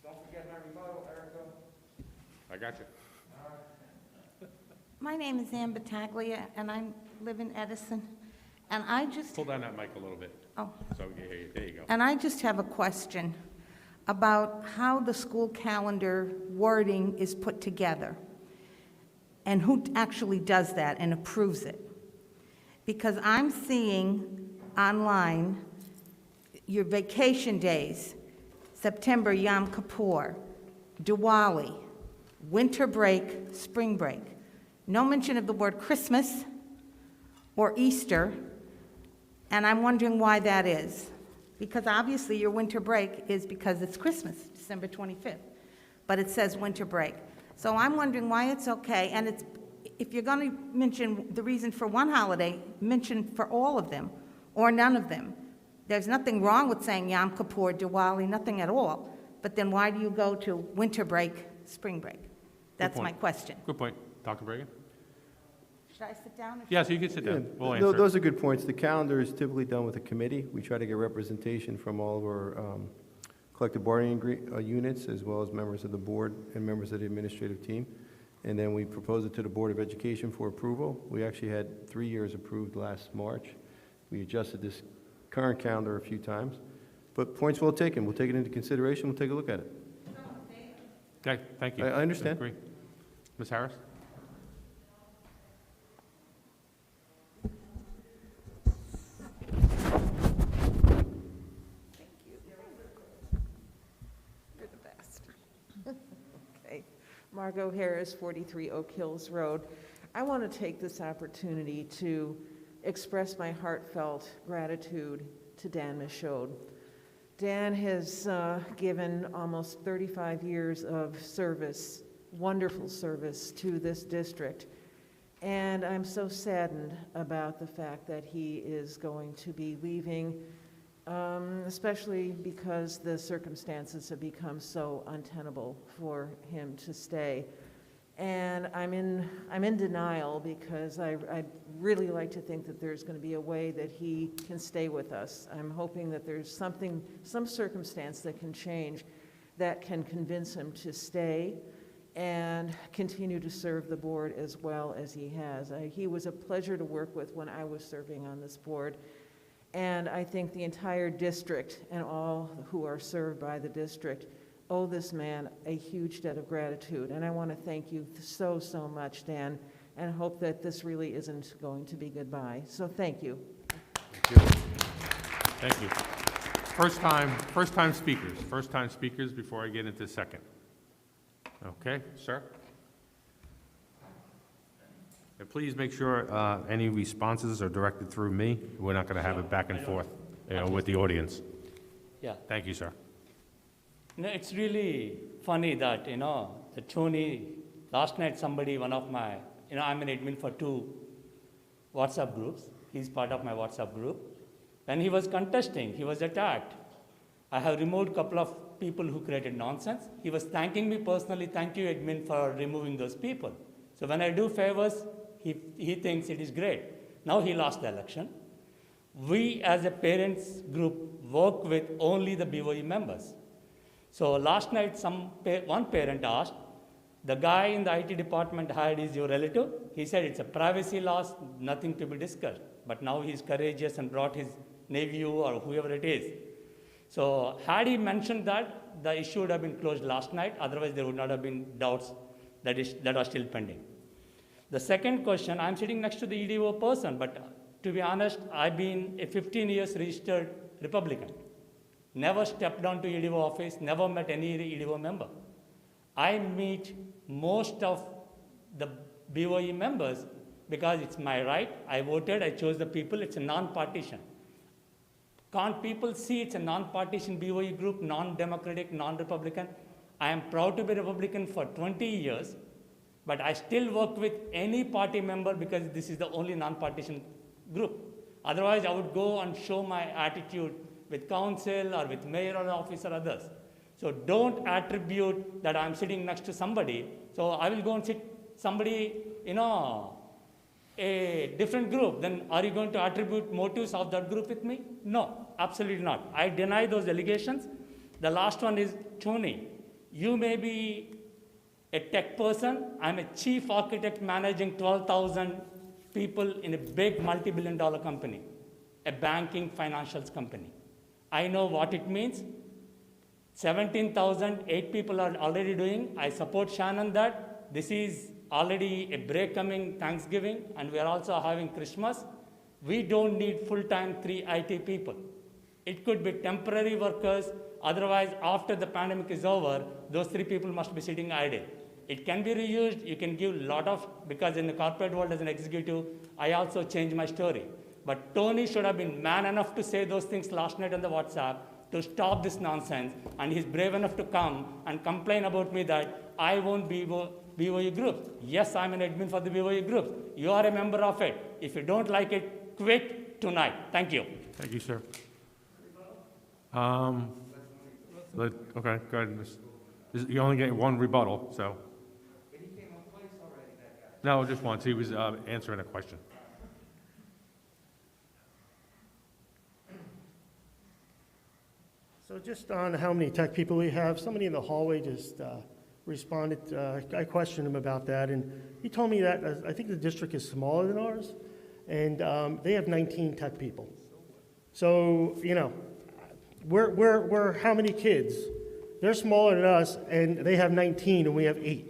Don't forget my rebuttal, Erica. I got you. My name is Ann Battaglia, and I live in Edison. And I just, Pull down that mic a little bit. Oh. So, yeah, there you go. and I just have a question about how the school calendar wording is put together, and who actually does that and approves it. Because I'm seeing online your vacation days, September Yom Kippur, Diwali, winter break, spring break. No mention of the word Christmas or Easter, and I'm wondering why that is. Because obviously your winter break is because it's Christmas, December 25th, but it says winter break. So I'm wondering why it's okay, and it's, if you're going to mention the reason for one holiday, mention for all of them, or none of them. There's nothing wrong with saying Yom Kippur, Diwali, nothing at all, but then why do you go to winter break, spring break? That's my point. question. Good point. Dr. Bregan? Should I sit down? Yeah, so you can sit down. We'll Tho- answer. Those are good points. The calendar is typically done with a committee. We try to get representation from all of our collective bargaining units, as well as members of the board and members of the administrative team. And then we propose it to the Board of Education for approval. We actually had 3 years approved last March. We adjusted this current calendar a few times. But points well taken. We'll take it into consideration. We'll take a look at it. Okay, thank you. I understand. Agree. Ms. Harris? You're the best. Okay. Margot Harris, 43 Oak Hills Road. I want to take this opportunity to express my heartfelt gratitude to Dan Michaud. Dan has given almost 35 years of service, wonderful service to this district. And I'm so saddened about the fact that he is going to be leaving, especially because the circumstances have become so untenable for him to stay. And I'm in denial because I'd really like to think that there's going to be a way that he can stay with us. I'm hoping that there's some circumstance that can change that can convince him to stay and continue to serve the board as well as he has. He was a pleasure to work with when I was serving on this board. And I think the entire district and all who are served by the district owe this man a huge debt of gratitude. And I want to thank you so, so much, Dan, and hope that this really isn't going to be goodbye. So thank you. Thank you. First time speakers before I get into second. Okay, sir? And please make sure any responses are directed through me. We're not going to have it back and forth, with the audience. Yeah. Thank you, sir. It's really funny that, the Tony, last night one of my, I'm an admin for 2 WhatsApp groups. He's part of my WhatsApp group. When he was contesting, he was attacked. I have removed a couple of people who created nonsense. He was thanking me personally, thank you, admin, for removing those people. So when I do favors, he thinks it is great. Now he lost the election. We as a parents group work with only the BOE members. So last night one parent asked, The guy in the IT department hired is your relative. He said it's a privacy loss, nothing to be discussed. But now he's courageous and brought his nephew or whoever it is. So had he mentioned that, the issue would have been closed last night. Otherwise, there would not have been doubts that are still pending. The second question, I'm sitting next to the EDO person, but to be honest, I've been a 15 years registered Republican. Never stepped down to EDO office, never met any EDO member. I meet most of the BOE members because it's my right. I voted, I chose the people, it's a non-partition. Can't people see it's a non-partition BOE group, non-democratic, non-Republican? I am proud to be Republican for 20 years, but I still work with any party member because this is the only non-partition group. Otherwise, I would go and show my attitude with council or with mayor or office or others. So don't attribute that I'm sitting next to somebody. So I will go and sit somebody, a different group. Then are you going to attribute motives of that group with me? No, absolutely not. I deny those allegations. The last one is Tony. You may be a tech person. I'm a chief architect managing 12,000 people in a big multi-billion-dollar company, a banking financials company. I know what it means. 17,000, 8 people are already doing. I support Shannon that. This is already a break coming Thanksgiving, and we are also having Christmas. We don't need full-time 3 IT people. It could be temporary workers. Otherwise, after the pandemic is over, those 3 people must be sitting idle. It can be reused. You can give a lot of, because in the corporate world as an executive, I also changed my story. But Tony should have been man enough to say those things last night on the WhatsApp to stop this nonsense, and he's brave enough to come and complain about me that I won't be BOE group. Yes, I'm an admin for the BOE group. You are a member of it. If you don't like it, quit tonight. Thank you. Thank you, sir. Okay, go ahead. You only get one rebuttal, so. No, just once. He was answering a question. So just on how many tech people we have, somebody in the hallway just responded. I questioned him about that, and he told me that I think the district is smaller than ours, and they have 19 tech people. So, we're how many kids? They're smaller than us, and they have 19, and we have 8.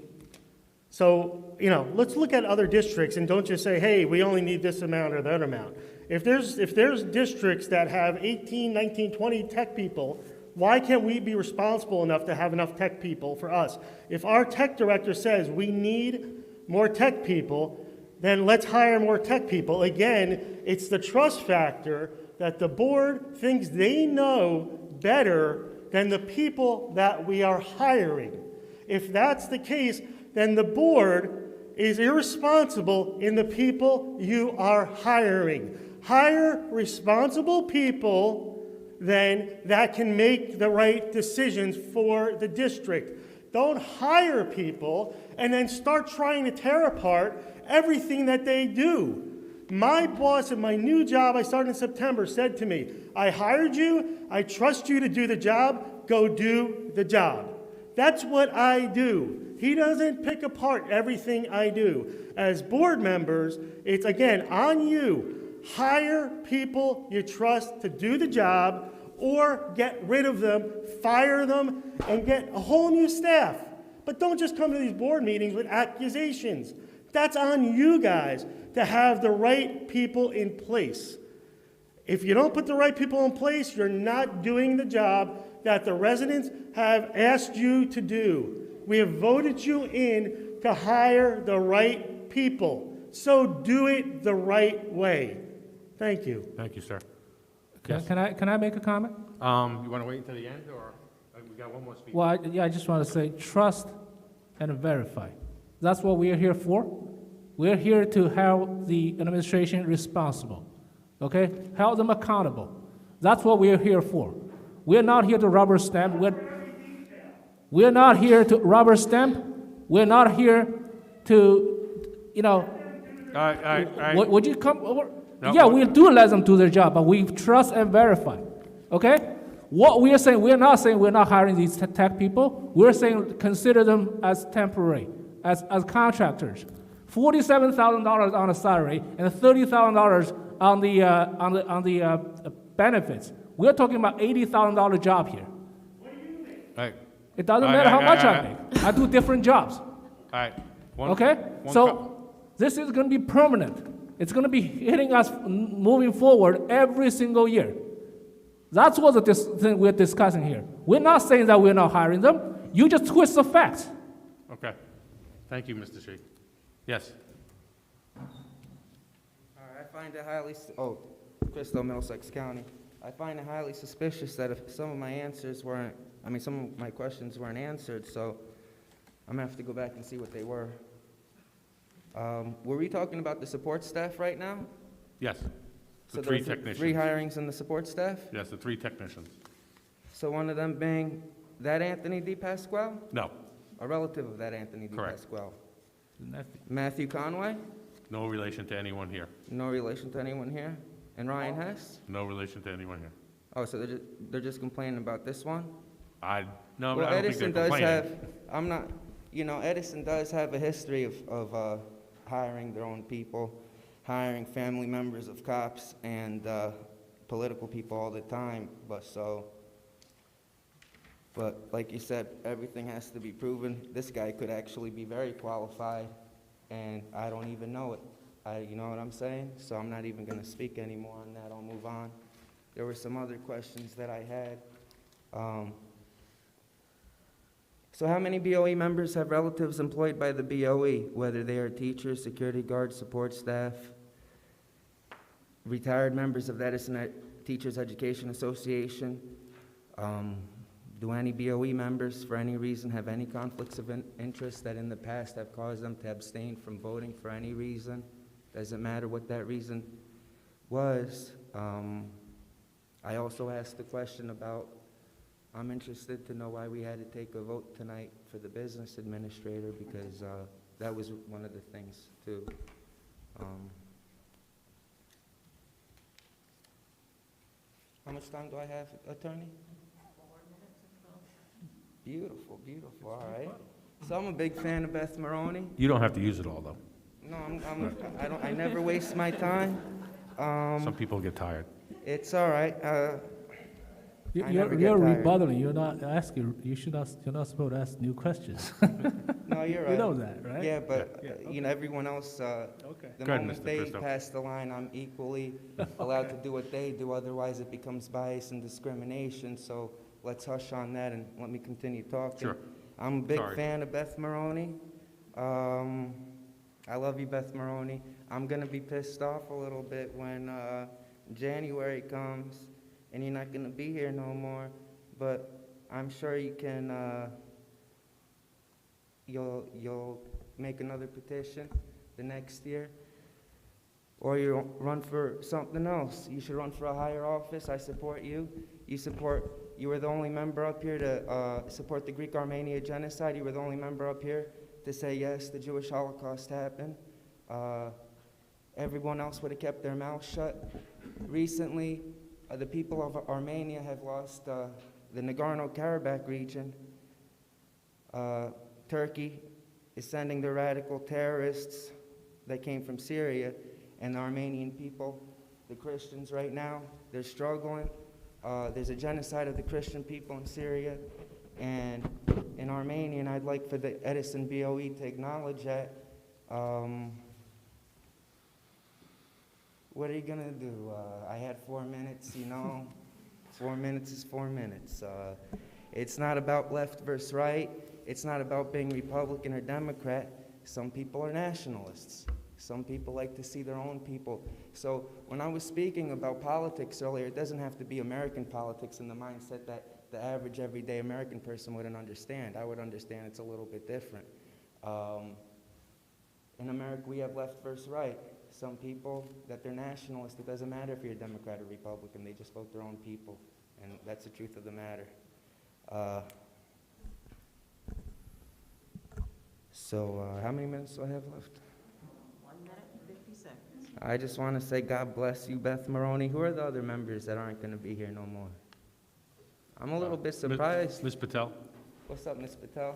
So, let's look at other districts and don't just say, hey, we only need this amount or that amount. If there's districts that have 18, 19, 20 tech people, why can't we be responsible enough to have enough tech people for us? If our tech director says we need more tech people, then let's hire more tech people. Again, it's the trust factor that the board thinks they know better than the people that we are hiring. If that's the case, then the board is irresponsible in the people you are hiring. Hire responsible people then that can make the right decisions for the district. Don't hire people and then start trying to tear apart everything that they do. My boss at my new job I started in September said to me, I hired you, I trust you to do the job, go do the job. That's what I do. He doesn't pick apart everything I do. As board members, it's again on you. Hire people you trust to do the job, or get rid of them, fire them, and get a whole new staff. But don't just come to these board meetings with accusations. That's on you guys to have the right people in place. If you don't put the right people in place, you're not doing the job that the residents have asked you to do. We have voted you in to hire the right people. So do it the right way. Thank you. Thank you, sir. Can I make a comment? You want to wait until the end, or we got one more speaker? Well, I just want to say trust and verify. That's what we are here for. We're here to hold the administration responsible, okay? Hold them accountable. That's what we're here for. We're not here to rubber stamp. We're not here to rubber stamp. We're not here to, would you come over? No, yeah, we do let them do their job, but we trust and verify, okay? What we are saying, we're not saying we're not hiring these tech people. We're saying consider them as temporary. as contractors. $47,000 on the salary and $30,000 on the benefits. We're talking about $80,000 job here. Right. It doesn't matter how much I make. I do different jobs. All right. Okay? So this is going to be permanent. It's going to be hitting us moving forward every single year. That's what the thing we're discussing here. We're not saying that we're not hiring them. You just twist the facts. Okay. Thank you, Mr. Sheik. Yes. All right, I find it highly, Crystal, Middlesex County. I find it highly suspicious that if some of my answers weren't, some of my questions weren't answered, so I'm gonna have to go back and see what they were. Were we talking about the support staff right now? Yes. So The three there were technicians. 3 hirings in the support staff? Yes, the 3 technicians. So one of them being that Anthony Di Pasquale? No. A relative of that Anthony Di Correct. Pasquale? Matthew Conway? No relation to anyone here. No relation to anyone here? And Ryan Hess? No relation to anyone here. Oh, so they're just complaining about this one? No, Well, I don't think Edison they're does complaining. have, Edison does have a history of hiring their own people, hiring family members of cops and political people all the time, but like you said, everything has to be proven. This guy could actually be very qualified, and I don't even know it. You know what I'm saying? So I'm not even gonna speak anymore on that, I'll move on. There were some other questions that I had. So how many BOE members have relatives employed by the BOE, whether they are teachers, security guards, support staff, retired members of the Edison Teachers Education Association? Do any BOE members, for any reason, have any conflicts of interest that in the past have caused them to abstain from voting for any reason? Doesn't matter what that reason was. I also asked the question about, I'm interested to know why we had to take a vote tonight for the business administrator, because that was one of the things, too. How much time do I have, attorney? 4 minutes and 12. Beautiful, beautiful, all right. So I'm a big fan of Beth Maroney. You don't have to use it all, though. No, I never waste my time. Some people get tired. It's all right. You're rebuttaling. You're not asking. You're not supposed to ask new questions. No, you're right. You know that, right? Yeah, but everyone else. The Go ahead, moment Mr. they Christo. pass the line, I'm equally allowed to do what they do. Otherwise, it becomes bias and discrimination. So let's hush on that and let me continue talking. Sure. I'm a big Sorry. fan of Beth Maroney. I love you, Beth Maroney. I'm gonna be pissed off a little bit when January comes and you're not gonna be here no more. But I'm sure you can. You'll make another petition the next year, or you'll run for something else. You should run for a higher office. I support you. You were the only member up here to support the Greek-Armenia genocide. You were the only member up here to say, yes, the Jewish Holocaust happened. Everyone else would have kept their mouth shut. Recently, the people of Armenia have lost the Nagorno-Karabakh region. Turkey is sending the radical terrorists that came from Syria, and the Armenian people, the Christians right now, they're struggling. There's a genocide of the Christian people in Syria and in Armenia, and I'd like for the Edison BOE to acknowledge that. What are you gonna do? I had 4 minutes, 4 minutes is 4 minutes. It's not about left versus right. It's not about being Republican or Democrat. Some people are nationalists. Some people like to see their own people. So when I was speaking about politics earlier, it doesn't have to be American politics in the mindset that the average everyday American person wouldn't understand. I would understand it's a little bit different. In America, we have left versus right. Some people, that they're nationalists, it doesn't matter if you're a Democrat or Republican, they just vote their own people, and that's the truth of the matter. How many minutes do I have left? 1 minute and 50 seconds. I just want to say God bless you, Beth Maroney. Who are the other members that aren't going to be here no more? I'm a little bit surprised. Ms. Patel? What's up, Ms. Patel?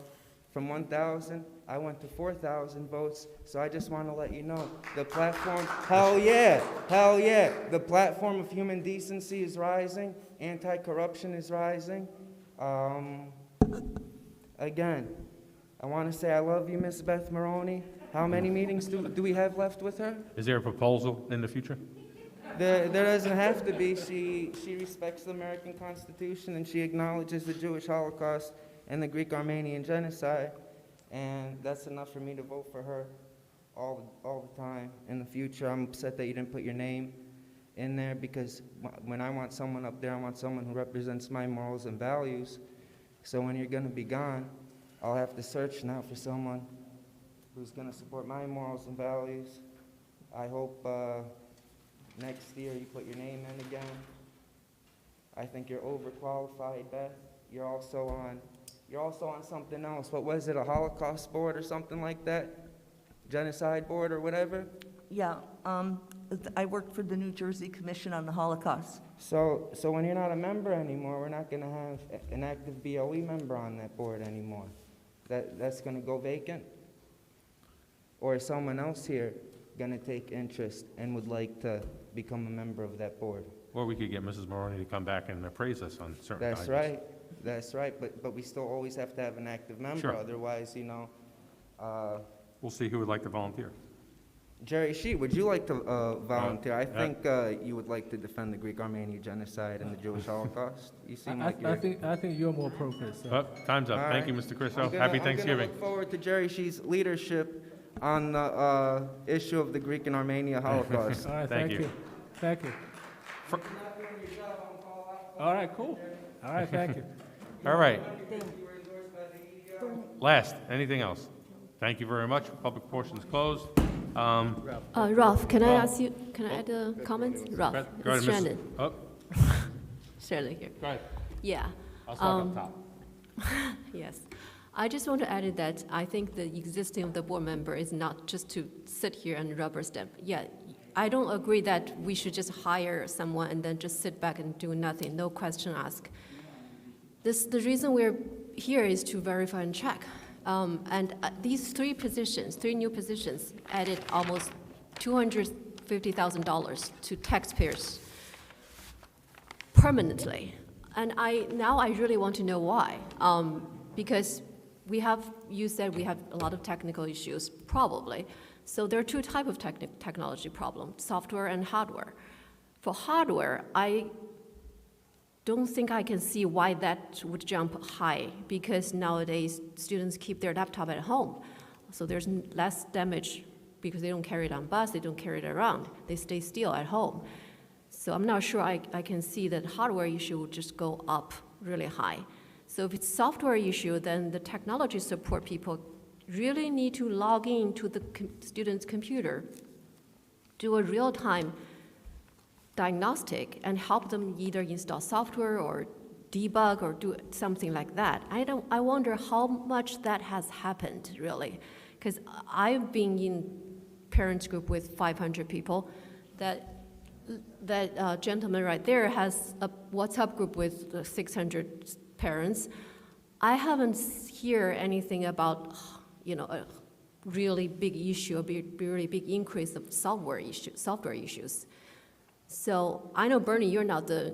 From 1,000, I went to 4,000 votes. So I just want to let you know, the platform, hell yeah, the platform of human decency is rising, anti-corruption is rising. Again, I want to say I love you, Miss Beth Maroney. How many meetings do we have left with her? Is there a proposal in the future? There doesn't have to be. She respects the American Constitution, and she acknowledges the Jewish Holocaust and the Greek-Armenian genocide, and that's enough for me to vote for her all the time. In the future, I'm upset that you didn't put your name in there, because when I want someone up there, I want someone who represents my morals and values. So when you're going to be gone, I'll have to search now for someone who's going to support my morals and values. I hope next year you put your name in again. I think you're overqualified, Beth. You're also on something else. What was it, a Holocaust board or something like that? Genocide board or whatever? Yeah, I worked for the New Jersey Commission on the Holocaust. So when you're not a member anymore, we're not going to have an active BOE member on that board anymore. That's going to go vacant? Or is someone else here going to take interest and would like to become a member of that board? Or we could get Mrs. Maroney to come back and appraise us on certain items. That's right, but we still always have to have an active member, Sure. Otherwise, We'll see who would like to volunteer. Jerry Sheet, would you like to volunteer? I think you would like to defend the Greek-Armenian genocide and the Jewish Holocaust. You seem like you're... I think you're more appropriate, sir. Oh, time's up. All Thank you, right. Mr. Crisso. I'm Happy Thanksgiving. look forward to Jerry Sheet's leadership on the issue of the Greek and Armenian Holocaust. All right, Thank thank you. you. Thank you. All right, cool. All right, thank you. All right. Last, anything else? Thank you very much. Public portion is closed. Ralph, can I ask you, can I add a comment? Ralph, Go ahead, it's Mrs. Shannon. Oh, Shannon here. go ahead. Yeah. I'll start up top. Yes. I just want to add that I think the existing of the board member is not just to sit here and rubber stamp. Yeah, I don't agree that we should just hire someone and then just sit back and do nothing, no question asked. The reason we're here is to verify and check. These three new positions, added almost $250,000 to taxpayers permanently. And now I really want to know why. Because you said we have a lot of technical issues, probably. So there are two types of technology problems, software and hardware. For hardware, I don't think I can see why that would jump high, because nowadays students keep their laptop at home. So there's less damage because they don't carry it on bus, they don't carry it around, they stay still at home. So I'm not sure I can see that hardware issue would just go up really high. So if it's software issue, then the technology support people really need to log in to the student's computer, do a real-time diagnostic, and help them either install software or debug or do something like that. I wonder how much that has happened, really, because I've been in parents group with 500 people. That gentleman right there has a WhatsApp group with 600 parents. I haven't heard anything about, a really big issue, a really big increase of software issues. So I know, Bernie, you're not the,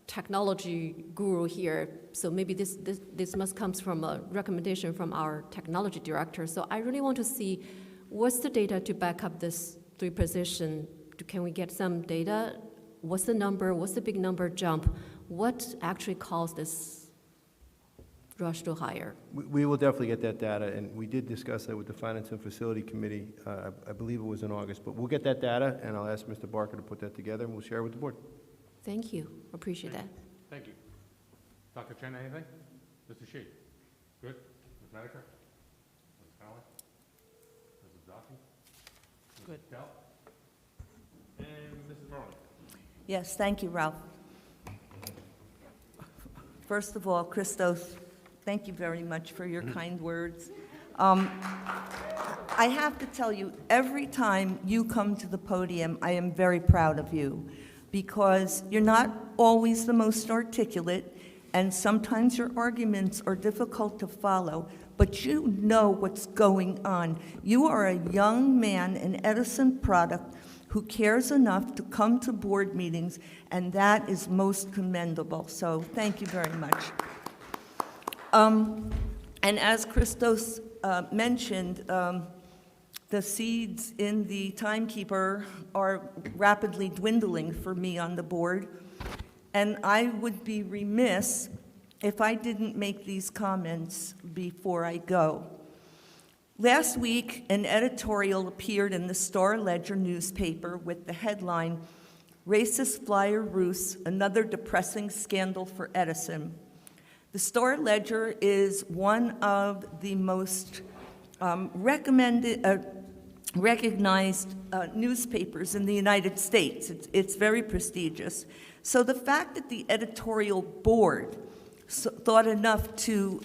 technology guru here, so maybe this must come from a recommendation from our technology director. So I really want to see what's the data to back up this three position. Can we get some data? What's the number? What's the big number jump? What actually caused this rush to hire? We will definitely get that data, and we did discuss that with the Finance and Facility Committee. I believe it was in August, but we'll get that data, and I'll ask Mr. Barker to put that together, and we'll share it with the board. Thank you. Appreciate that. Thank you. Dr. Chen, anything? Mr. Shi? Good? Ms. Mediker? Ms. Conley? Mrs. Zaki? Good. Mrs. Kell? And Mrs. Maroney? Yes, thank you, Ralph. First of all, Christos, thank you very much for your kind words. I have to tell you, every time you come to the podium, I am very proud of you, because you're not always the most articulate, and sometimes your arguments are difficult to follow, but you know what's going on. You are a young man, an Edison product, who cares enough to come to board meetings, and that is most commendable. So thank you very much. And as Christos mentioned, the seeds in the timekeeper are rapidly dwindling for me on the board, and I would be remiss if I didn't make these comments before I go. Last week, an editorial appeared in the Star-Ledger newspaper with the headline, "Racist Flyer Roosts, Another Depressing Scandal for Edison." The Star-Ledger is one of the most recognized newspapers in the United States. It's very prestigious. So the fact that the editorial board thought enough to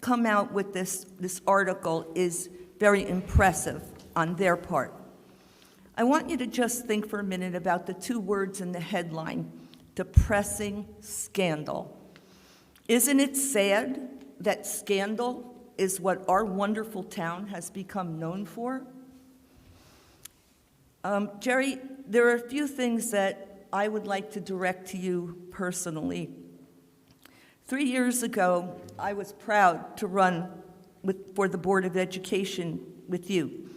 come out with this article is very impressive on their part. I want you to just think for a minute about the two words in the headline, depressing scandal. Isn't it sad that scandal is what our wonderful town has become known for? Jerry, there are a few things that I would like to direct to you personally. 3 years ago, I was proud to run for the Board of Education with you.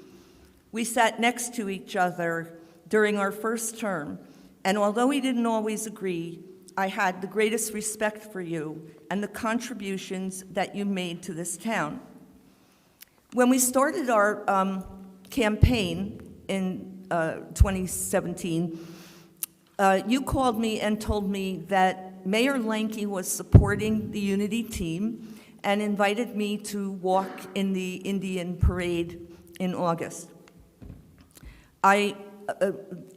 We sat next to each other during our first term, and although we didn't always agree, I had the greatest respect for you and the contributions that you made to this town. When we started our campaign in 2017, you called me and told me that Mayor Lanke was supporting the Unity team and invited me to walk in the Indian Parade in August. I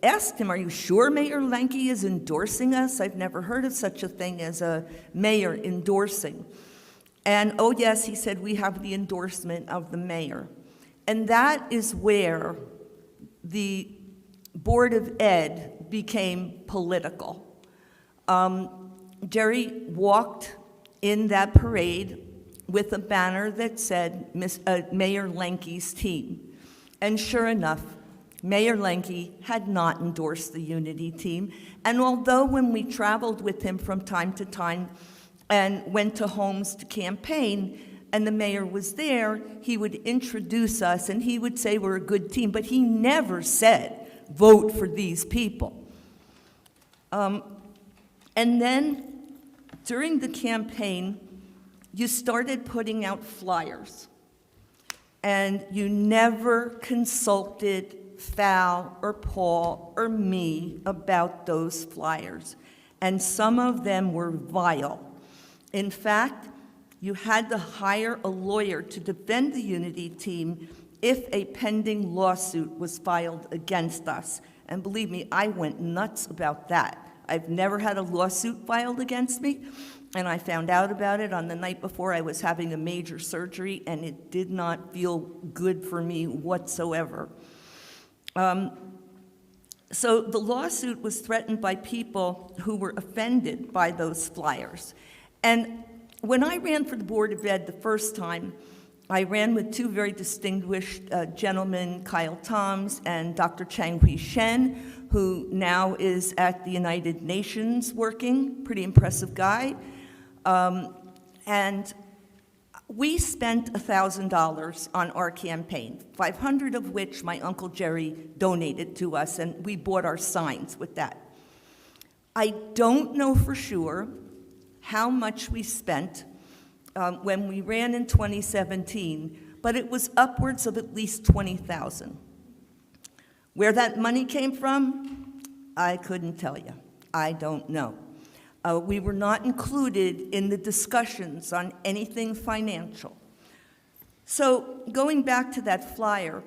asked him, "Are you sure Mayor Lanke is endorsing us? I've never heard of such a thing as a mayor endorsing." And, "Oh yes," he said, "we have the endorsement of the mayor." And that is where the Board of Ed became political. Jerry walked in that parade with a banner that said Mayor Lanke's team. And sure enough, Mayor Lanke had not endorsed the Unity team. And although when we traveled with him from time to time and went to homes to campaign, and the mayor was there, he would introduce us and he would say we're a good team, but he never said, vote for these people. And then during the campaign, you started putting out flyers, and you never consulted Val or Paul or me about those flyers, and some of them were vile. In fact, you had to hire a lawyer to defend the Unity team if a pending lawsuit was filed against us. And believe me, I went nuts about that. I've never had a lawsuit filed against me, and I found out about it on the night before I was having a major surgery, and it did not feel good for me whatsoever. So the lawsuit was threatened by people who were offended by those flyers. And when I ran for the Board of Ed the first time, I ran with two very distinguished gentlemen, Kyle Toms and Dr. Chang Hui Shen, who now is at the United Nations working, pretty impressive guy. And we spent $1,000 on our campaign, $500 of which my Uncle Jerry donated to us, and we bought our signs with that. I don't know for sure how much we spent when we ran in 2017, but it was upwards of at least $20,000. Where that money came from, I couldn't tell you. I don't know. We were not included in the discussions on anything financial. So going back to that flyer,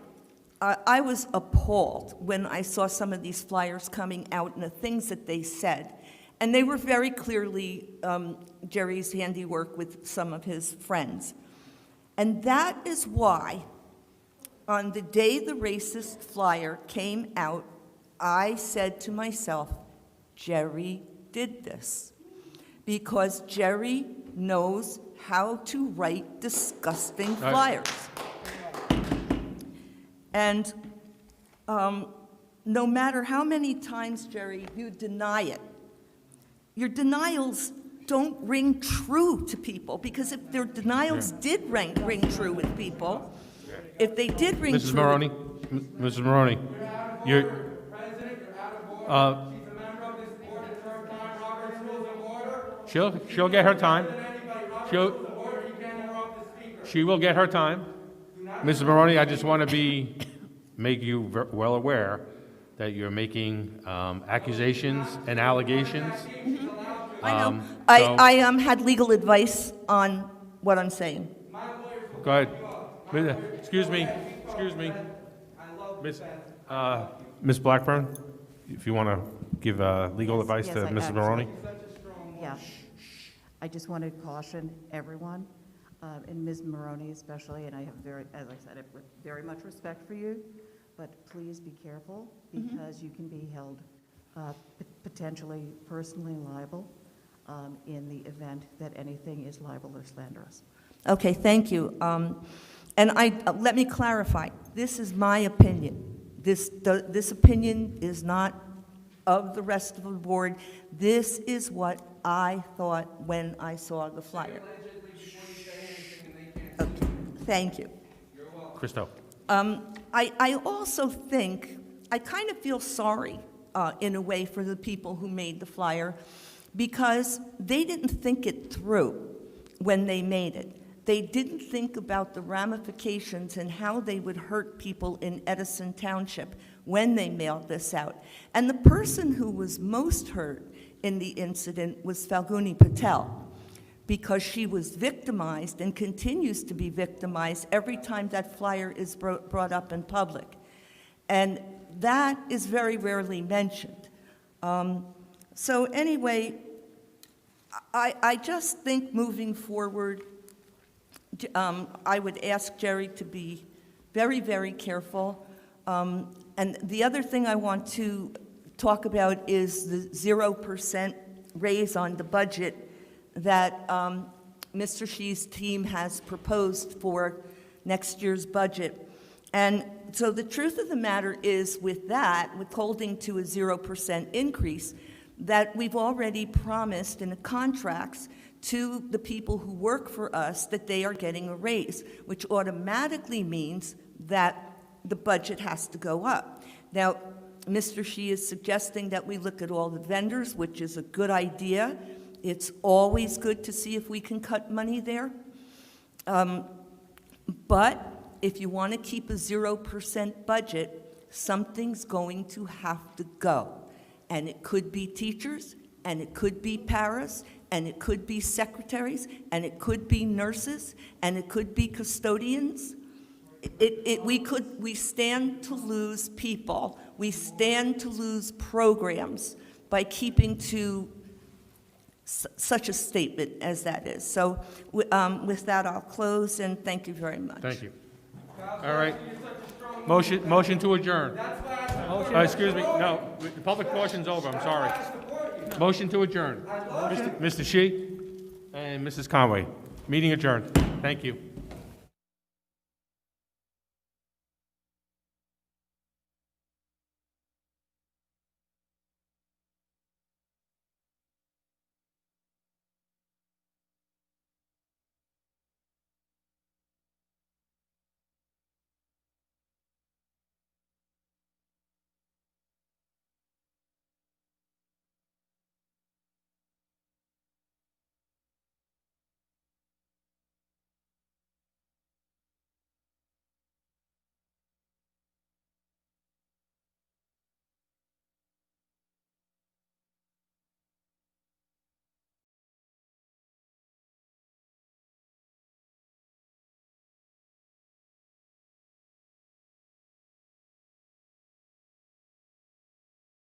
I was appalled when I saw some of these flyers coming out and the things that they said. And they were very clearly Jerry's handiwork with some of his friends. And that is why, on the day the racist flyer came out, I said to myself, Jerry did this. because Jerry knows how to write disgusting flyers. And no matter how many times, Jerry, you deny it, your denials don't ring true to people, because if their denials did ring true with people, if they did ring true... Mrs. Maroney, Mrs. Maroney, you're... She'll get her time. She will get her time. Mrs. Maroney, I just want to make you well aware that you're making accusations and allegations. I know. I had legal advice on what I'm saying. Go ahead. Excuse me. Miss Blackburn, if you want to give legal advice to Mrs. Maroney. Yeah. I just want to caution everyone, and Ms. Maroney especially, and I have as I said, very much respect for you, but please be careful, because you can be held potentially personally liable in the event that anything is libel or slanderous. Okay, thank you. And let me clarify. This is my opinion. This opinion is not of the rest of the board. This is what I thought when I saw the flyer. Okay, thank you. Christo. I also think, I kind of feel sorry in a way for the people who made the flyer, because they didn't think it through when they made it. They didn't think about the ramifications and how they would hurt people in Edison Township when they mailed this out. And the person who was most hurt in the incident was Falguni Patel, because she was victimized and continues to be victimized every time that flyer is brought up in public. And that is very rarely mentioned. So anyway, I just think moving forward, I would ask Jerry to be very, very careful. And the other thing I want to talk about is the 0% raise on the budget that Mr. Shee's team has proposed for next year's budget. And so the truth of the matter is, with that, withholding to a 0% increase, that we've already promised in the contracts to the people who work for us that they are getting a raise, which automatically means that the budget has to go up. Now, Mr. Shee is suggesting that we look at all the vendors, which is a good idea. It's always good to see if we can cut money there. But if you want to keep a 0% budget, something's going to have to go. And it could be teachers, and it could be paras, and it could be secretaries, and it could be nurses, and it could be custodians. We stand to lose people. We stand to lose programs by keeping to such a statement as that is. So with that, I'll close, and thank you very much. Thank you. All right. Motion to adjourn. Excuse me, no, the public portion's over, I'm sorry. Motion to adjourn. Mr. Shee and Mrs. Conway, meeting adjourned. Thank you.